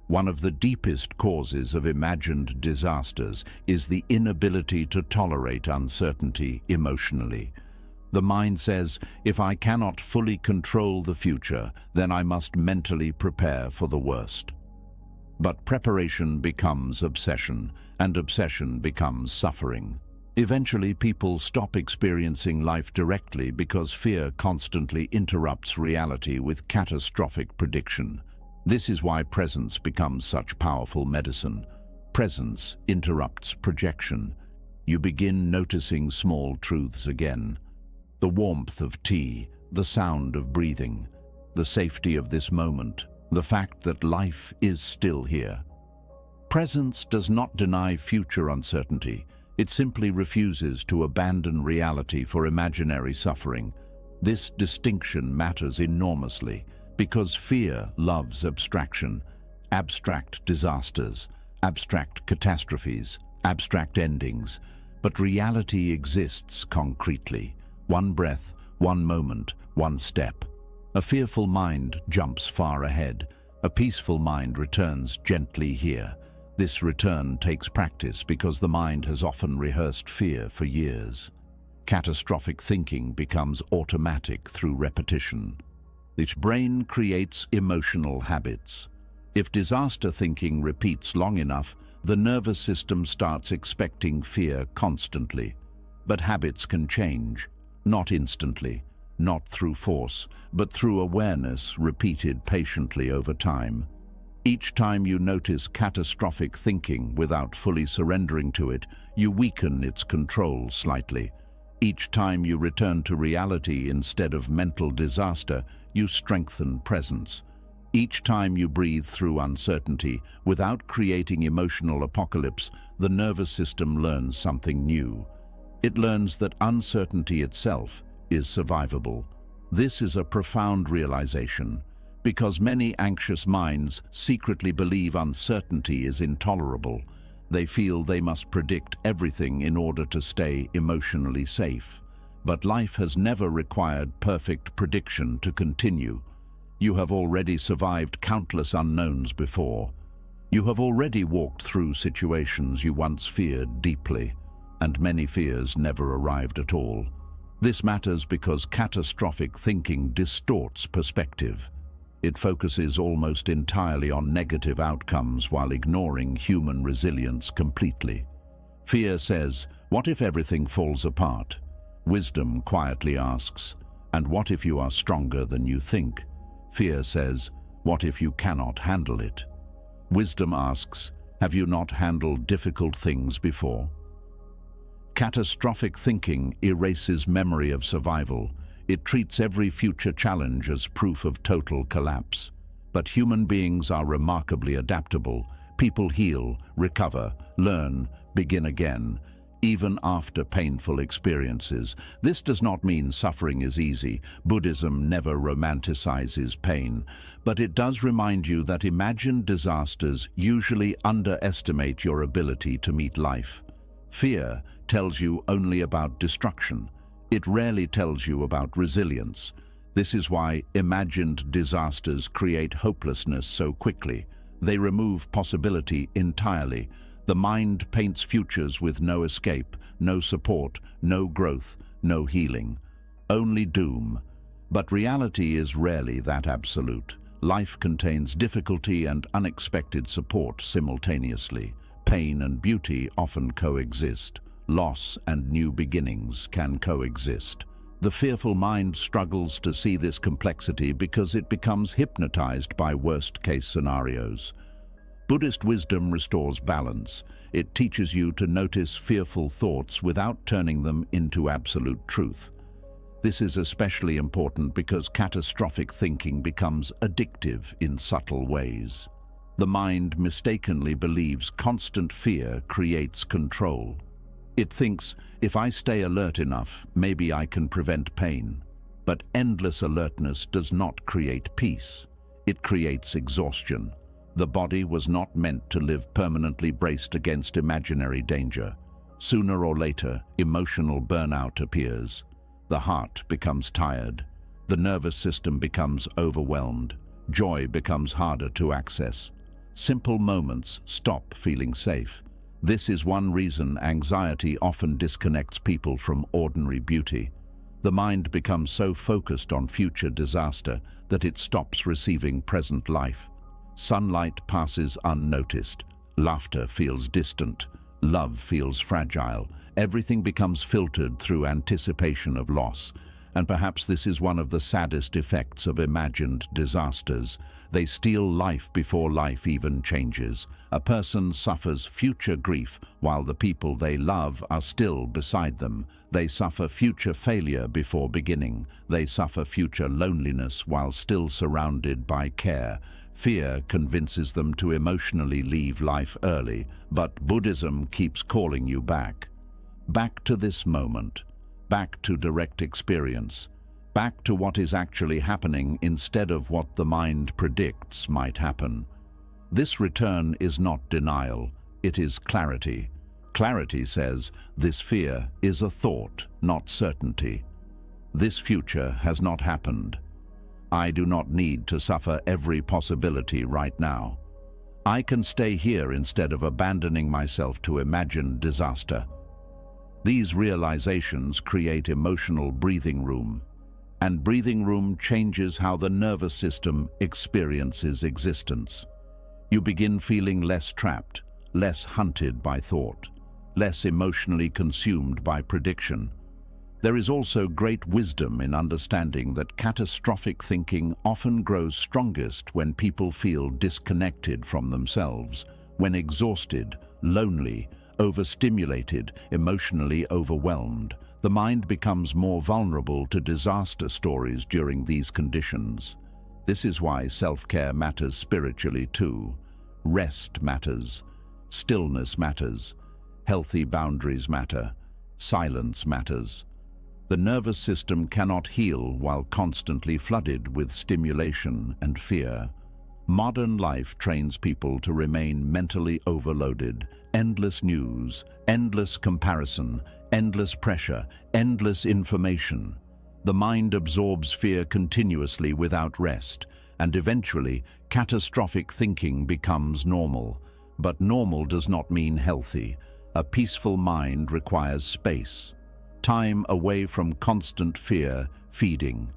One of the deepest causes of imagined disasters is the inability to tolerate uncertainty emotionally. The mind says, if I cannot fully control the future, then I must mentally prepare for the worst. But preparation becomes obsession, and obsession becomes suffering. Eventually, people stop experiencing life directly because fear constantly interrupts reality with catastrophic prediction. This is why presence becomes such powerful medicine. Presence interrupts projection. You begin noticing small truths again. The warmth of tea, the sound of breathing, the safety of this moment, the fact that life is still here. Presence does not deny future uncertainty. It simply refuses to abandon reality for imaginary suffering. This distinction matters enormously because fear loves abstraction, abstract disasters, abstract catastrophes, abstract endings. But reality exists concretely. One breath, one moment, one step. A fearful mind jumps far ahead. A peaceful mind returns gently here. This return takes practice because the mind has often rehearsed fear for years. Catastrophic thinking becomes automatic through repetition. This brain creates emotional habits. If disaster thinking repeats long enough, the nervous system starts expecting fear constantly. But habits can change. Not instantly, not through force, but through awareness repeated patiently over time. Each time you notice catastrophic thinking without fully surrendering to it, you weaken its control slightly. Each time you return to reality instead of mental disaster, you strengthen presence. Each time you breathe through uncertainty without creating emotional apocalypse, the nervous system learns something new. It learns that uncertainty itself is survivable. This is a profound realization, because many anxious minds secretly believe uncertainty is intolerable. They feel they must predict everything in order to stay emotionally safe. But life has never required perfect prediction to continue. You have already survived countless unknowns before. You have already walked through situations you once feared deeply, and many fears never arrived at all. This matters because catastrophic thinking distorts perspective. It focuses almost entirely on negative outcomes while ignoring human resilience completely. Fear says, "What if everything falls apart?" Wisdom quietly asks, "And what if you are stronger than you think?" Fear says, "What if you cannot handle it?" Wisdom asks, "Have you not handled difficult things before?" Catastrophic thinking erases memory of survival. It treats every future challenge as proof of total collapse. But human beings are remarkably adaptable. People heal, recover, learn, begin again, even after painful experiences. This does not mean suffering is easy. Buddhism never romanticizes pain, but it does remind you that imagined disasters usually underestimate your ability to meet life. Fear tells you only about destruction. It rarely tells you about resilience. This is why imagined disasters create hopelessness so quickly. They remove possibility entirely. The mind paints futures with no escape, no support, no growth, no healing. Only doom. But reality is rarely that absolute. Life contains difficulty and unexpected support simultaneously. Pain and beauty often coexist. Loss and new beginnings can coexist. The fearful mind struggles to see this complexity because it becomes hypnotized by worst-case scenarios. Buddhist wisdom restores balance. It teaches you to notice fearful thoughts without turning them into absolute truth. This is especially important because catastrophic thinking becomes addictive in subtle ways. The mind mistakenly believes constant fear creates control. It thinks, if I stay alert enough, maybe I can prevent pain. But endless alertness does not create peace. It creates exhaustion. The body was not meant to live permanently braced against imaginary danger. Sooner or later, emotional burnout appears. The heart becomes tired. The nervous system becomes overwhelmed. Joy becomes harder to access. Simple moments stop feeling safe. This is one reason anxiety often disconnects people from ordinary beauty. The mind becomes so focused on future disaster that it stops receiving present life. Sunlight passes unnoticed. Laughter feels distant. Love feels fragile. Everything becomes filtered through anticipation of loss. And perhaps this is one of the saddest effects of imagined disasters. They steal life before life even changes. A person suffers future grief while the people they love are still beside them. They suffer future failure before beginning. They suffer future loneliness while still surrounded by care. Fear convinces them to emotionally leave life early, but Buddhism keeps calling you back. Back to this moment. Back to direct experience. Back to what is actually happening instead of what the mind predicts might happen. This return is not denial, it is clarity. Clarity says, this fear is a thought, not certainty. This future has not happened. I do not need to suffer every possibility right now. I can stay here instead of abandoning myself to imagined disaster. These realizations create emotional breathing room, and breathing room changes how the nervous system experiences existence. You begin feeling less trapped, less hunted by thought, less emotionally consumed by prediction. There is also great wisdom in understanding that catastrophic thinking often grows strongest when people feel disconnected from themselves, when exhausted, lonely, overstimulated, emotionally overwhelmed. The mind becomes more vulnerable to disaster stories during these conditions. This is why self-care matters spiritually too. Rest matters. Stillness matters. Healthy boundaries matter. Silence matters. The nervous system cannot heal while constantly flooded with stimulation and fear. Modern life trains people to remain mentally overloaded. Endless news, endless comparison, endless pressure, endless information. The mind absorbs fear continuously without rest, and eventually, catastrophic thinking becomes normal. But normal does not mean healthy. A peaceful mind requires space. Time away from constant fear, feeding.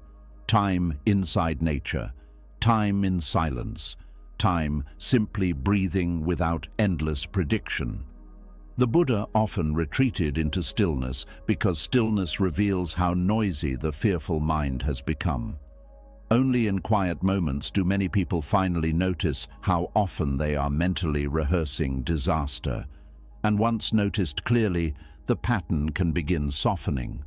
Time inside nature. Time in silence. Time simply breathing without endless prediction. The Buddha often retreated into stillness because stillness reveals how noisy the fearful mind has become. Only in quiet moments do many people finally notice how often they are mentally rehearsing disaster. And once noticed clearly, the pattern can begin softening.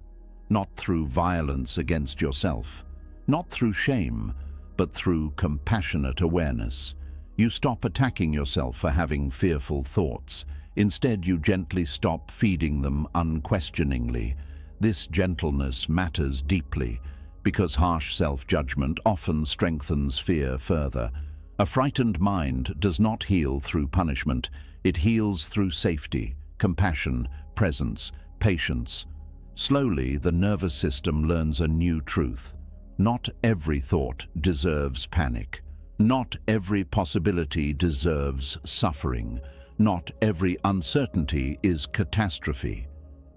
Not through violence against yourself, not through shame, but through compassionate awareness. You stop attacking yourself for having fearful thoughts. Instead, you gently stop feeding them unquestioningly. This gentleness matters deeply, because harsh self-judgment often strengthens fear further. A frightened mind does not heal through punishment. It heals through safety, compassion, presence, patience. Slowly, the nervous system learns a new truth. Not every thought deserves panic. Not every possibility deserves suffering. Not every uncertainty is catastrophe.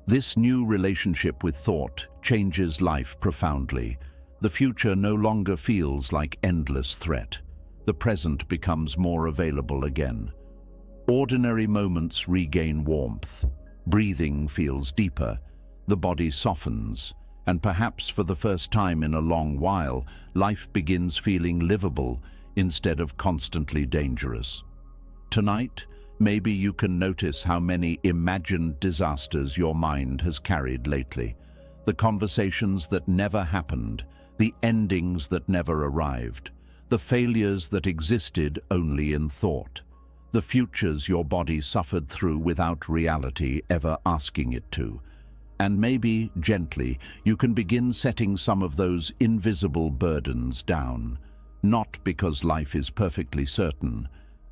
This new relationship with thought changes life profoundly. The future no longer feels like endless threat. The present becomes more available again. Ordinary moments regain warmth. Breathing feels deeper. The body softens. And perhaps for the first time in a long while, life begins feeling livable instead of constantly dangerous. Tonight, maybe you can notice how many imagined disasters your mind has carried lately. The conversations that never happened, the endings that never arrived, the failures that existed only in thought, the futures your body suffered through without reality ever asking it to. And maybe, gently, you can begin setting some of those invisible burdens down, not because life is perfectly certain,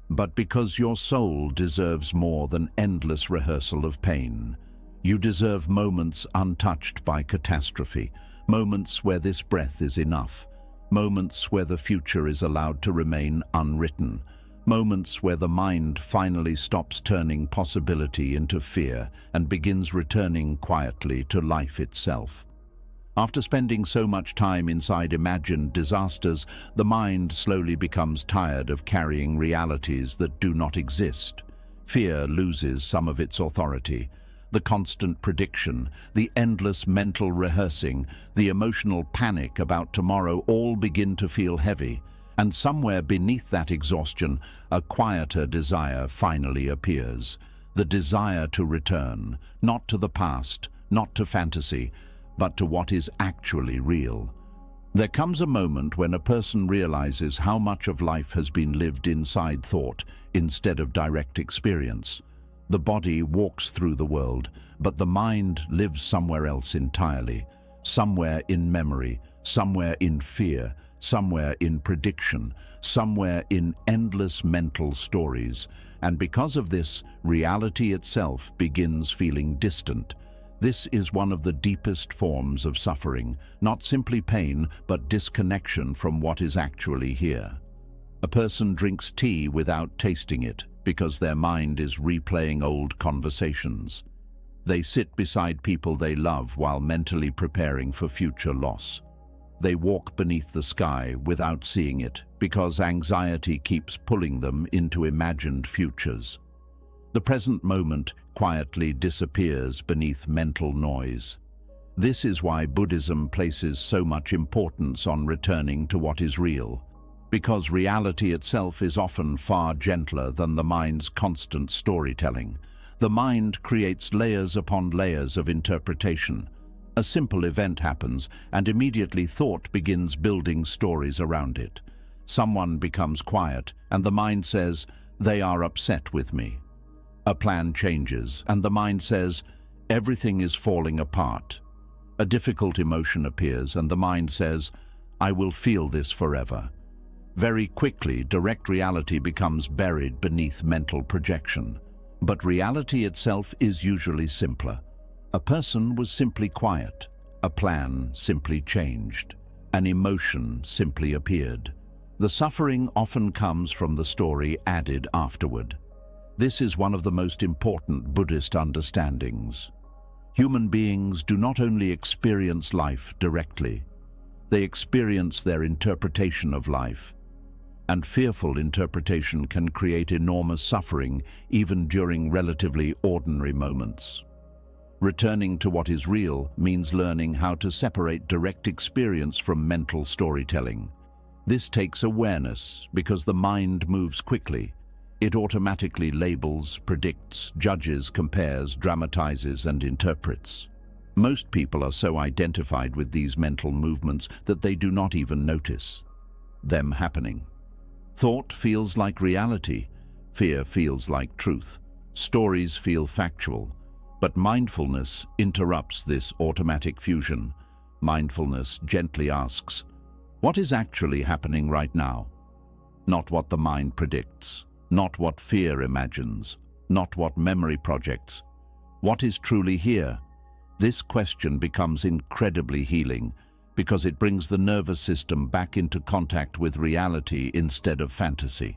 but because your soul deserves more than endless rehearsal of pain. You deserve moments untouched by catastrophe, moments where this breath is enough, moments where the future is allowed to remain unwritten, moments where the mind finally stops turning possibility into fear and begins returning quietly to life itself. After spending so much time inside imagined disasters, the mind slowly becomes tired of carrying realities that do not exist. Fear loses some of its authority. The constant prediction, the endless mental rehearsing, the emotional panic about tomorrow all begin to feel heavy. And somewhere beneath that exhaustion, a quieter desire finally appears. The desire to return, not to the past, not to fantasy, but to what is actually real. There comes a moment when a person realizes how much of life has been lived inside thought instead of direct experience. The body walks through the world, but the mind lives somewhere else entirely, somewhere in memory, somewhere in fear, somewhere in prediction, somewhere in endless mental stories. And because of this, reality itself begins feeling distant. This is one of the deepest forms of suffering, not simply pain, but disconnection from what is actually here. A person drinks tea without tasting it because their mind is replaying old conversations. They sit beside people they love while mentally preparing for future loss. They walk beneath the sky without seeing it because anxiety keeps pulling them into imagined futures. The present moment quietly disappears beneath mental noise. This is why Buddhism places so much importance on returning to what is real, because reality itself is often far gentler than the mind's constant storytelling. The mind creates layers upon layers of interpretation. A simple event happens, and immediately thought begins building stories around it. Someone becomes quiet, and the mind says, "They are upset with me." A plan changes, and the mind says, "Everything is falling apart." A difficult emotion appears, and the mind says, "I will feel this forever." Very quickly, direct reality becomes buried beneath mental projection. But reality itself is usually simpler. A person was simply quiet. A plan simply changed. An emotion simply appeared. The suffering often comes from the story added afterward. This is one of the most important Buddhist understandings. Human beings do not only experience life directly, they experience their interpretation of life. And fearful interpretation can create enormous suffering even during relatively ordinary moments. Returning to what is real means learning how to separate direct experience from mental storytelling. This takes awareness because the mind moves quickly. It automatically labels, predicts, judges, compares, dramatizes, and interprets. Most people are so identified with these mental movements that they do not even notice them happening. Thought feels like reality, fear feels like truth, stories feel factual, but mindfulness interrupts this automatic fusion. Mindfulness gently asks, what is actually happening right now? Not what the mind predicts, not what fear imagines, not what memory projects. What is truly here? This question becomes incredibly healing because it brings the nervous system back into contact with reality instead of fantasy.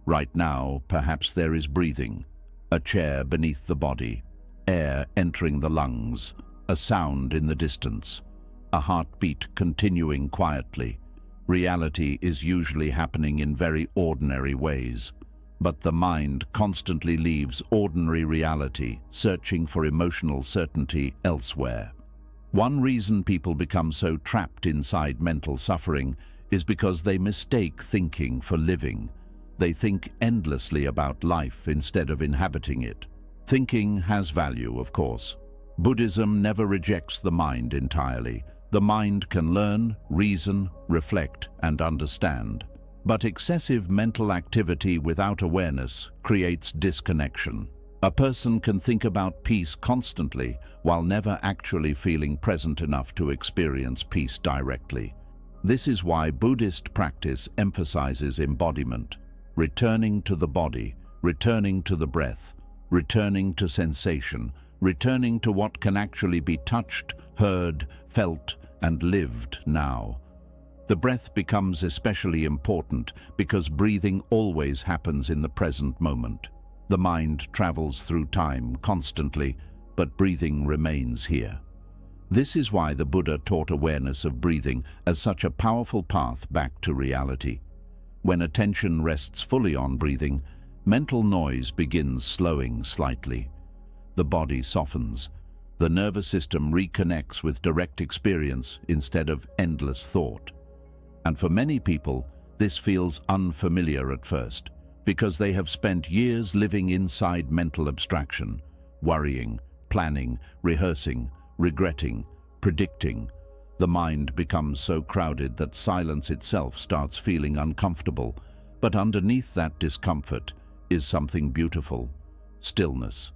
Right now, perhaps there is breathing, a chair beneath the body, air entering the lungs, a sound in the distance, a heartbeat continuing quietly. Reality is usually happening in very ordinary ways, but the mind constantly leaves ordinary reality, searching for emotional certainty elsewhere. One reason people become so trapped inside mental suffering is because they mistake thinking for living. They think endlessly about life instead of inhabiting it. Thinking has value, of course. Buddhism never rejects the mind entirely. The mind can learn, reason, reflect, and understand. But excessive mental activity without awareness creates disconnection. A person can think about peace constantly while never actually feeling present enough to experience peace directly. This is why Buddhist practice emphasizes embodiment, returning to the body, returning to the breath, returning to sensation, returning to what can actually be touched, heard, felt, and lived now. The breath becomes especially important because breathing always happens in the present moment. The mind travels through time constantly, but breathing remains here. This is why the Buddha taught awareness of breathing as such a powerful path back to reality. When attention rests fully on breathing, mental noise begins slowing slightly. The body softens. The nervous system reconnects with direct experience instead of endless thought. And for many people, this feels unfamiliar at first, because they have spent years living inside mental abstraction, worrying, planning, rehearsing, regretting, predicting. The mind becomes so crowded that silence itself starts feeling uncomfortable, but underneath that discomfort is something beautiful: stillness.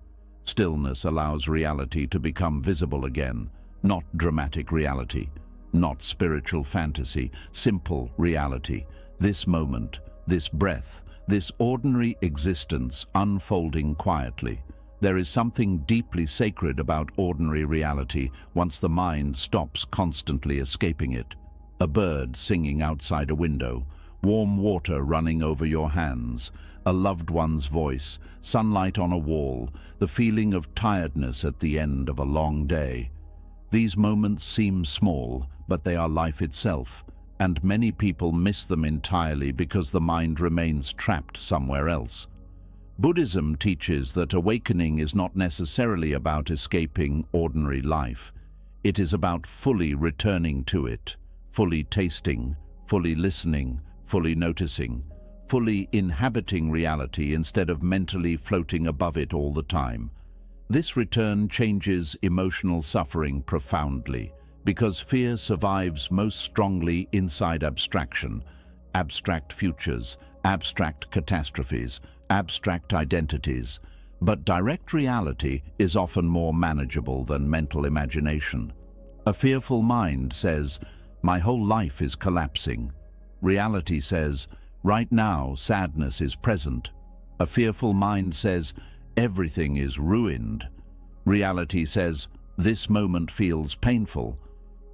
Stillness allows reality to become visible again, not dramatic reality, not spiritual fantasy, simple reality. This moment, this breath, this ordinary existence unfolding quietly. There is something deeply sacred about ordinary reality once the mind stops constantly escaping it. A bird singing outside a window, warm water running over your hands, a loved one's voice, sunlight on a wall, the feeling of tiredness at the end of a long day. These moments seem small, but they are life itself, and many people miss them entirely because the mind remains trapped somewhere else. Buddhism teaches that awakening is not necessarily about escaping ordinary life. It is about fully returning to it, fully tasting, fully listening, fully noticing, fully inhabiting reality instead of mentally floating above it all the time. This return changes emotional suffering profoundly, because fear survives most strongly inside abstraction, abstract futures, abstract catastrophes, abstract identities. But direct reality is often more manageable than mental imagination. A fearful mind says, "My whole life is collapsing." Reality says, Right now, sadness is present. A fearful mind says, everything is ruined. Reality says, this moment feels painful.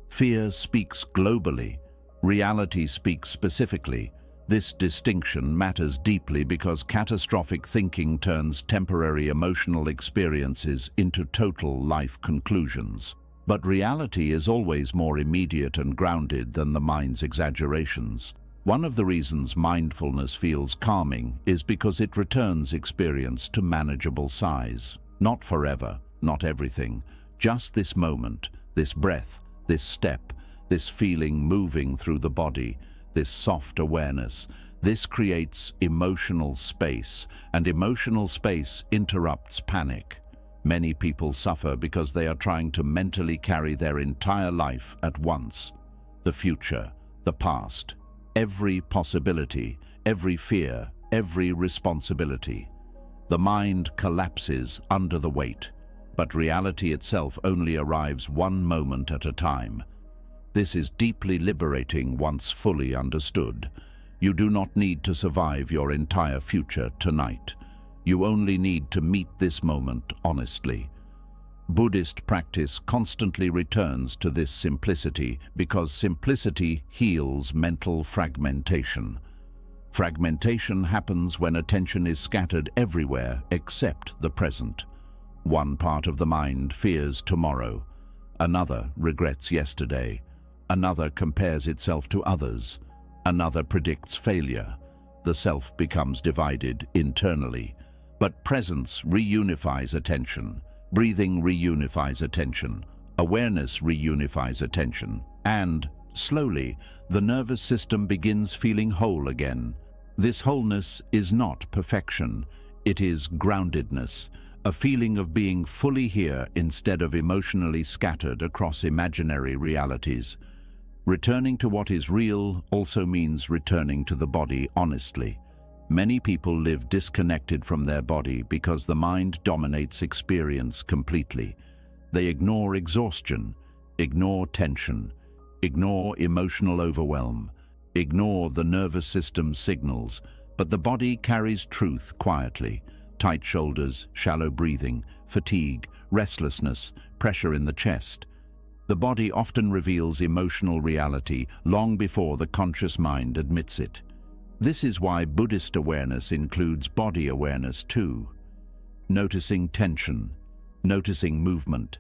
Fear speaks globally. Reality speaks specifically. This distinction matters deeply because catastrophic thinking turns temporary emotional experiences into total life conclusions. But reality is always more immediate and grounded than the mind's exaggerations. One of the reasons mindfulness feels calming is because it returns experience to manageable size. Not forever, not everything, just this moment, this breath, this step, this feeling moving through the body, this soft awareness. This creates emotional space, and emotional space interrupts panic. Many people suffer because they are trying to mentally carry their entire life at once. The future, the past, every possibility, every fear, every responsibility. The mind collapses under the weight, but reality itself only arrives one moment at a time. This is deeply liberating once fully understood. You do not need to survive your entire future tonight. You only need to meet this moment honestly. Buddhist practice constantly returns to this simplicity because simplicity heals mental fragmentation. Fragmentation happens when attention is scattered everywhere except the present. One part of the mind fears tomorrow. Another regrets yesterday. Another compares itself to others. Another predicts failure. The self becomes divided internally. But presence reunifies attention. Breathing reunifies attention. Awareness reunifies attention. And, slowly, the nervous system begins feeling whole again. This wholeness is not perfection. It is groundedness, a feeling of being fully here instead of emotionally scattered across imaginary realities. Returning to what is real also means returning to the body honestly. Many people live disconnected from their body because the mind dominates experience completely. They ignore exhaustion, ignore tension, ignore emotional overwhelm, ignore the nervous system's signals, but the body carries truth quietly. Tight shoulders, shallow breathing, fatigue, restlessness, pressure in the chest. The body often reveals emotional reality long before the conscious mind admits it. This is why Buddhist awareness includes body awareness too. Noticing tension, noticing movement,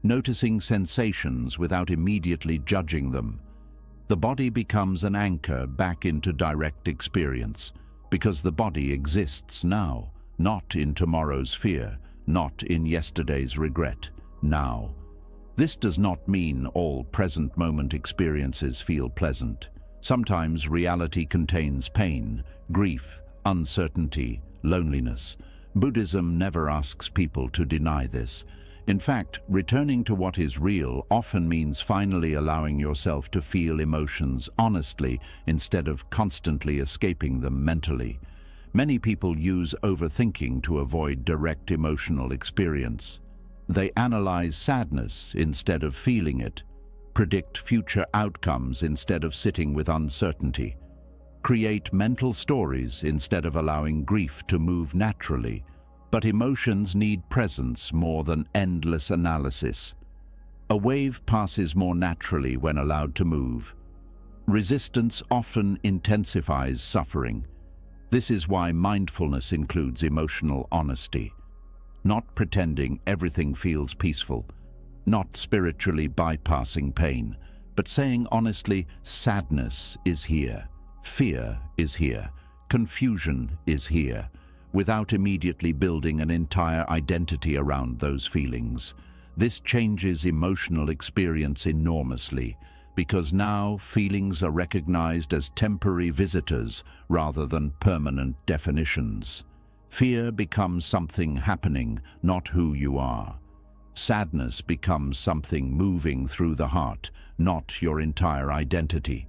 noticing sensations without immediately judging them. The body becomes an anchor back into direct experience, because the body exists now, not in tomorrow's fear, not in yesterday's regret, now. This does not mean all present moment experiences feel pleasant. Sometimes reality contains pain, grief, uncertainty, loneliness. Buddhism never asks people to deny this. In fact, returning to what is real often means finally allowing yourself to feel emotions honestly instead of constantly escaping them mentally. Many people use overthinking to avoid direct emotional experience. They analyze sadness instead of feeling it, predict future outcomes instead of sitting with uncertainty, create mental stories instead of allowing grief to move naturally. But emotions need presence more than endless analysis. A wave passes more naturally when allowed to move. Resistance often intensifies suffering. This is why mindfulness includes emotional honesty. Not pretending everything feels peaceful, not spiritually bypassing pain, but saying honestly, sadness is here, fear is here, confusion is here, without immediately building an entire identity around those feelings. This changes emotional experience enormously, because now feelings are recognized as temporary visitors rather than permanent definitions. Fear becomes something happening, not who you are. Sadness becomes something moving through the heart, not your entire identity.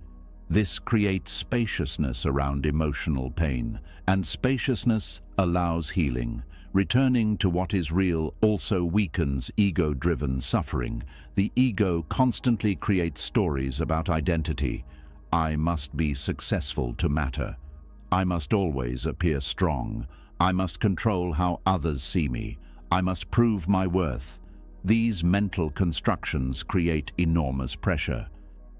This creates spaciousness around emotional pain, and spaciousness allows healing. Returning to what is real also weakens ego-driven suffering. The ego constantly creates stories about identity. I must be successful to matter. I must always appear strong. I must control how others see me. I must prove my worth. These mental constructions create enormous pressure.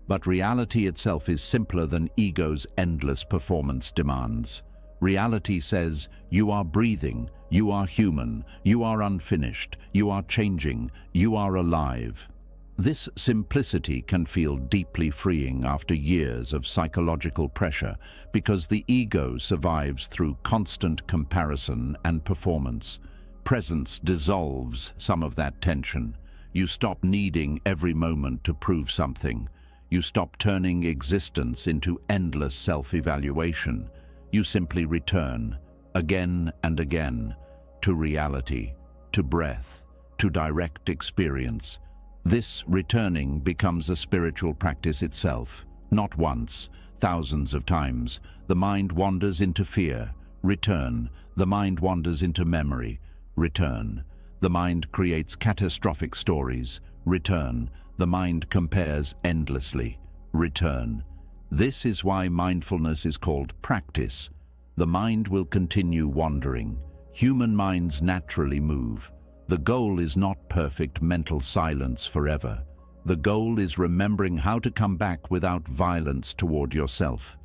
But reality itself is simpler than ego's endless performance demands. Reality says, you are breathing, you are human, you are unfinished, you are changing, you are alive. This simplicity can feel deeply freeing after years of psychological pressure because the ego survives through constant comparison and performance. Presence dissolves some of that tension. You stop needing every moment to prove something. You stop turning existence into endless self-evaluation. You simply return, again and again, to reality, to breath, to direct experience. This returning becomes a spiritual practice itself. Not once, thousands of times. The mind wanders into fear. Return. The mind wanders into memory. Return. The mind creates catastrophic stories. Return. The mind compares endlessly. Return. This is why mindfulness is called practice. The mind will continue wandering. Human minds naturally move. The goal is not perfect mental silence forever. The goal is remembering how to come back without violence toward yourself.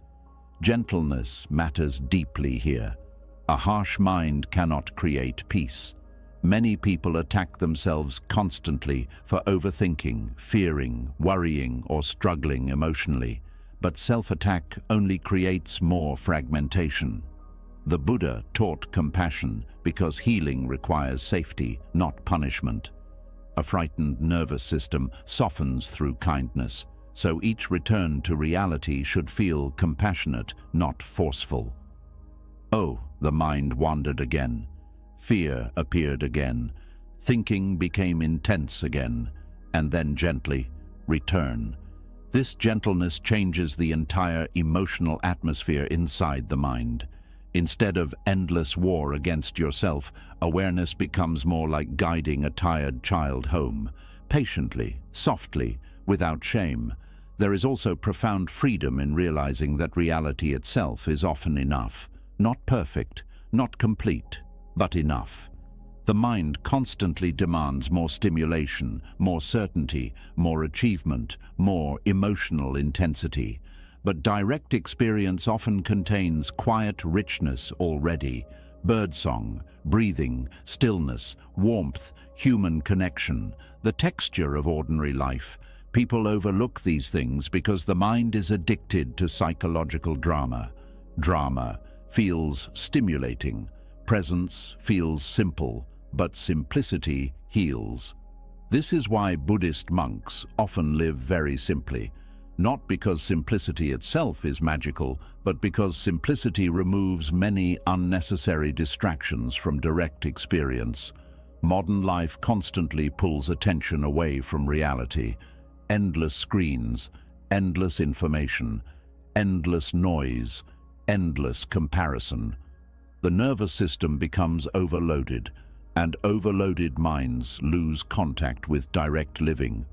Gentleness matters deeply here. A harsh mind cannot create peace. Many people attack themselves constantly for overthinking, fearing, worrying, or struggling emotionally. But self-attack only creates more fragmentation. The Buddha taught compassion because healing requires safety, not punishment. A frightened nervous system softens through kindness, so each return to reality should feel compassionate, not forceful. Oh, the mind wandered again. Fear appeared again. Thinking became intense again, and then gently, return. This gentleness changes the entire emotional atmosphere inside the mind. Instead of endless war against yourself, awareness becomes more like guiding a tired child home, patiently, softly, without shame. There is also profound freedom in realizing that reality itself is often enough. Not perfect, not complete, but enough. The mind constantly demands more stimulation, more certainty, more achievement, more emotional intensity. But direct experience often contains quiet richness already. Birdsong, breathing, stillness, warmth, human connection, the texture of ordinary life. People overlook these things because the mind is addicted to psychological drama. Drama feels stimulating. Presence feels simple, but simplicity heals. This is why Buddhist monks often live very simply. Not because simplicity itself is magical, but because simplicity removes many unnecessary distractions from direct experience. Modern life constantly pulls attention away from reality. Endless screens, endless information, endless noise, endless comparison. The nervous system becomes overloaded, and overloaded minds lose contact with direct living.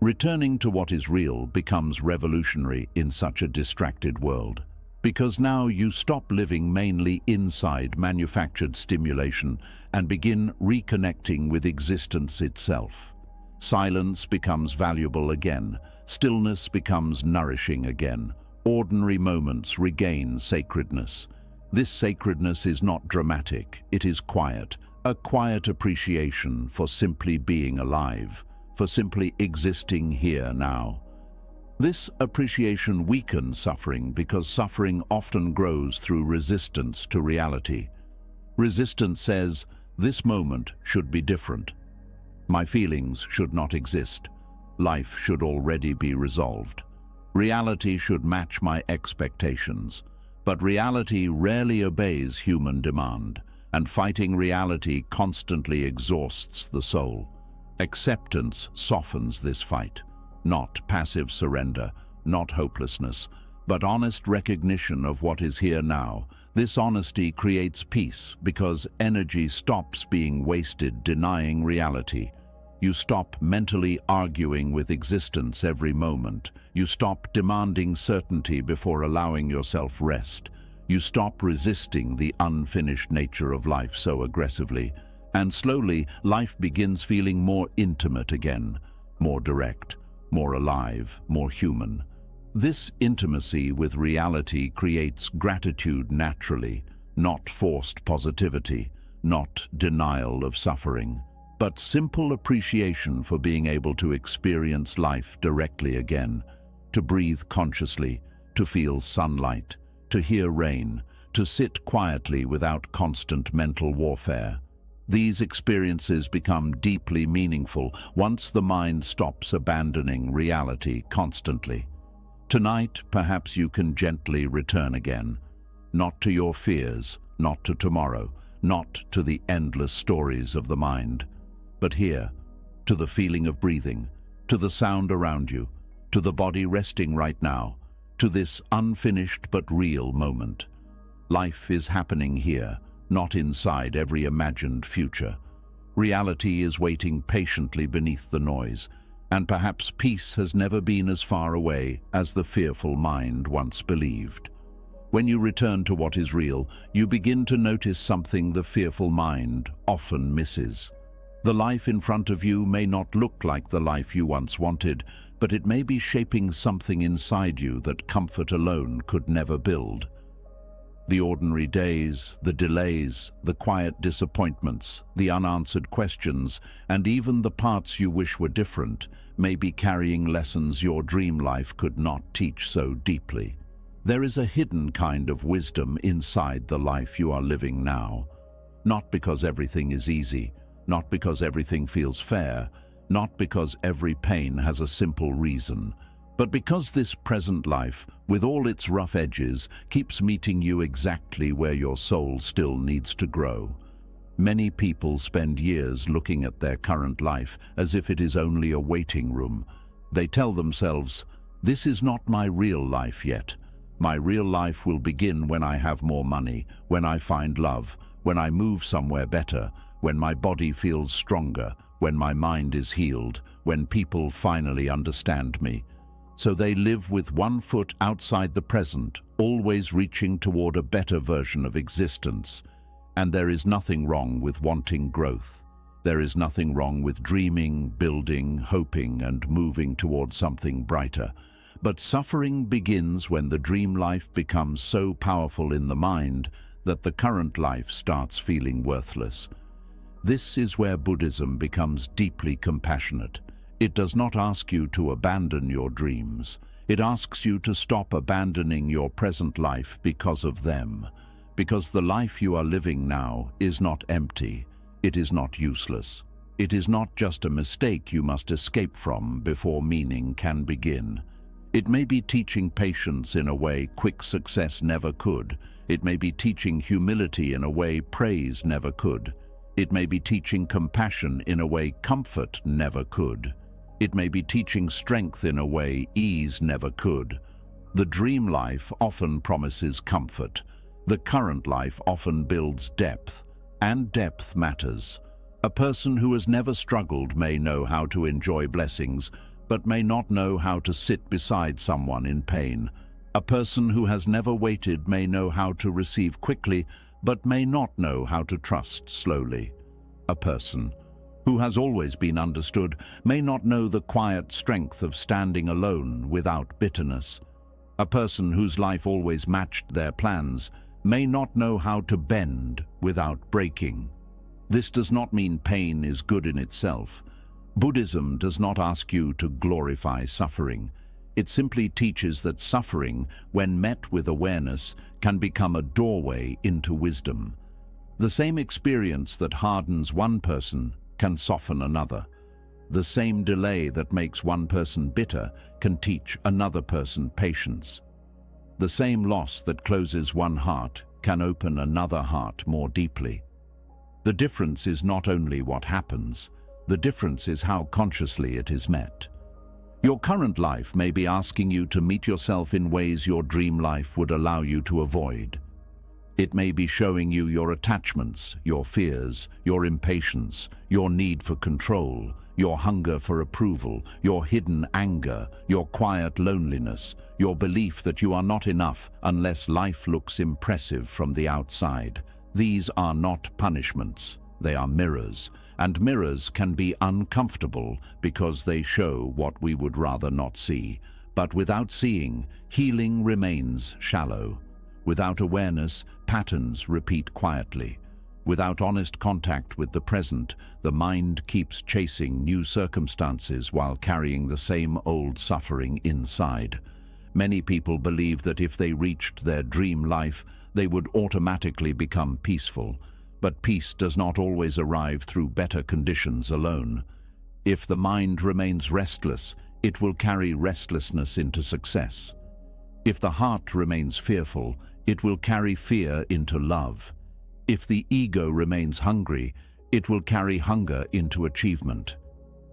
Returning to what is real becomes revolutionary in such a distracted world, because now you stop living mainly inside manufactured stimulation and begin reconnecting with existence itself. Silence becomes valuable again, stillness becomes nourishing again, ordinary moments regain sacredness. This sacredness is not dramatic, it is quiet, a quiet appreciation for simply being alive, for simply existing here now. This appreciation weakens suffering because suffering often grows through resistance to reality. Resistance says, this moment should be different. My feelings should not exist. Life should already be resolved. Reality should match my expectations. But reality rarely obeys human demand, and fighting reality constantly exhausts the soul. Acceptance softens this fight, not passive surrender, not hopelessness, but honest recognition of what is here now. This honesty creates peace because energy stops being wasted denying reality. You stop mentally arguing with existence every moment. You stop demanding certainty before allowing yourself rest. You stop resisting the unfinished nature of life so aggressively, and slowly life begins feeling more intimate again, more direct, more alive, more human. This intimacy with reality creates gratitude naturally, not forced positivity, not denial of suffering, but simple appreciation for being able to experience life directly again, to breathe consciously, to feel sunlight, to hear rain, to sit quietly without constant mental warfare. These experiences become deeply meaningful once the mind stops abandoning reality constantly. Tonight, perhaps you can gently return again, not to your fears, not to tomorrow, not to the endless stories of the mind, but here, to the feeling of breathing, to the sound around you, to the body resting right now, to this unfinished but real moment. Life is happening here, not inside every imagined future. Reality is waiting patiently beneath the noise, and perhaps peace has never been as far away as the fearful mind once believed. When you return to what is real, you begin to notice something the fearful mind often misses. The life in front of you may not look like the life you once wanted, but it may be shaping something inside you that comfort alone could never build. The ordinary days, the delays, the quiet disappointments, the unanswered questions, and even the parts you wish were different, may be carrying lessons your dream life could not teach so deeply. There is a hidden kind of wisdom inside the life you are living now. Not because everything is easy, not because everything feels fair, not because every pain has a simple reason, but because this present life, with all its rough edges, keeps meeting you exactly where your soul still needs to grow. Many people spend years looking at their current life as if it is only a waiting room. They tell themselves, "This is not my real life yet. My real life will begin when I have more money, when I find love, when I move somewhere better, when my body feels stronger, when my mind is healed, when people finally understand me." So they live with one foot outside the present, always reaching toward a better version of existence. And there is nothing wrong with wanting growth. There is nothing wrong with dreaming, building, hoping, and moving toward something brighter. But suffering begins when the dream life becomes so powerful in the mind that the current life starts feeling worthless. This is where Buddhism becomes deeply compassionate. It does not ask you to abandon your dreams. It asks you to stop abandoning your present life because of them. Because the life you are living now is not empty. It is not useless. It is not just a mistake you must escape from before meaning can begin. It may be teaching patience in a way quick success never could. It may be teaching humility in a way praise never could. It may be teaching compassion in a way comfort never could. It may be teaching strength in a way ease never could. The dream life often promises comfort. The current life often builds depth, and depth matters. A person who has never struggled may know how to enjoy blessings, but may not know how to sit beside someone in pain. A person who has never waited may know how to receive quickly, but may not know how to trust slowly. A person who has always been understood may not know the quiet strength of standing alone without bitterness. A person whose life always matched their plans may not know how to bend without breaking. This does not mean pain is good in itself. Buddhism does not ask you to glorify suffering. It simply teaches that suffering, when met with awareness, can become a doorway into wisdom. The same experience that hardens one person can soften another. The same delay that makes one person bitter can teach another person patience. The same loss that closes one heart can open another heart more deeply. The difference is not only what happens, the difference is how consciously it is met. Your current life may be asking you to meet yourself in ways your dream life would allow you to avoid. It may be showing you your attachments, your fears, your impatience, your need for control, your hunger for approval, your hidden anger, your quiet loneliness, your belief that you are not enough unless life looks impressive from the outside. These are not punishments, they are mirrors, and mirrors can be uncomfortable because they show what we would rather not see. But without seeing, healing remains shallow. Without awareness, patterns repeat quietly. Without honest contact with the present, the mind keeps chasing new circumstances while carrying the same old suffering inside. Many people believe that if they reached their dream life, they would automatically become peaceful. But peace does not always arrive through better conditions alone. If the mind remains restless, it will carry restlessness into success. If the heart remains fearful, it will carry fear into love. If the ego remains hungry, it will carry hunger into achievement.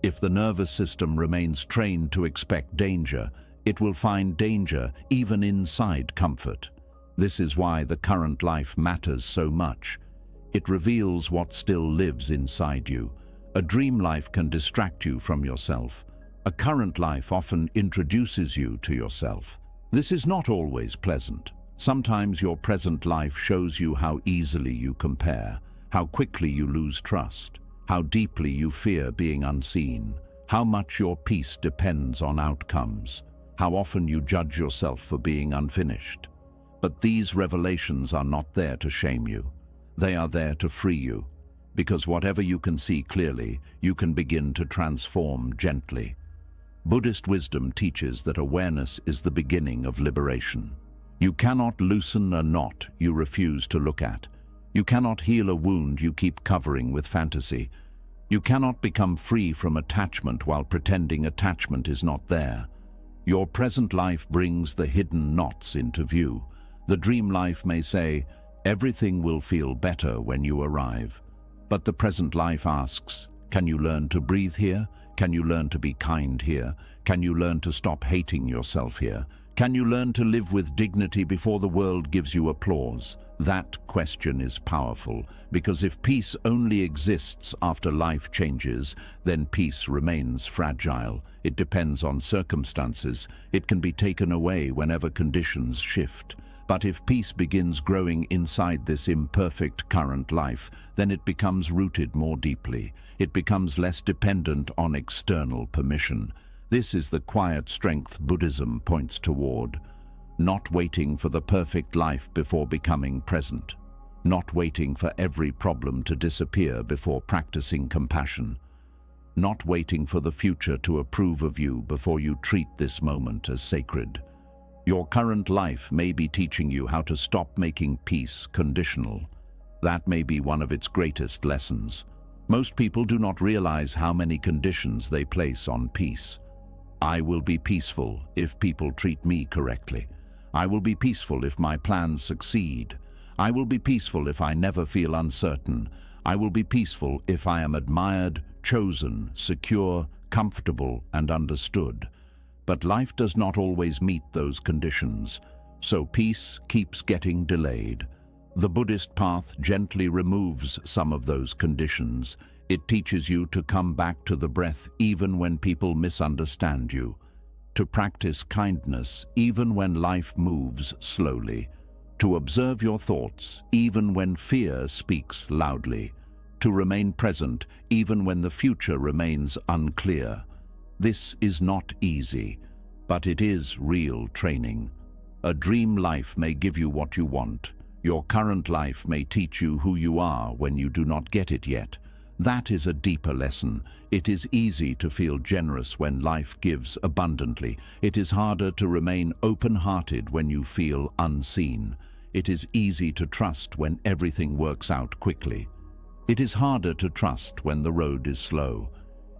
If the nervous system remains trained to expect danger, it will find danger even inside comfort. This is why the current life matters so much. It reveals what still lives inside you. A dream life can distract you from yourself. A current life often introduces you to yourself. This is not always pleasant. Sometimes your present life shows you how easily you compare, how quickly you lose trust, how deeply you fear being unseen, how much your peace depends on outcomes, how often you judge yourself for being unfinished. But these revelations are not there to shame you. They are there to free you, because whatever you can see clearly, you can begin to transform gently. Buddhist wisdom teaches that awareness is the beginning of liberation. You cannot loosen a knot you refuse to look at. You cannot heal a wound you keep covering with fantasy. You cannot become free from attachment while pretending attachment is not there. Your present life brings the hidden knots into view. The dream life may say, everything will feel better when you arrive. But the present life asks, can you learn to breathe here? Can you learn to be kind here? Can you learn to stop hating yourself here? Can you learn to live with dignity before the world gives you applause? That question is powerful, because if peace only exists after life changes, then peace remains fragile. It depends on circumstances. It can be taken away whenever conditions shift. But if peace begins growing inside this imperfect current life, then it becomes rooted more deeply. It becomes less dependent on external permission. This is the quiet strength Buddhism points toward. Not waiting for the perfect life before becoming present. Not waiting for every problem to disappear before practicing compassion. Not waiting for the future to approve of you before you treat this moment as sacred. Your current life may be teaching you how to stop making peace conditional. That may be one of its greatest lessons. Most people do not realize how many conditions they place on peace. I will be peaceful if people treat me correctly. I will be peaceful if my plans succeed. I will be peaceful if I never feel uncertain. I will be peaceful if I am admired, chosen, secure, comfortable, and understood. But life does not always meet those conditions, so peace keeps getting delayed. The Buddhist path gently removes some of those conditions. It teaches you to come back to the breath even when people misunderstand you, to practice kindness even when life moves slowly, to observe your thoughts even when fear speaks loudly, to remain present even when the future remains unclear. This is not easy, but it is real training. A dream life may give you what you want. Your current life may teach you who you are when you do not get it yet. That is a deeper lesson. It is easy to feel generous when life gives abundantly. It is harder to remain open-hearted when you feel unseen. It is easy to trust when everything works out quickly. It is harder to trust when the road is slow.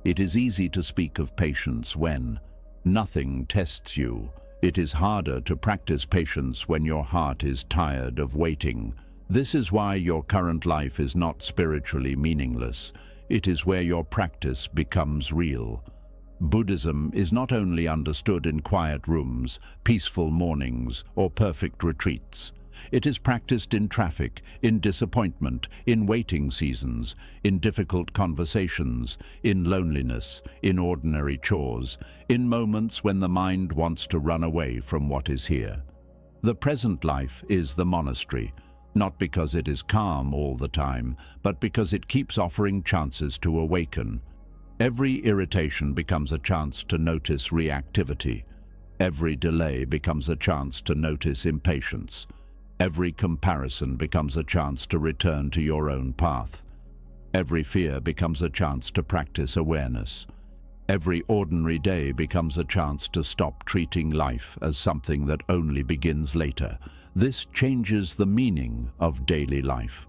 It is easy to speak of patience when nothing tests you. It is harder to practice patience when your heart is tired of waiting. This is why your current life is not spiritually meaningless. It is where your practice becomes real. Buddhism is not only understood in quiet rooms, peaceful mornings, or perfect retreats. It is practiced in traffic, in disappointment, in waiting seasons, in difficult conversations, in loneliness, in ordinary chores, in moments when the mind wants to run away from what is here. The present life is the monastery, not because it is calm all the time, but because it keeps offering chances to awaken. Every irritation becomes a chance to notice reactivity. Every delay becomes a chance to notice impatience. Every comparison becomes a chance to return to your own path. Every fear becomes a chance to practice awareness. Every ordinary day becomes a chance to stop treating life as something that only begins later. This changes the meaning of daily life.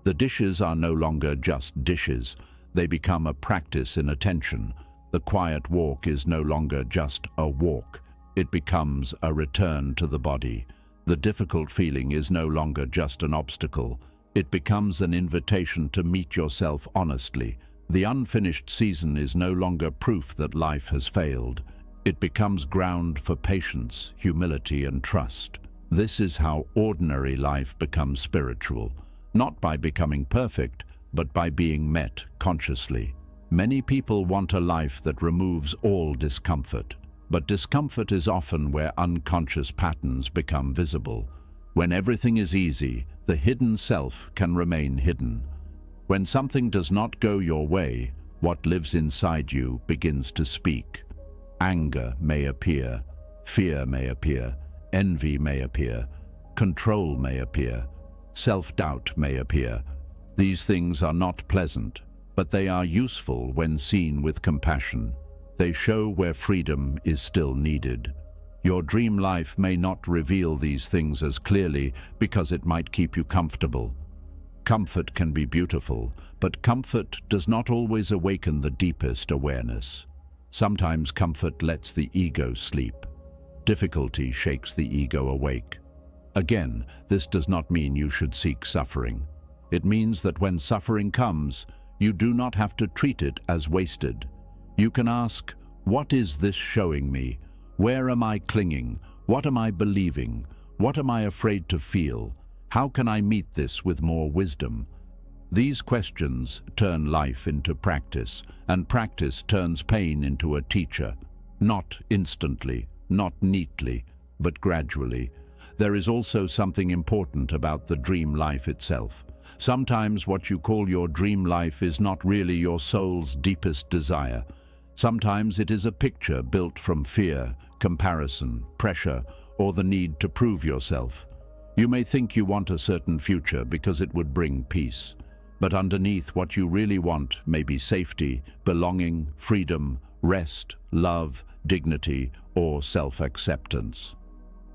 The dishes are no longer just dishes. They become a practice in attention. The quiet walk is no longer just a walk. It becomes a return to the body. The difficult feeling is no longer just an obstacle. It becomes an invitation to meet yourself honestly. The unfinished season is no longer proof that life has failed. It becomes ground for patience, humility, and trust. This is how ordinary life becomes spiritual, not by becoming perfect, but by being met consciously. Many people want a life that removes all discomfort. But discomfort is often where unconscious patterns become visible. When everything is easy, the hidden self can remain hidden. When something does not go your way, what lives inside you begins to speak. Anger may appear, fear may appear, envy may appear, control may appear, self-doubt may appear. These things are not pleasant, but they are useful when seen with compassion. They show where freedom is still needed. Your dream life may not reveal these things as clearly because it might keep you comfortable. Comfort can be beautiful, but comfort does not always awaken the deepest awareness. Sometimes comfort lets the ego sleep. Difficulty shakes the ego awake. Again, this does not mean you should seek suffering. It means that when suffering comes, you do not have to treat it as wasted. You can ask, what is this showing me? Where am I clinging? What am I believing? What am I afraid to feel? How can I meet this with more wisdom? These questions turn life into practice, and practice turns pain into a teacher. Not instantly, not neatly, but gradually. There is also something important about the dream life itself. Sometimes what you call your dream life is not really your soul's deepest desire. Sometimes it is a picture built from fear, comparison, pressure, or the need to prove yourself. You may think you want a certain future because it would bring peace. But underneath what you really want may be safety, belonging, freedom, rest, love, dignity, or self-acceptance.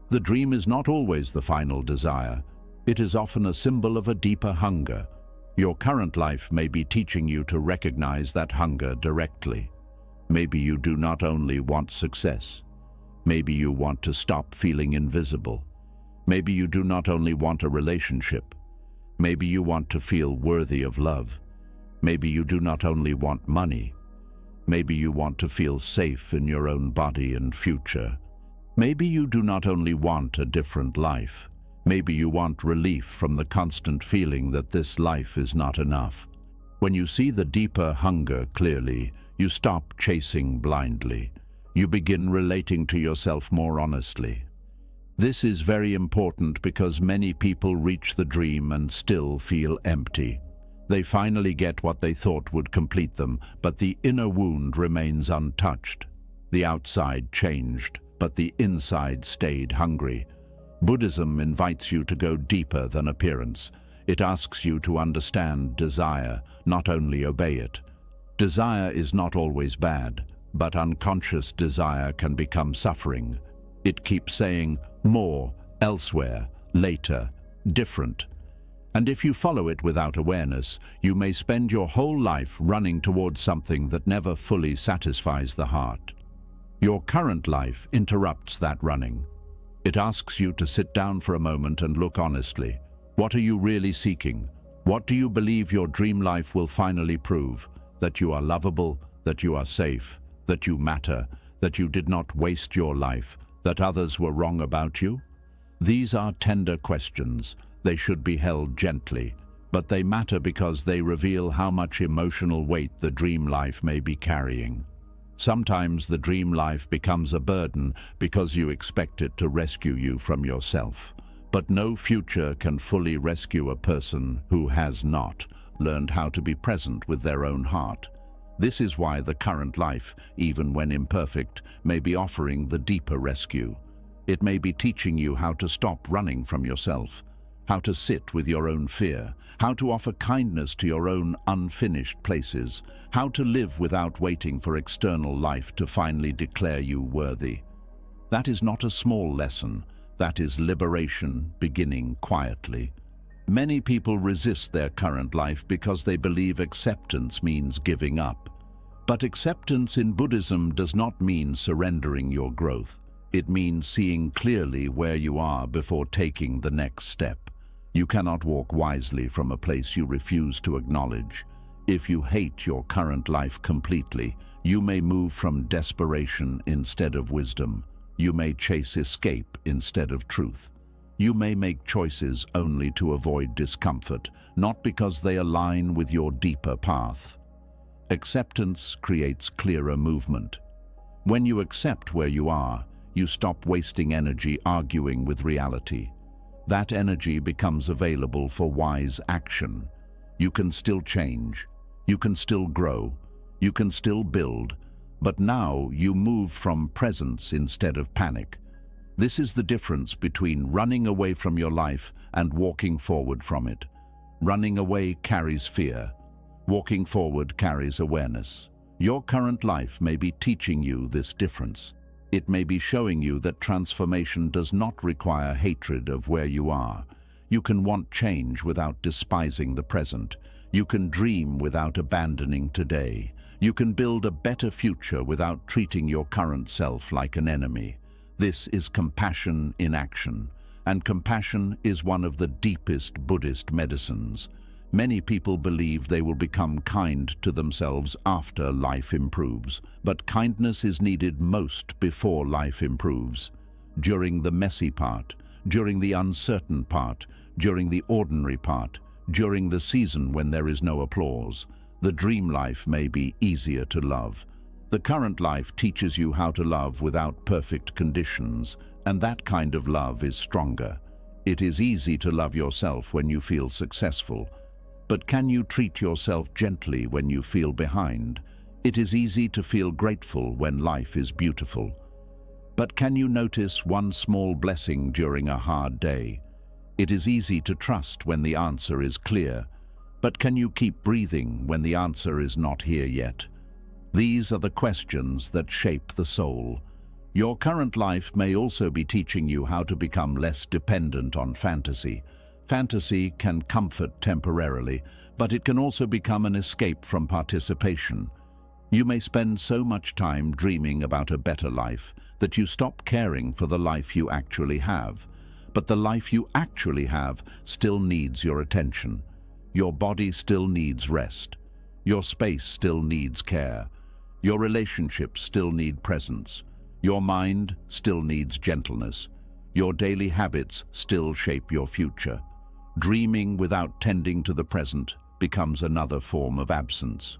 The dream is not always the final desire. It is often a symbol of a deeper hunger. Your current life may be teaching you to recognize that hunger directly. Maybe you do not only want success. Maybe you want to stop feeling invisible. Maybe you do not only want a relationship. Maybe you want to feel worthy of love. Maybe you do not only want money. Maybe you want to feel safe in your own body and future. Maybe you do not only want a different life. Maybe you want relief from the constant feeling that this life is not enough. When you see the deeper hunger clearly, you stop chasing blindly. You begin relating to yourself more honestly. This is very important because many people reach the dream and still feel empty. They finally get what they thought would complete them, but the inner wound remains untouched. The outside changed, but the inside stayed hungry. Buddhism invites you to go deeper than appearance. It asks you to understand desire, not only obey it. Desire is not always bad, but unconscious desire can become suffering. It keeps saying, more, elsewhere, later, different. And if you follow it without awareness, you may spend your whole life running towards something that never fully satisfies the heart. Your current life interrupts that running. It asks you to sit down for a moment and look honestly. What are you really seeking? What do you believe your dream life will finally prove? That you are lovable, that you are safe, that you matter, that you did not waste your life, that others were wrong about you? These are tender questions. They should be held gently, but they matter because they reveal how much emotional weight the dream life may be carrying. Sometimes the dream life becomes a burden because you expect it to rescue you from yourself. But no future can fully rescue a person who has not learned how to be present with their own heart. This is why the current life, even when imperfect, may be offering the deeper rescue. It may be teaching you how to stop running from yourself, how to sit with your own fear, how to offer kindness to your own unfinished places, how to live without waiting for external life to finally declare you worthy. That is not a small lesson. That is liberation beginning quietly. Many people resist their current life because they believe acceptance means giving up. But acceptance in Buddhism does not mean surrendering your growth. It means seeing clearly where you are before taking the next step. You cannot walk wisely from a place you refuse to acknowledge. If you hate your current life completely, you may move from desperation instead of wisdom. You may chase escape instead of truth. You may make choices only to avoid discomfort, not because they align with your deeper path. Acceptance creates clearer movement. When you accept where you are, you stop wasting energy arguing with reality. That energy becomes available for wise action. You can still change. You can still grow. You can still build. But now you move from presence instead of panic. This is the difference between running away from your life and walking forward from it. Running away carries fear. Walking forward carries awareness. Your current life may be teaching you this difference. It may be showing you that transformation does not require hatred of where you are. You can want change without despising the present. You can dream without abandoning today. You can build a better future without treating your current self like an enemy. This is compassion in action, and compassion is one of the deepest Buddhist medicines. Many people believe they will become kind to themselves after life improves, but kindness is needed most before life improves. During the messy part, during the uncertain part, during the ordinary part, during the season when there is no applause, the dream life may be easier to love. The current life teaches you how to love without perfect conditions, and that kind of love is stronger. It is easy to love yourself when you feel successful, but can you treat yourself gently when you feel behind? It is easy to feel grateful when life is beautiful. But can you notice one small blessing during a hard day? It is easy to trust when the answer is clear. But can you keep breathing when the answer is not here yet? These are the questions that shape the soul. Your current life may also be teaching you how to become less dependent on fantasy. Fantasy can comfort temporarily, but it can also become an escape from participation. You may spend so much time dreaming about a better life that you stop caring for the life you actually have. But the life you actually have still needs your attention. Your body still needs rest. Your space still needs care. Your relationships still need presence. Your mind still needs gentleness. Your daily habits still shape your future. Dreaming without tending to the present becomes another form of absence.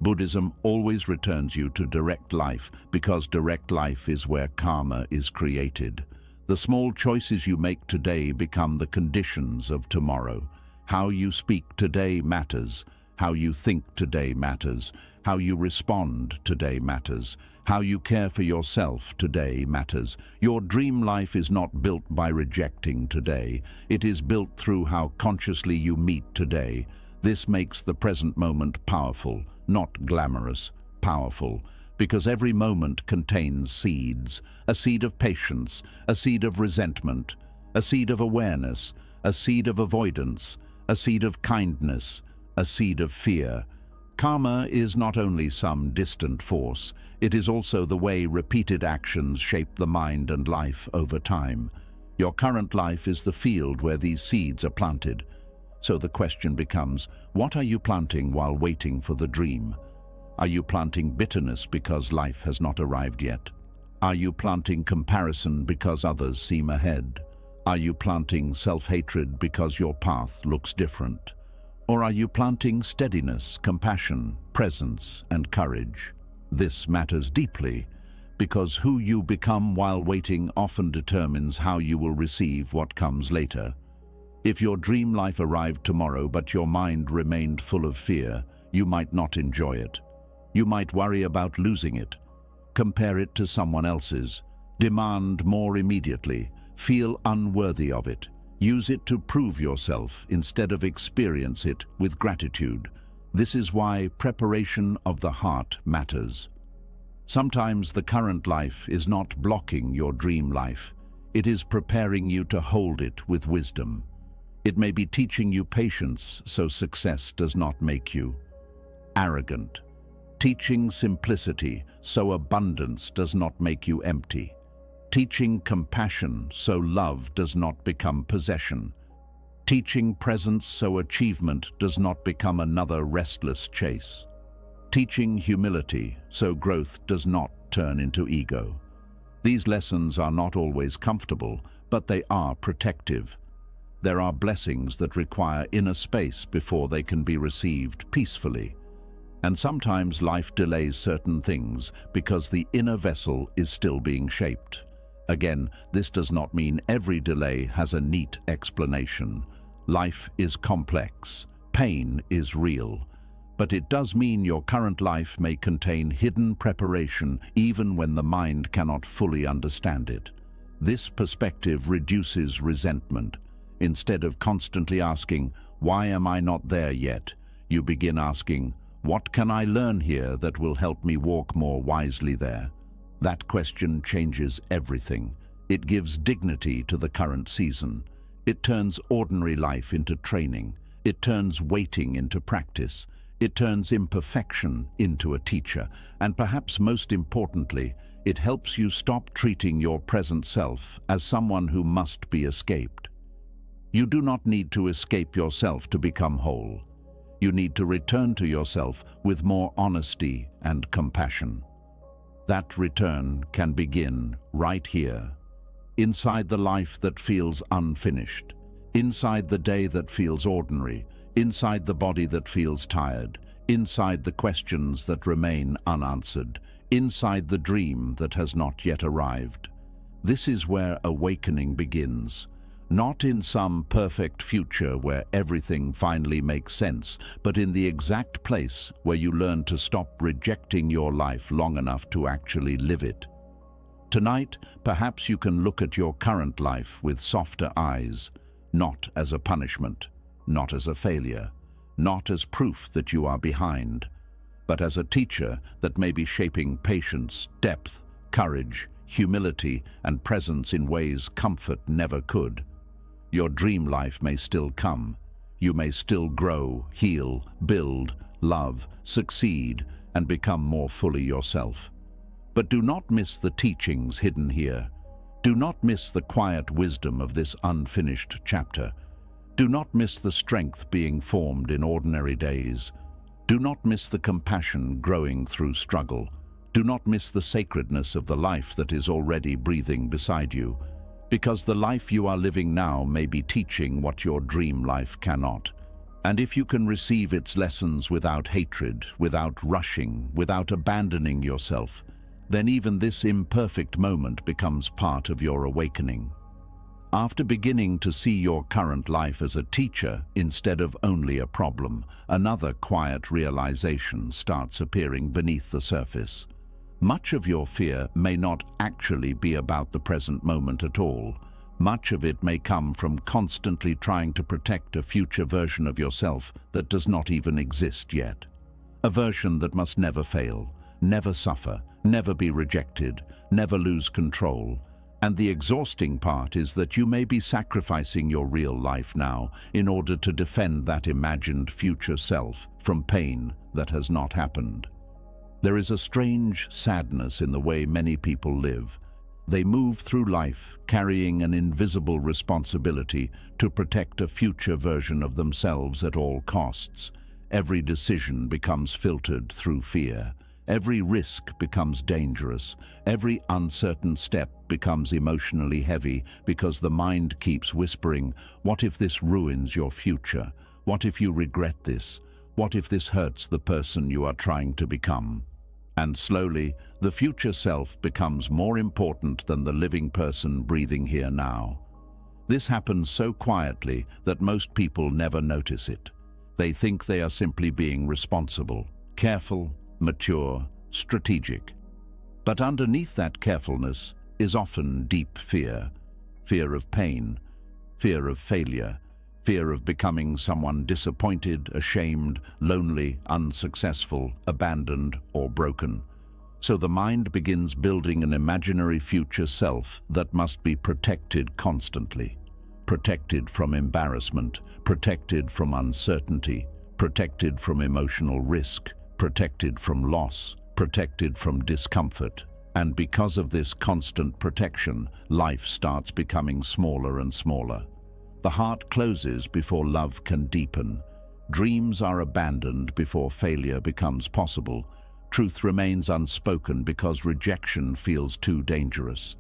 Buddhism always returns you to direct life because direct life is where karma is created. The small choices you make today become the conditions of tomorrow. How you speak today matters. How you think today matters. How you respond today matters. How you care for yourself today matters. Your dream life is not built by rejecting today. It is built through how consciously you meet today. This makes the present moment powerful, not glamorous, powerful, because every moment contains seeds, a seed of patience, a seed of resentment, a seed of awareness, a seed of avoidance, a seed of kindness, a seed of fear. Karma is not only some distant force, it is also the way repeated actions shape the mind and life over time. Your current life is the field where these seeds are planted. So the question becomes, what are you planting while waiting for the dream? Are you planting bitterness because life has not arrived yet? Are you planting comparison because others seem ahead? Are you planting self-hatred because your path looks different? Or are you planting steadiness, compassion, presence, and courage? This matters deeply, because who you become while waiting often determines how you will receive what comes later. If your dream life arrived tomorrow but your mind remained full of fear, you might not enjoy it. You might worry about losing it. Compare it to someone else's. Demand more immediately. Feel unworthy of it. Use it to prove yourself instead of experience it with gratitude. This is why preparation of the heart matters. Sometimes the current life is not blocking your dream life. It is preparing you to hold it with wisdom. It may be teaching you patience so success does not make you arrogant. Teaching simplicity so abundance does not make you empty. Teaching compassion so love does not become possession. Teaching presence so achievement does not become another restless chase. Teaching humility so growth does not turn into ego. These lessons are not always comfortable, but they are protective. There are blessings that require inner space before they can be received peacefully. And sometimes life delays certain things because the inner vessel is still being shaped. Again, this does not mean every delay has a neat explanation. Life is complex. Pain is real. But it does mean your current life may contain hidden preparation even when the mind cannot fully understand it. This perspective reduces resentment. Instead of constantly asking, "Why am I not there yet?" you begin asking, "What can I learn here that will help me walk more wisely there?" That question changes everything. It gives dignity to the current season. It turns ordinary life into training. It turns waiting into practice. It turns imperfection into a teacher. And perhaps most importantly, it helps you stop treating your present self as someone who must be escaped. You do not need to escape yourself to become whole. You need to return to yourself with more honesty and compassion. That return can begin right here, inside the life that feels unfinished, inside the day that feels ordinary, inside the body that feels tired, inside the questions that remain unanswered, inside the dream that has not yet arrived. This is where awakening begins. Not in some perfect future where everything finally makes sense, but in the exact place where you learn to stop rejecting your life long enough to actually live it. Tonight, perhaps you can look at your current life with softer eyes, not as a punishment, not as a failure, not as proof that you are behind, but as a teacher that may be shaping patience, depth, courage, humility, and presence in ways comfort never could. Your dream life may still come. You may still grow, heal, build, love, succeed, and become more fully yourself. But do not miss the teachings hidden here. Do not miss the quiet wisdom of this unfinished chapter. Do not miss the strength being formed in ordinary days. Do not miss the compassion growing through struggle. Do not miss the sacredness of the life that is already breathing beside you. Because the life you are living now may be teaching what your dream life cannot. And if you can receive its lessons without hatred, without rushing, without abandoning yourself, then even this imperfect moment becomes part of your awakening. After beginning to see your current life as a teacher instead of only a problem, another quiet realization starts appearing beneath the surface. Much of your fear may not actually be about the present moment at all. Much of it may come from constantly trying to protect a future version of yourself that does not even exist yet. A version that must never fail, never suffer, never be rejected, never lose control. And the exhausting part is that you may be sacrificing your real life now in order to defend that imagined future self from pain that has not happened. There is a strange sadness in the way many people live. They move through life carrying an invisible responsibility to protect a future version of themselves at all costs. Every decision becomes filtered through fear. Every risk becomes dangerous. Every uncertain step becomes emotionally heavy because the mind keeps whispering, what if this ruins your future? What if you regret this? What if this hurts the person you are trying to become? And slowly, the future self becomes more important than the living person breathing here now. This happens so quietly that most people never notice it. They think they are simply being responsible, careful, mature, strategic. But underneath that carefulness is often deep fear. Fear of pain, fear of failure, fear of becoming someone disappointed, ashamed, lonely, unsuccessful, abandoned, or broken. So the mind begins building an imaginary future self that must be protected constantly. Protected from embarrassment, protected from uncertainty, protected from emotional risk, protected from loss, protected from discomfort. And because of this constant protection, life starts becoming smaller and smaller. The heart closes before love can deepen. Dreams are abandoned before failure becomes possible. Truth remains unspoken because rejection feels too dangerous.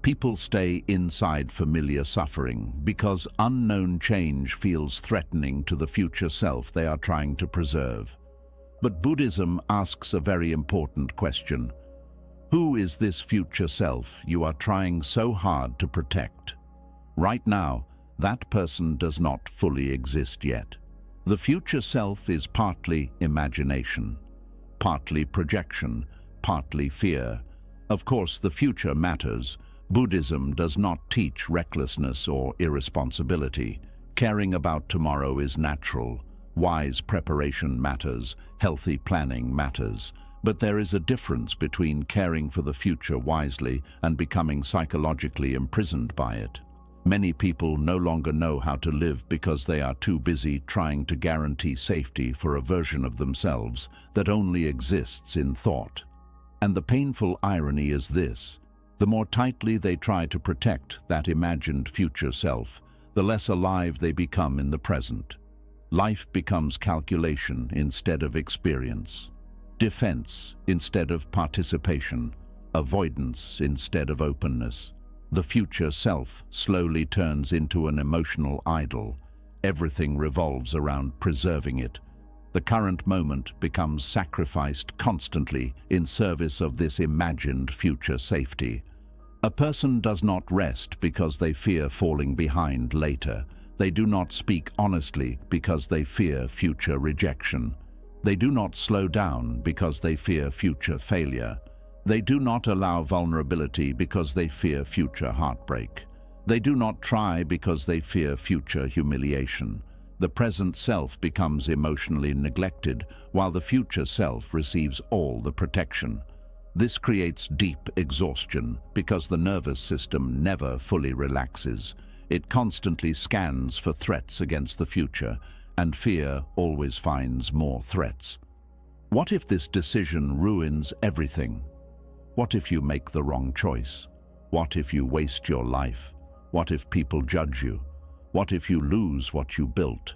People stay inside familiar suffering because unknown change feels threatening to the future self they are trying to preserve. But Buddhism asks a very important question. Who is this future self you are trying so hard to protect? Right now, that person does not fully exist yet. The future self is partly imagination, partly projection, partly fear. Of course, the future matters. Buddhism does not teach recklessness or irresponsibility. Caring about tomorrow is natural. Wise preparation matters. Healthy planning matters. But there is a difference between caring for the future wisely and becoming psychologically imprisoned by it. Many people no longer know how to live because they are too busy trying to guarantee safety for a version of themselves that only exists in thought. And the painful irony is this: the more tightly they try to protect that imagined future self, the less alive they become in the present. Life becomes calculation instead of experience, defense instead of participation, avoidance instead of openness. The future self slowly turns into an emotional idol. Everything revolves around preserving it. The current moment becomes sacrificed constantly in service of this imagined future safety. A person does not rest because they fear falling behind later. They do not speak honestly because they fear future rejection. They do not slow down because they fear future failure. They do not allow vulnerability because they fear future heartbreak. They do not try because they fear future humiliation. The present self becomes emotionally neglected, while the future self receives all the protection. This creates deep exhaustion because the nervous system never fully relaxes. It constantly scans for threats against the future, and fear always finds more threats. What if this decision ruins everything? What if you make the wrong choice? What if you waste your life? What if people judge you? What if you lose what you built?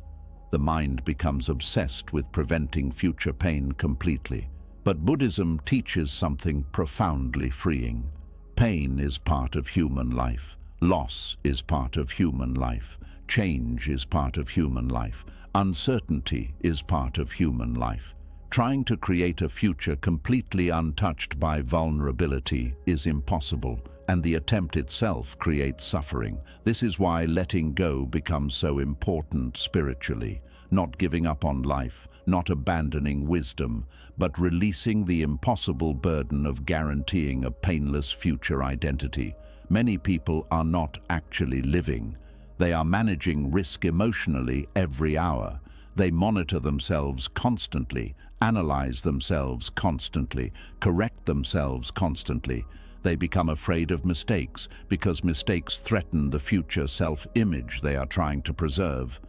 The mind becomes obsessed with preventing future pain completely. But Buddhism teaches something profoundly freeing. Pain is part of human life. Loss is part of human life. Change is part of human life. Uncertainty is part of human life. Trying to create a future completely untouched by vulnerability is impossible, and the attempt itself creates suffering. This is why letting go becomes so important spiritually. Not giving up on life, not abandoning wisdom, but releasing the impossible burden of guaranteeing a painless future identity. Many people are not actually living. They are managing risk emotionally every hour. They monitor themselves constantly, analyze themselves constantly, correct themselves constantly. They become afraid of mistakes because mistakes threaten the future self-image they are trying to preserve.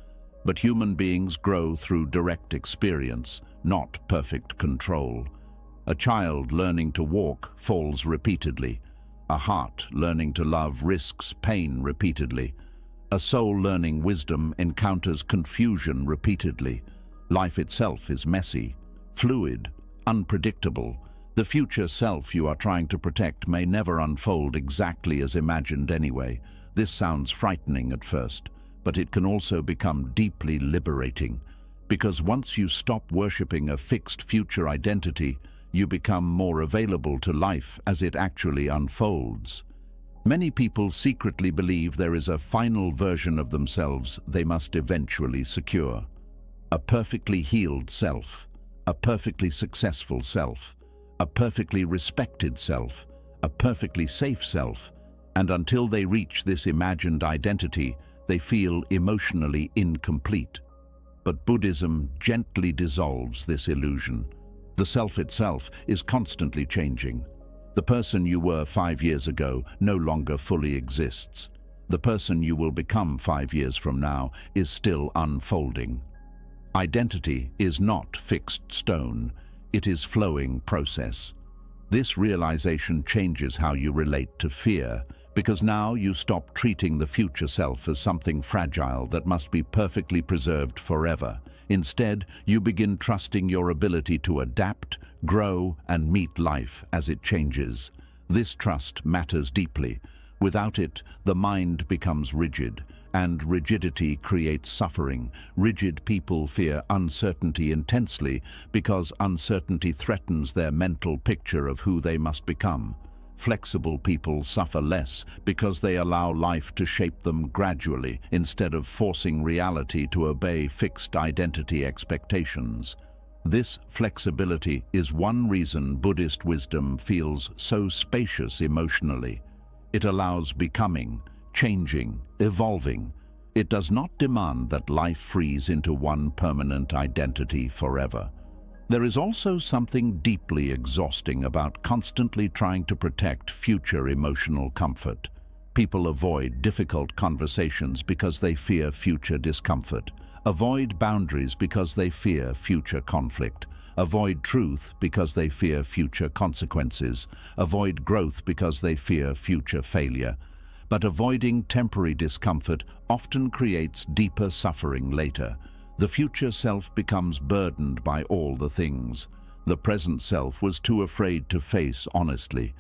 But human beings grow through direct experience, not perfect control. A child learning to walk falls repeatedly. A heart learning to love risks pain repeatedly. A soul learning wisdom encounters confusion repeatedly. Life itself is messy, fluid, unpredictable, The future self you are trying to protect may never unfold exactly as imagined anyway. This sounds frightening at first, but it can also become deeply liberating, because once you stop worshipping a fixed future identity, you become more available to life as it actually unfolds. Many people secretly believe there is a final version of themselves they must eventually secure. A perfectly healed self, a perfectly successful self, a perfectly respected self, a perfectly safe self, and until they reach this imagined identity, they feel emotionally incomplete. But Buddhism gently dissolves this illusion. The self itself is constantly changing. The person you were 5 years ago no longer fully exists. The person you will become 5 years from now is still unfolding. Identity is not fixed stone. It is flowing process. This realization changes how you relate to fear, because now you stop treating the future self as something fragile that must be perfectly preserved forever. Instead, you begin trusting your ability to adapt, grow, and meet life as it changes. This trust matters deeply. Without it, the mind becomes rigid, and rigidity creates suffering. Rigid people fear uncertainty intensely because uncertainty threatens their mental picture of who they must become. Flexible people suffer less because they allow life to shape them gradually instead of forcing reality to obey fixed identity expectations. This flexibility is one reason Buddhist wisdom feels so spacious emotionally. It allows becoming, changing, evolving. It does not demand that life freeze into one permanent identity forever. There is also something deeply exhausting about constantly trying to protect future emotional comfort. People avoid difficult conversations because they fear future discomfort, avoid boundaries because they fear future conflict, avoid truth because they fear future consequences, avoid growth because they fear future failure. But avoiding temporary discomfort often creates deeper suffering later. The future self becomes burdened by all the things the present self was too afraid to face honestly.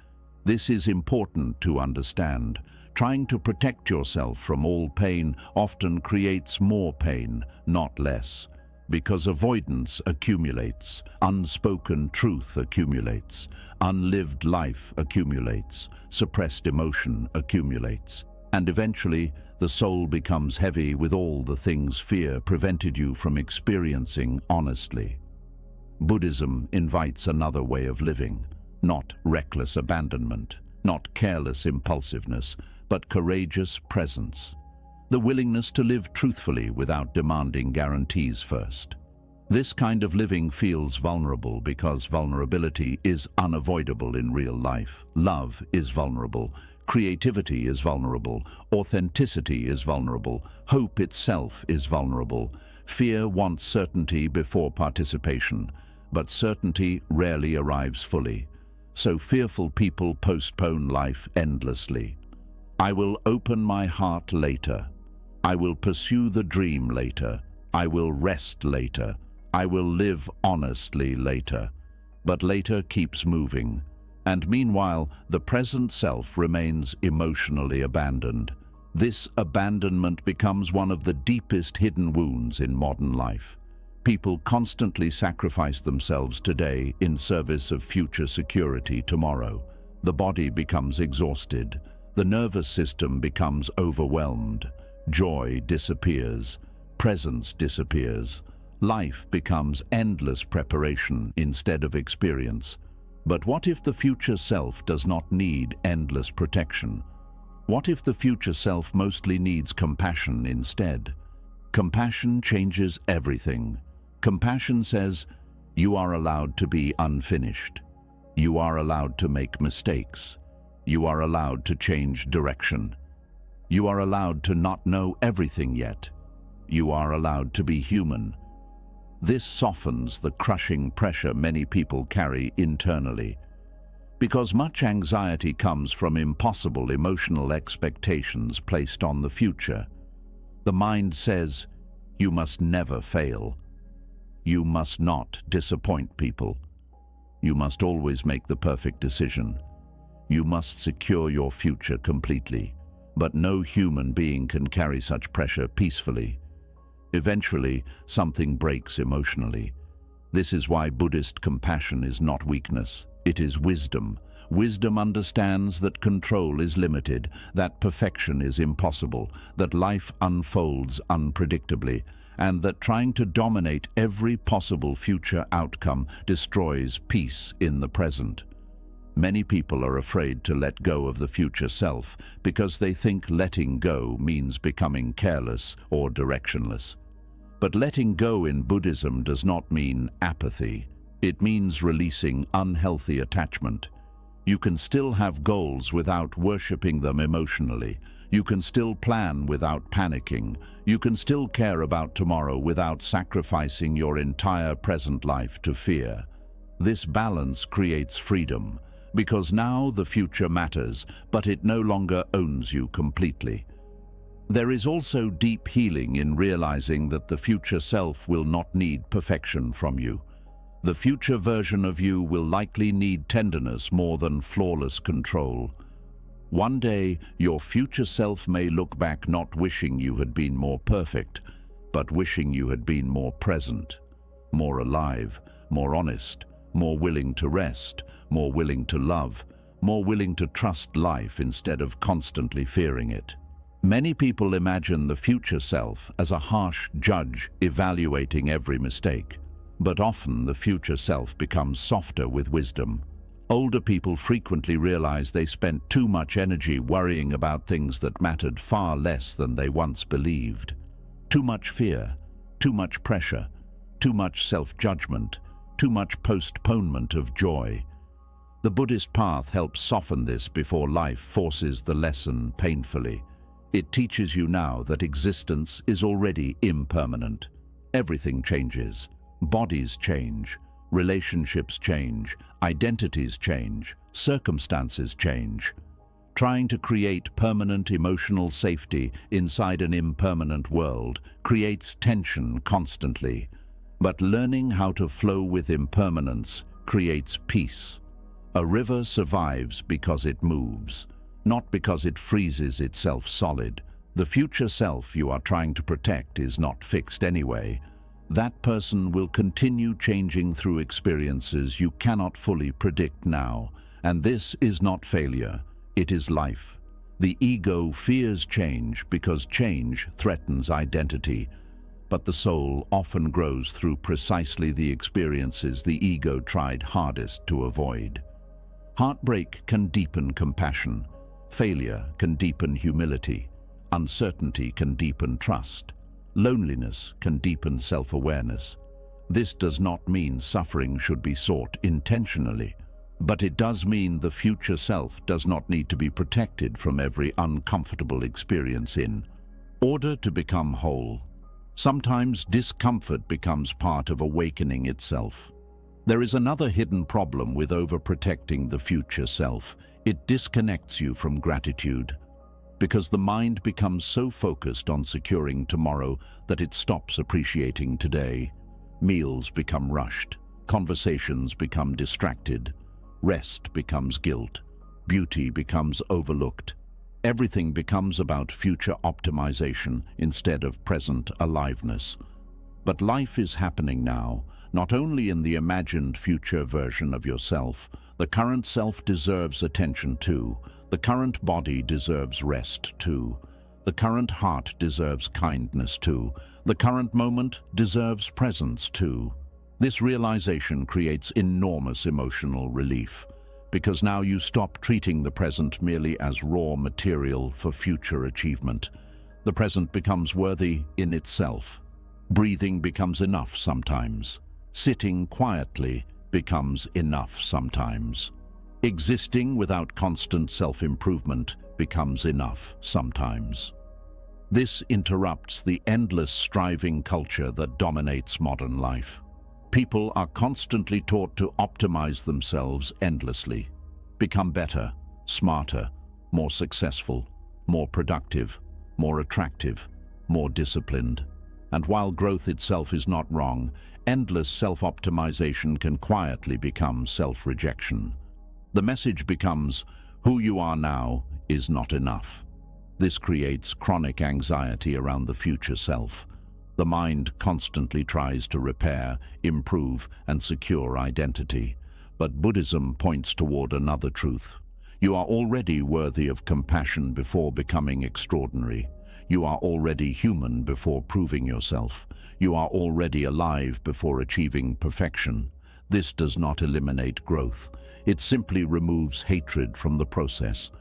This is important to understand. Trying to protect yourself from all pain often creates more pain, not less. Because avoidance accumulates, unspoken truth accumulates, unlived life accumulates, suppressed emotion accumulates, and eventually the soul becomes heavy with all the things fear prevented you from experiencing honestly. Buddhism invites another way of living, not reckless abandonment, not careless impulsiveness, but courageous presence. The willingness to live truthfully without demanding guarantees first. This kind of living feels vulnerable because vulnerability is unavoidable in real life. Love is vulnerable. Creativity is vulnerable. Authenticity is vulnerable. Hope itself is vulnerable. Fear wants certainty before participation, but certainty rarely arrives fully. So fearful people postpone life endlessly. I will open my heart later. I will pursue the dream later. I will rest later. I will live honestly later. But later keeps moving. And meanwhile, the present self remains emotionally abandoned. This abandonment becomes one of the deepest hidden wounds in modern life. People constantly sacrifice themselves today in service of future security tomorrow. The body becomes exhausted. The nervous system becomes overwhelmed. Joy disappears. Presence disappears. Life becomes endless preparation instead of experience. But what if the future self does not need endless protection? What if the future self mostly needs compassion instead? Compassion changes everything. Compassion says, you are allowed to be unfinished. You are allowed to make mistakes. You are allowed to change direction. You are allowed to not know everything yet. You are allowed to be human. This softens the crushing pressure many people carry internally. Because much anxiety comes from impossible emotional expectations placed on the future. The mind says, you must never fail. You must not disappoint people. You must always make the perfect decision. You must secure your future completely. But no human being can carry such pressure peacefully. Eventually, something breaks emotionally. This is why Buddhist compassion is not weakness. It is wisdom. Wisdom understands that control is limited, that perfection is impossible, that life unfolds unpredictably, and that trying to dominate every possible future outcome destroys peace in the present. Many people are afraid to let go of the future self because they think letting go means becoming careless or directionless. But letting go in Buddhism does not mean apathy. It means releasing unhealthy attachment. You can still have goals without worshipping them emotionally. You can still plan without panicking. You can still care about tomorrow without sacrificing your entire present life to fear. This balance creates freedom, because now the future matters, but it no longer owns you completely. There is also deep healing in realizing that the future self will not need perfection from you. The future version of you will likely need tenderness more than flawless control. One day, your future self may look back not wishing you had been more perfect, but wishing you had been more present, more alive, more honest, more willing to rest, more willing to love, more willing to trust life instead of constantly fearing it. Many people imagine the future self as a harsh judge evaluating every mistake, but often the future self becomes softer with wisdom. Older people frequently realize they spent too much energy worrying about things that mattered far less than they once believed. Too much fear, too much pressure, too much self-judgment, too much postponement of joy. The Buddhist path helps soften this before life forces the lesson painfully. It teaches you now that existence is already impermanent. Everything changes. Bodies change. Relationships change. Identities change. Circumstances change. Trying to create permanent emotional safety inside an impermanent world creates tension constantly. But learning how to flow with impermanence creates peace. A river survives because it moves, not because it freezes itself solid. The future self you are trying to protect is not fixed anyway. That person will continue changing through experiences you cannot fully predict now. And this is not failure, it is life. The ego fears change because change threatens identity. But the soul often grows through precisely the experiences the ego tried hardest to avoid. Heartbreak can deepen compassion. Failure can deepen humility. Uncertainty can deepen trust. Loneliness can deepen self-awareness. This does not mean suffering should be sought intentionally, but it does mean the future self does not need to be protected from every uncomfortable experience in order to become whole. Sometimes discomfort becomes part of awakening itself. There is another hidden problem with overprotecting the future self. It disconnects you from gratitude, because the mind becomes so focused on securing tomorrow that it stops appreciating today. Meals become rushed, conversations become distracted, rest becomes guilt, beauty becomes overlooked. Everything becomes about future optimization instead of present aliveness. But life is happening now, not only in the imagined future version of yourself. The current self deserves attention too. The current body deserves rest too. The current heart deserves kindness too. The current moment deserves presence too. This realization creates enormous emotional relief, because now you stop treating the present merely as raw material for future achievement. The present becomes worthy in itself. Breathing becomes enough sometimes. Sitting quietly becomes enough sometimes. Existing without constant self-improvement becomes enough sometimes. This interrupts the endless striving culture that dominates modern life. People are constantly taught to optimize themselves endlessly, become better, smarter, more successful, more productive, more attractive, more disciplined. And while growth itself is not wrong, endless self-optimization can quietly become self-rejection. The message becomes, who you are now is not enough. This creates chronic anxiety around the future self. The mind constantly tries to repair, improve, and secure identity. But Buddhism points toward another truth. You are already worthy of compassion before becoming extraordinary. You are already human before proving yourself. You are already alive before achieving perfection. This does not eliminate growth. It simply removes hatred from the process.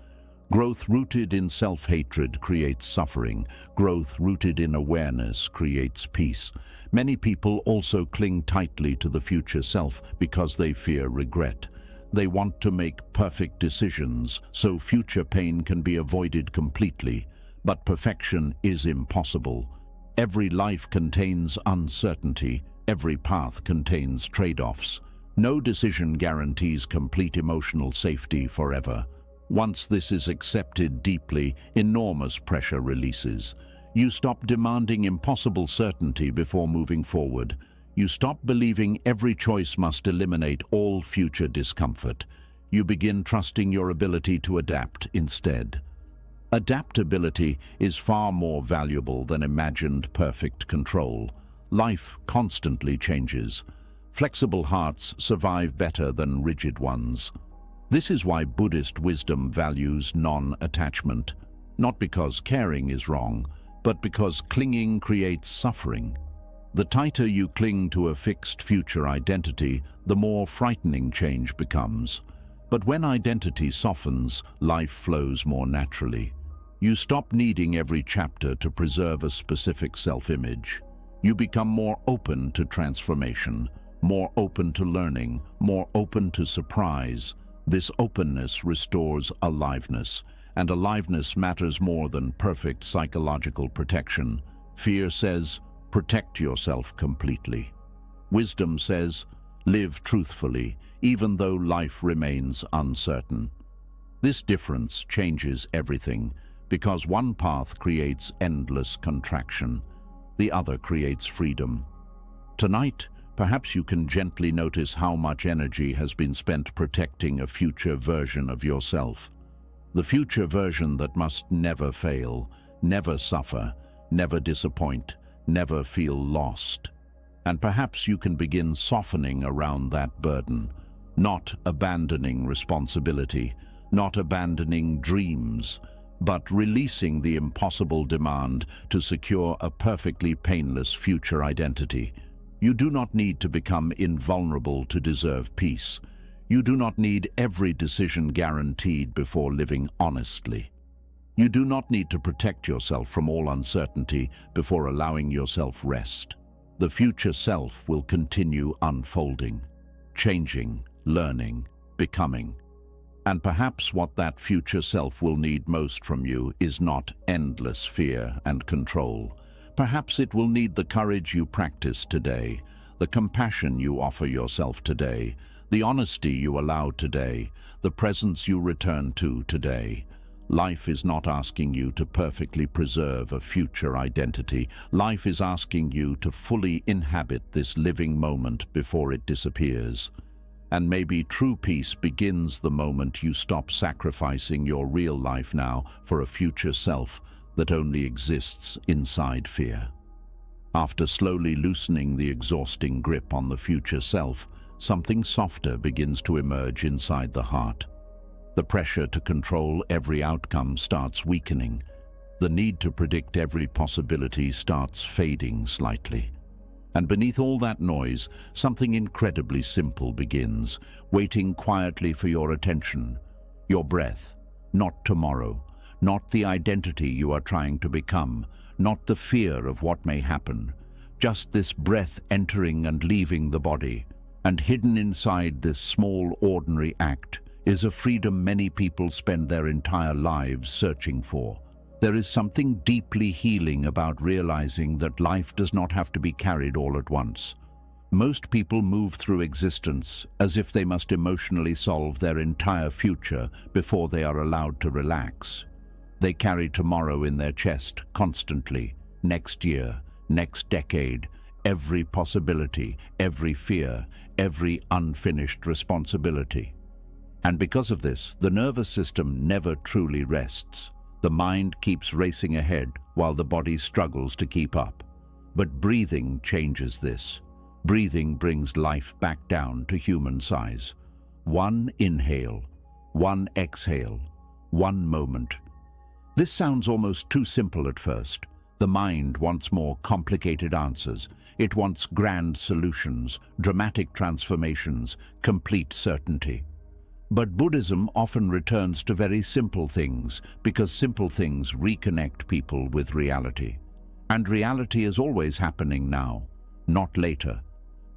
Growth rooted in self-hatred creates suffering. Growth rooted in awareness creates peace. Many people also cling tightly to the future self because they fear regret. They want to make perfect decisions so future pain can be avoided completely. But perfection is impossible. Every life contains uncertainty. Every path contains trade-offs. No decision guarantees complete emotional safety forever. Once this is accepted deeply, enormous pressure releases. You stop demanding impossible certainty before moving forward. You stop believing every choice must eliminate all future discomfort. You begin trusting your ability to adapt instead. Adaptability is far more valuable than imagined perfect control. Life constantly changes. Flexible hearts survive better than rigid ones. This is why Buddhist wisdom values non-attachment, not because caring is wrong, but because clinging creates suffering. The tighter you cling to a fixed future identity, the more frightening change becomes. But when identity softens, life flows more naturally. You stop needing every chapter to preserve a specific self-image. You become more open to transformation, more open to learning, more open to surprise. This openness restores aliveness, and aliveness matters more than perfect psychological protection. Fear says, protect yourself completely. Wisdom says, live truthfully, even though life remains uncertain. This difference changes everything, because one path creates endless contraction, the other creates freedom. Tonight, perhaps you can gently notice how much energy has been spent protecting a future version of yourself. The future version that must never fail, never suffer, never disappoint, never feel lost. And perhaps you can begin softening around that burden, not abandoning responsibility, not abandoning dreams, but releasing the impossible demand to secure a perfectly painless future identity. You do not need to become invulnerable to deserve peace. You do not need every decision guaranteed before living honestly. You do not need to protect yourself from all uncertainty before allowing yourself rest. The future self will continue unfolding, changing, learning, becoming. And perhaps what that future self will need most from you is not endless fear and control. Perhaps it will need the courage you practice today, the compassion you offer yourself today, the honesty you allow today, the presence you return to today. Life is not asking you to perfectly preserve a future identity. Life is asking you to fully inhabit this living moment before it disappears. And maybe true peace begins the moment you stop sacrificing your real life now for a future self that only exists inside fear. After slowly loosening the exhausting grip on the future self, something softer begins to emerge inside the heart. The pressure to control every outcome starts weakening. The need to predict every possibility starts fading slightly. And beneath all that noise, something incredibly simple begins, waiting quietly for your attention. Your breath, not tomorrow, not the identity you are trying to become, not the fear of what may happen, just this breath entering and leaving the body. And hidden inside this small, ordinary act is a freedom many people spend their entire lives searching for. There is something deeply healing about realizing that life does not have to be carried all at once. Most people move through existence as if they must emotionally solve their entire future before they are allowed to relax. They carry tomorrow in their chest constantly, next year, next decade, every possibility, every fear, every unfinished responsibility. And because of this, the nervous system never truly rests. The mind keeps racing ahead while the body struggles to keep up. But breathing changes this. Breathing brings life back down to human size. One inhale, one exhale, one moment. This sounds almost too simple at first. The mind wants more complicated answers. It wants grand solutions, dramatic transformations, complete certainty. But Buddhism often returns to very simple things because simple things reconnect people with reality. And reality is always happening now, not later.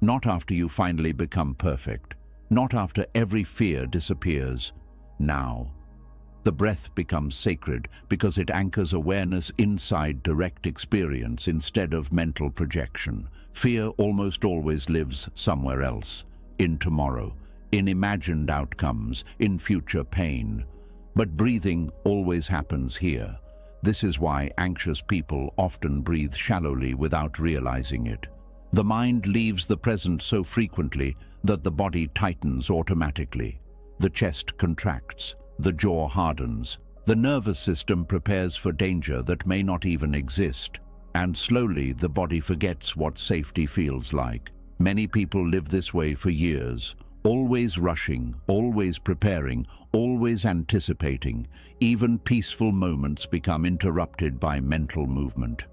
Not after you finally become perfect. Not after every fear disappears. Now. The breath becomes sacred because it anchors awareness inside direct experience instead of mental projection. Fear almost always lives somewhere else, in tomorrow, in imagined outcomes, in future pain. But breathing always happens here. This is why anxious people often breathe shallowly without realizing it. The mind leaves the present so frequently that the body tightens automatically. The chest contracts, the jaw hardens. The nervous system prepares for danger that may not even exist. And slowly the body forgets what safety feels like. Many people live this way for years, always rushing, always preparing, always anticipating. Even peaceful moments become interrupted by mental movement.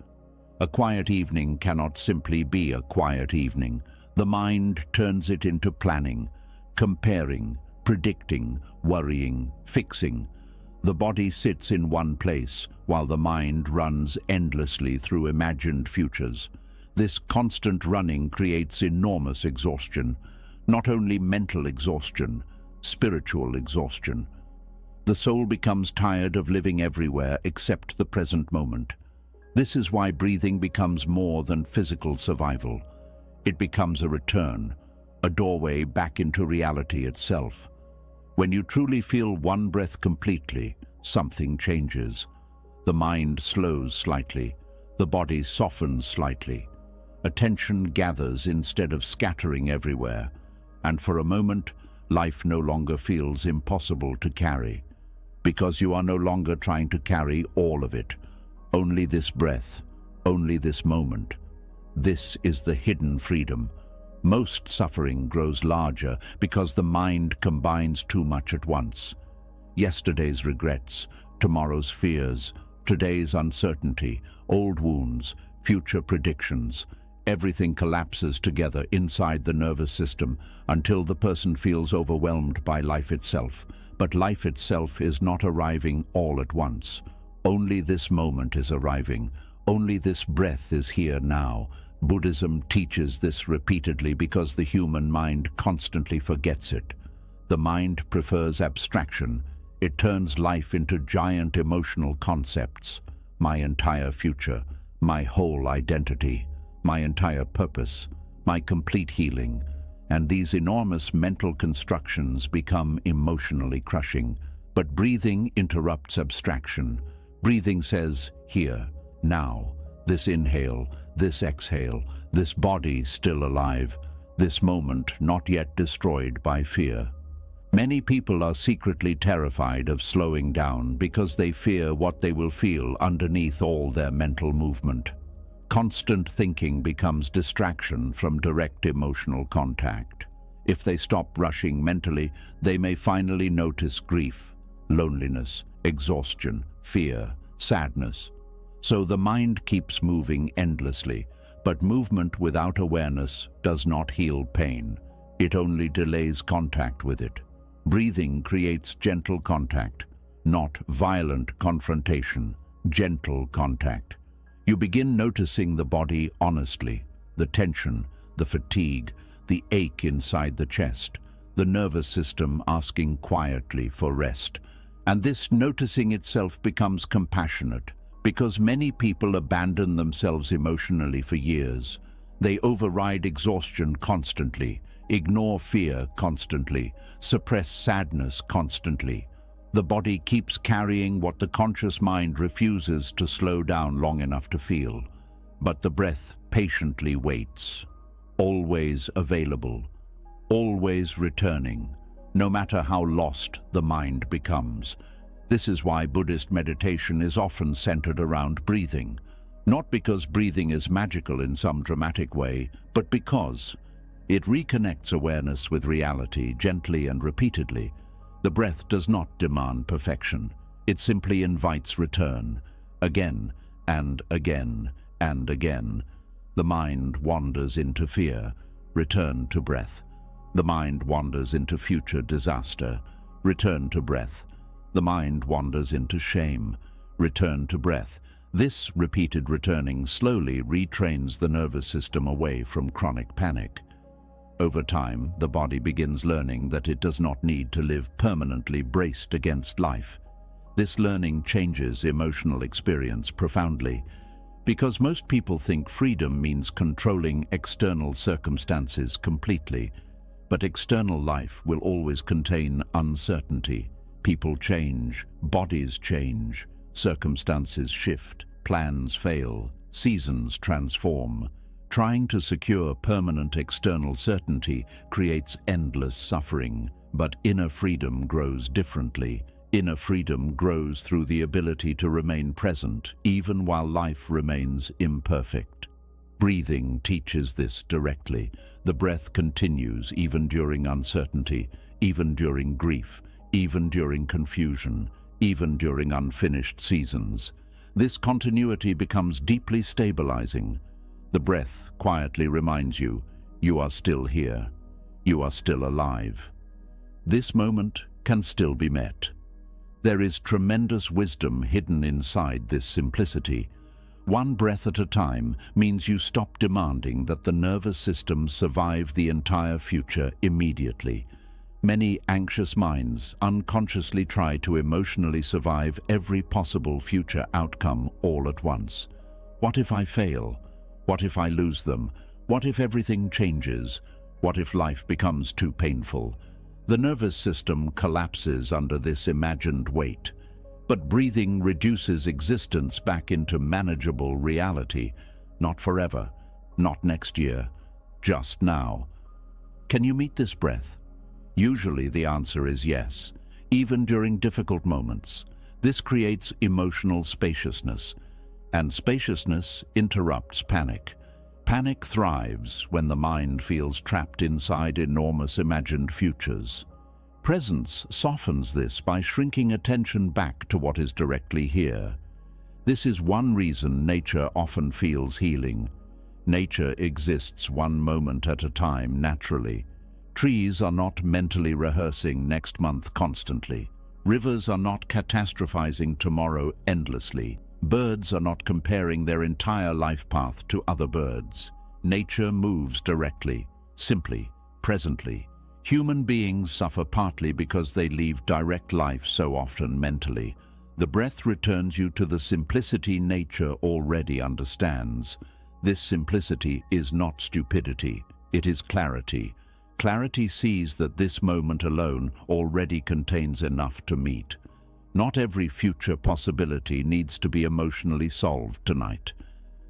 A quiet evening cannot simply be a quiet evening. The mind turns it into planning, comparing, predicting, worrying, fixing. The body sits in one place, while the mind runs endlessly through imagined futures. This constant running creates enormous exhaustion. Not only mental exhaustion, spiritual exhaustion. The soul becomes tired of living everywhere except the present moment. This is why breathing becomes more than physical survival. It becomes a return, a doorway back into reality itself. When you truly feel one breath completely, something changes. The mind slows slightly, the body softens slightly. Attention gathers instead of scattering everywhere, and for a moment, life no longer feels impossible to carry, because you are no longer trying to carry all of it. Only this breath, only this moment. This is the hidden freedom. Most suffering grows larger because the mind combines too much at once. Yesterday's regrets, tomorrow's fears, today's uncertainty, old wounds, future predictions. Everything collapses together inside the nervous system until the person feels overwhelmed by life itself. But life itself is not arriving all at once. Only this moment is arriving. Only this breath is here now. Buddhism teaches this repeatedly because the human mind constantly forgets it. The mind prefers abstraction. It turns life into giant emotional concepts. My entire future, my whole identity, my entire purpose, my complete healing. And these enormous mental constructions become emotionally crushing. But breathing interrupts abstraction. Breathing says, here, now, this inhale, this exhale, this body still alive, this moment not yet destroyed by fear. Many people are secretly terrified of slowing down because they fear what they will feel underneath all their mental movement. Constant thinking becomes distraction from direct emotional contact. If they stop rushing mentally, they may finally notice grief, loneliness, exhaustion, fear, sadness. So the mind keeps moving endlessly, but movement without awareness does not heal pain. It only delays contact with it. Breathing creates gentle contact, not violent confrontation, gentle contact. You begin noticing the body honestly, the tension, the fatigue, the ache inside the chest, the nervous system asking quietly for rest. And this noticing itself becomes compassionate, because many people abandon themselves emotionally for years. They override exhaustion constantly, ignore fear constantly, suppress sadness constantly. The body keeps carrying what the conscious mind refuses to slow down long enough to feel. but the breath patiently waits, always available, always returning, no matter how lost the mind becomes. This is why Buddhist meditation is often centered around breathing, not because breathing is magical in some dramatic way, but because it reconnects awareness with reality gently and repeatedly. The breath does not demand perfection. It simply invites return, again and again and again. The mind wanders into fear, return to breath. The mind wanders into future disaster, return to breath. The mind wanders into shame, return to breath. This repeated returning slowly retrains the nervous system away from chronic panic. Over time, the body begins learning that it does not need to live permanently braced against life. This learning changes emotional experience profoundly, because most people think freedom means controlling external circumstances completely, but external life will always contain uncertainty. People change, bodies change, circumstances shift, plans fail, seasons transform. Trying to secure permanent external certainty creates endless suffering, but inner freedom grows differently. Inner freedom grows through the ability to remain present, even while life remains imperfect. Breathing teaches this directly. The breath continues even during uncertainty, even during grief, even during confusion, even during unfinished seasons. This continuity becomes deeply stabilizing. The breath quietly reminds you, you are still here. You are still alive. This moment can still be met. There is tremendous wisdom hidden inside this simplicity. One breath at a time means you stop demanding that the nervous system survive the entire future immediately. Many anxious minds unconsciously try to emotionally survive every possible future outcome all at once. What if I fail? What if I lose them? What if everything changes? What if life becomes too painful? The nervous system collapses under this imagined weight. But breathing reduces existence back into manageable reality. Not forever, not next year, just now. Can you meet this breath? Usually the answer is yes, even during difficult moments. This creates emotional spaciousness, and spaciousness interrupts panic. Panic thrives when the mind feels trapped inside enormous imagined futures. Presence softens this by shrinking attention back to what is directly here. This is one reason nature often feels healing. Nature exists one moment at a time naturally. Trees are not mentally rehearsing next month constantly. Rivers are not catastrophizing tomorrow endlessly. Birds are not comparing their entire life path to other birds. Nature moves directly, simply, presently. Human beings suffer partly because they leave direct life so often mentally. The breath returns you to the simplicity nature already understands. This simplicity is not stupidity, it is clarity. Clarity sees that this moment alone already contains enough to meet. Not every future possibility needs to be emotionally solved tonight.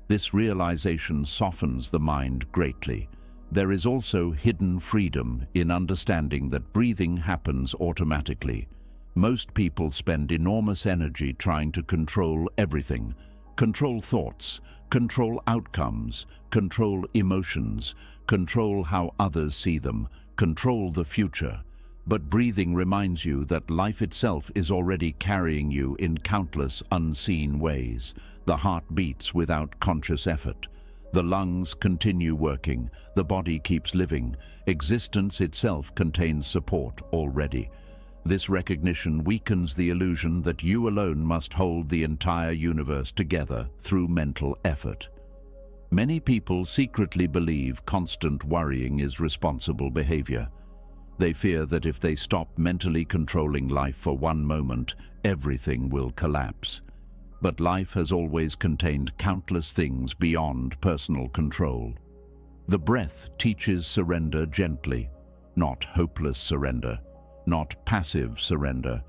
This realization softens the mind greatly. There is also hidden freedom in understanding that breathing happens automatically. Most people spend enormous energy trying to control everything. Control thoughts, control outcomes, control emotions, control how others see them, control the future. But breathing reminds you that life itself is already carrying you in countless unseen ways. The heart beats without conscious effort. The lungs continue working. The body keeps living. Existence itself contains support already. This recognition weakens the illusion that you alone must hold the entire universe together through mental effort. Many people secretly believe constant worrying is responsible behavior. They fear that if they stop mentally controlling life for one moment, everything will collapse. But life has always contained countless things beyond personal control. The breath teaches surrender gently, not hopeless surrender, not passive surrender,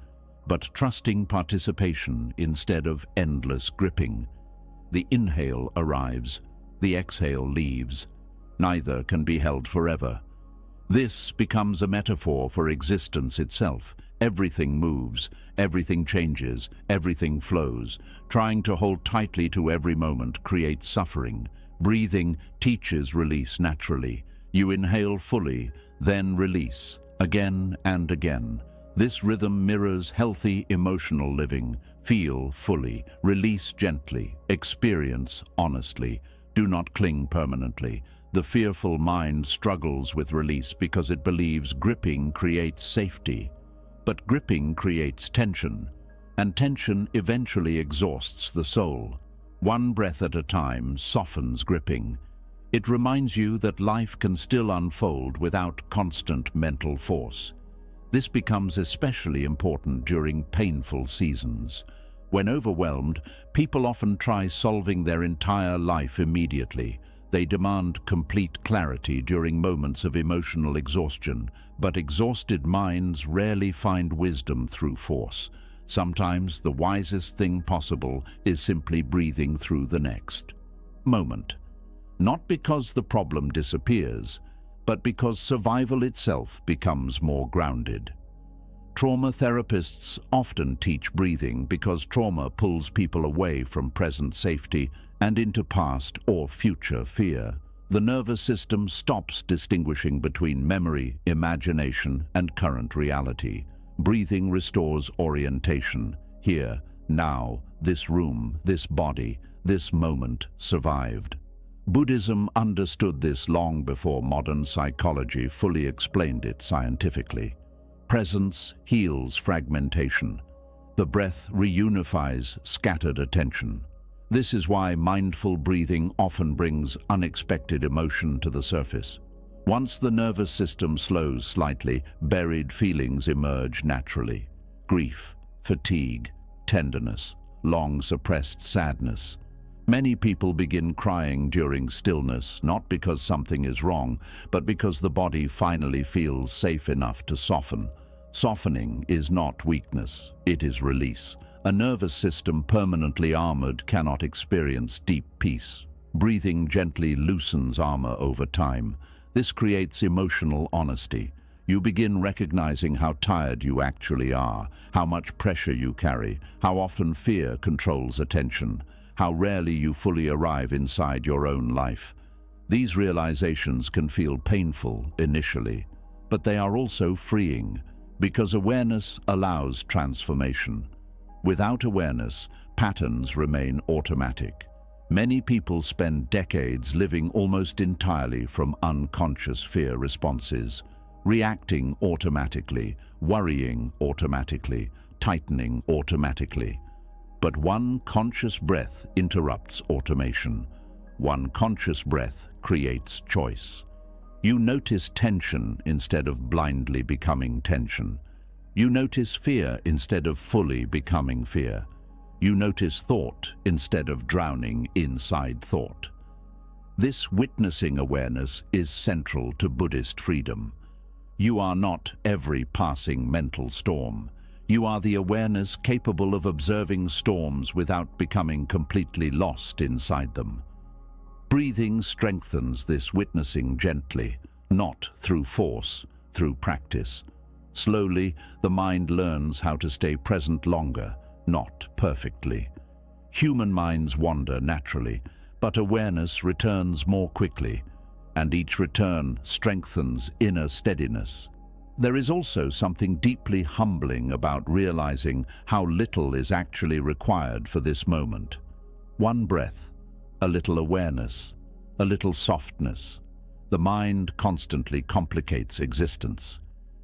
but trusting participation instead of endless gripping. The inhale arrives, the exhale leaves. Neither can be held forever. This becomes a metaphor for existence itself. Everything moves, everything changes, everything flows. Trying to hold tightly to every moment creates suffering. Breathing teaches release naturally. You inhale fully, then release, again and again. This rhythm mirrors healthy emotional living. Feel fully, release gently, experience honestly. Do not cling permanently. The fearful mind struggles with release because it believes gripping creates safety. But gripping creates tension, and tension eventually exhausts the soul. One breath at a time softens gripping. It reminds you that life can still unfold without constant mental force. This becomes especially important during painful seasons. When overwhelmed, people often try solving their entire life immediately. They demand complete clarity during moments of emotional exhaustion, but exhausted minds rarely find wisdom through force. Sometimes the wisest thing possible is simply breathing through the next moment. Not because the problem disappears, but because survival itself becomes more grounded. Trauma therapists often teach breathing because trauma pulls people away from present safety and into past or future fear. The nervous system stops distinguishing between memory, imagination, and current reality. Breathing restores orientation. Here, now, this room, this body, this moment survived. Buddhism understood this long before modern psychology fully explained it scientifically. Presence heals fragmentation. The breath reunifies scattered attention. This is why mindful breathing often brings unexpected emotion to the surface. Once the nervous system slows slightly, buried feelings emerge naturally. Grief, fatigue, tenderness, long-suppressed sadness. Many people begin crying during stillness, not because something is wrong, but because the body finally feels safe enough to soften. Softening is not weakness, it is release. A nervous system permanently armored cannot experience deep peace. Breathing gently loosens armor over time. This creates emotional honesty. You begin recognizing how tired you actually are, how much pressure you carry, how often fear controls attention, how rarely you fully arrive inside your own life. These realizations can feel painful initially, but they are also freeing, because awareness allows transformation. Without awareness, patterns remain automatic. Many people spend decades living almost entirely from unconscious fear responses, reacting automatically, worrying automatically, tightening automatically. But one conscious breath interrupts automation. One conscious breath creates choice. You notice tension instead of blindly becoming tension. You notice fear instead of fully becoming fear. You notice thought instead of drowning inside thought. This witnessing awareness is central to Buddhist freedom. You are not every passing mental storm. You are the awareness capable of observing storms without becoming completely lost inside them. Breathing strengthens this witnessing gently, not through force, through practice. Slowly, the mind learns how to stay present longer, not perfectly. Human minds wander naturally, but awareness returns more quickly, and each return strengthens inner steadiness. There is also something deeply humbling about realizing how little is actually required for this moment. One breath, a little awareness, a little softness. The mind constantly complicates existence.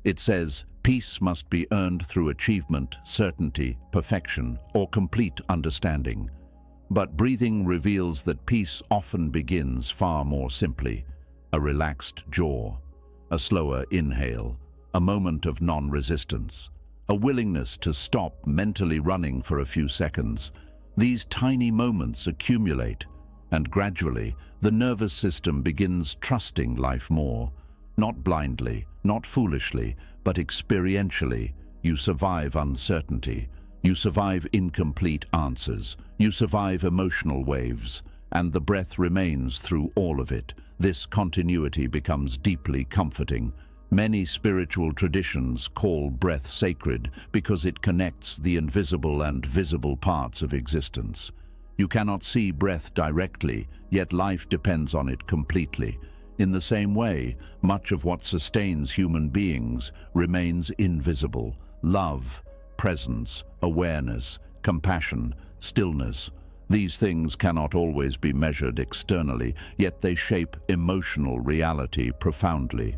It says peace must be earned through achievement, certainty, perfection, or complete understanding. But breathing reveals that peace often begins far more simply. A relaxed jaw, a slower inhale, a moment of non-resistance, a willingness to stop mentally running for a few seconds. These tiny moments accumulate, and gradually the nervous system begins trusting life more. Not blindly, not foolishly, but experientially. You survive uncertainty. You survive incomplete answers. You survive emotional waves. and the breath remains through all of it. This continuity becomes deeply comforting. Many spiritual traditions call breath sacred because it connects the invisible and visible parts of existence. You cannot see breath directly, yet life depends on it completely. In the same way, much of what sustains human beings remains invisible. Love, presence, awareness, compassion, stillness. These things cannot always be measured externally, yet they shape emotional reality profoundly.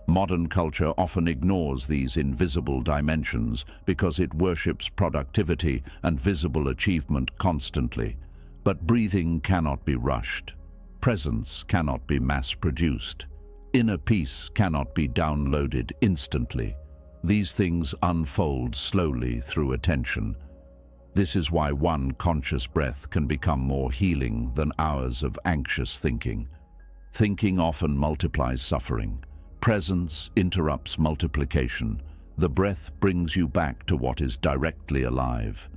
Modern culture often ignores these invisible dimensions because it worships productivity and visible achievement constantly. But breathing cannot be rushed. Presence cannot be mass-produced. Inner peace cannot be downloaded instantly. These things unfold slowly through attention. This is why one conscious breath can become more healing than hours of anxious thinking. Thinking often multiplies suffering. Presence interrupts multiplication. The breath brings you back to what is directly alive.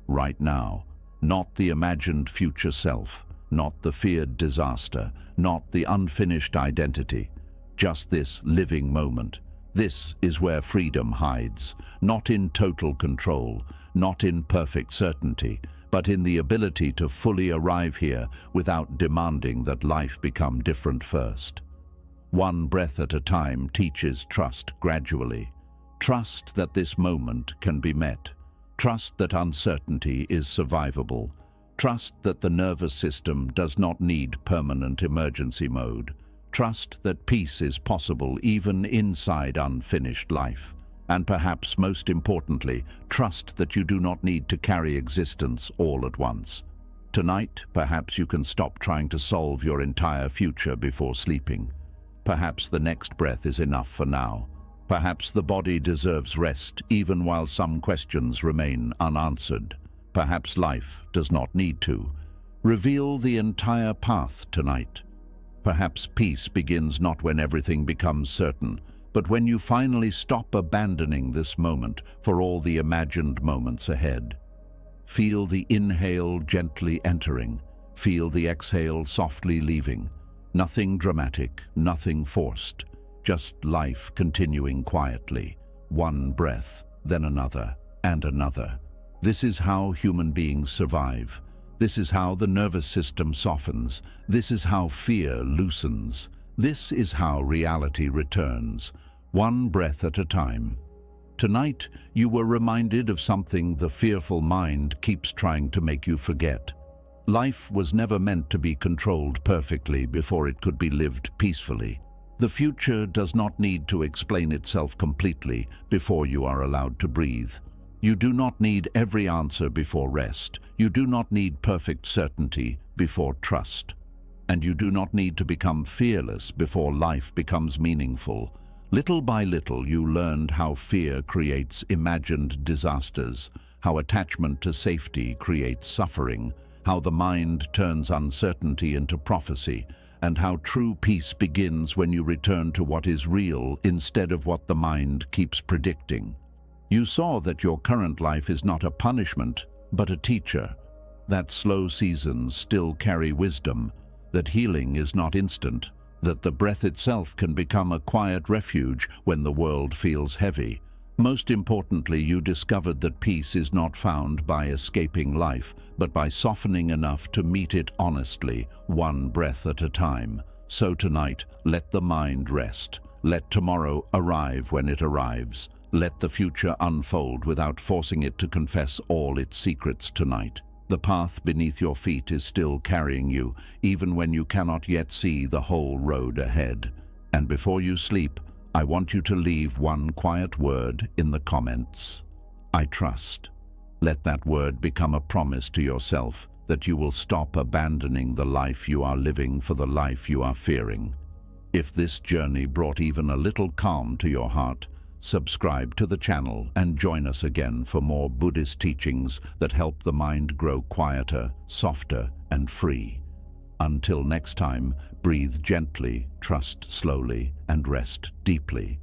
Right now, not the imagined future self, not the feared disaster, not the unfinished identity, just this living moment. This is where freedom hides, not in total control, not in perfect certainty, but in the ability to fully arrive here without demanding that life become different first. One breath at a time teaches trust gradually. Trust that this moment can be met. Trust that uncertainty is survivable. Trust that the nervous system does not need permanent emergency mode. Trust that peace is possible even inside unfinished life. And perhaps most importantly, trust that you do not need to carry existence all at once. Tonight, perhaps you can stop trying to solve your entire future before sleeping. Perhaps the next breath is enough for now. Perhaps the body deserves rest even while some questions remain unanswered. Perhaps life does not need to. Reveal the entire path tonight. Perhaps peace begins not when everything becomes certain, but when you finally stop abandoning this moment for all the imagined moments ahead. Feel the inhale gently entering. Feel the exhale softly leaving. Nothing dramatic, nothing forced. Just life continuing quietly. One breath, then another, and another. This is how human beings survive. This is how the nervous system softens. This is how fear loosens. This is how reality returns. One breath at a time. Tonight, you were reminded of something the fearful mind keeps trying to make you forget. Life was never meant to be controlled perfectly before it could be lived peacefully. The future does not need to explain itself completely before you are allowed to breathe. You do not need every answer before rest. You do not need perfect certainty before trust. And you do not need to become fearless before life becomes meaningful. Little by little, you learned how fear creates imagined disasters, how attachment to safety creates suffering, how the mind turns uncertainty into prophecy, and how true peace begins when you return to what is real instead of what the mind keeps predicting. You saw that your current life is not a punishment, but a teacher, that slow seasons still carry wisdom, that healing is not instant, that the breath itself can become a quiet refuge when the world feels heavy. Most importantly, you discovered that peace is not found by escaping life, but by softening enough to meet it honestly, one breath at a time. So tonight, let the mind rest. Let tomorrow arrive when it arrives. Let the future unfold without forcing it to confess all its secrets tonight. The path beneath your feet is still carrying you, even when you cannot yet see the whole road ahead. And before you sleep, I want you to leave one quiet word in the comments. I trust. Let that word become a promise to yourself that you will stop abandoning the life you are living for the life you are fearing. If this journey brought even a little calm to your heart, subscribe to the channel and join us again for more Buddhist teachings that help the mind grow quieter, softer, and free. Until next time, breathe gently, trust slowly, and rest deeply.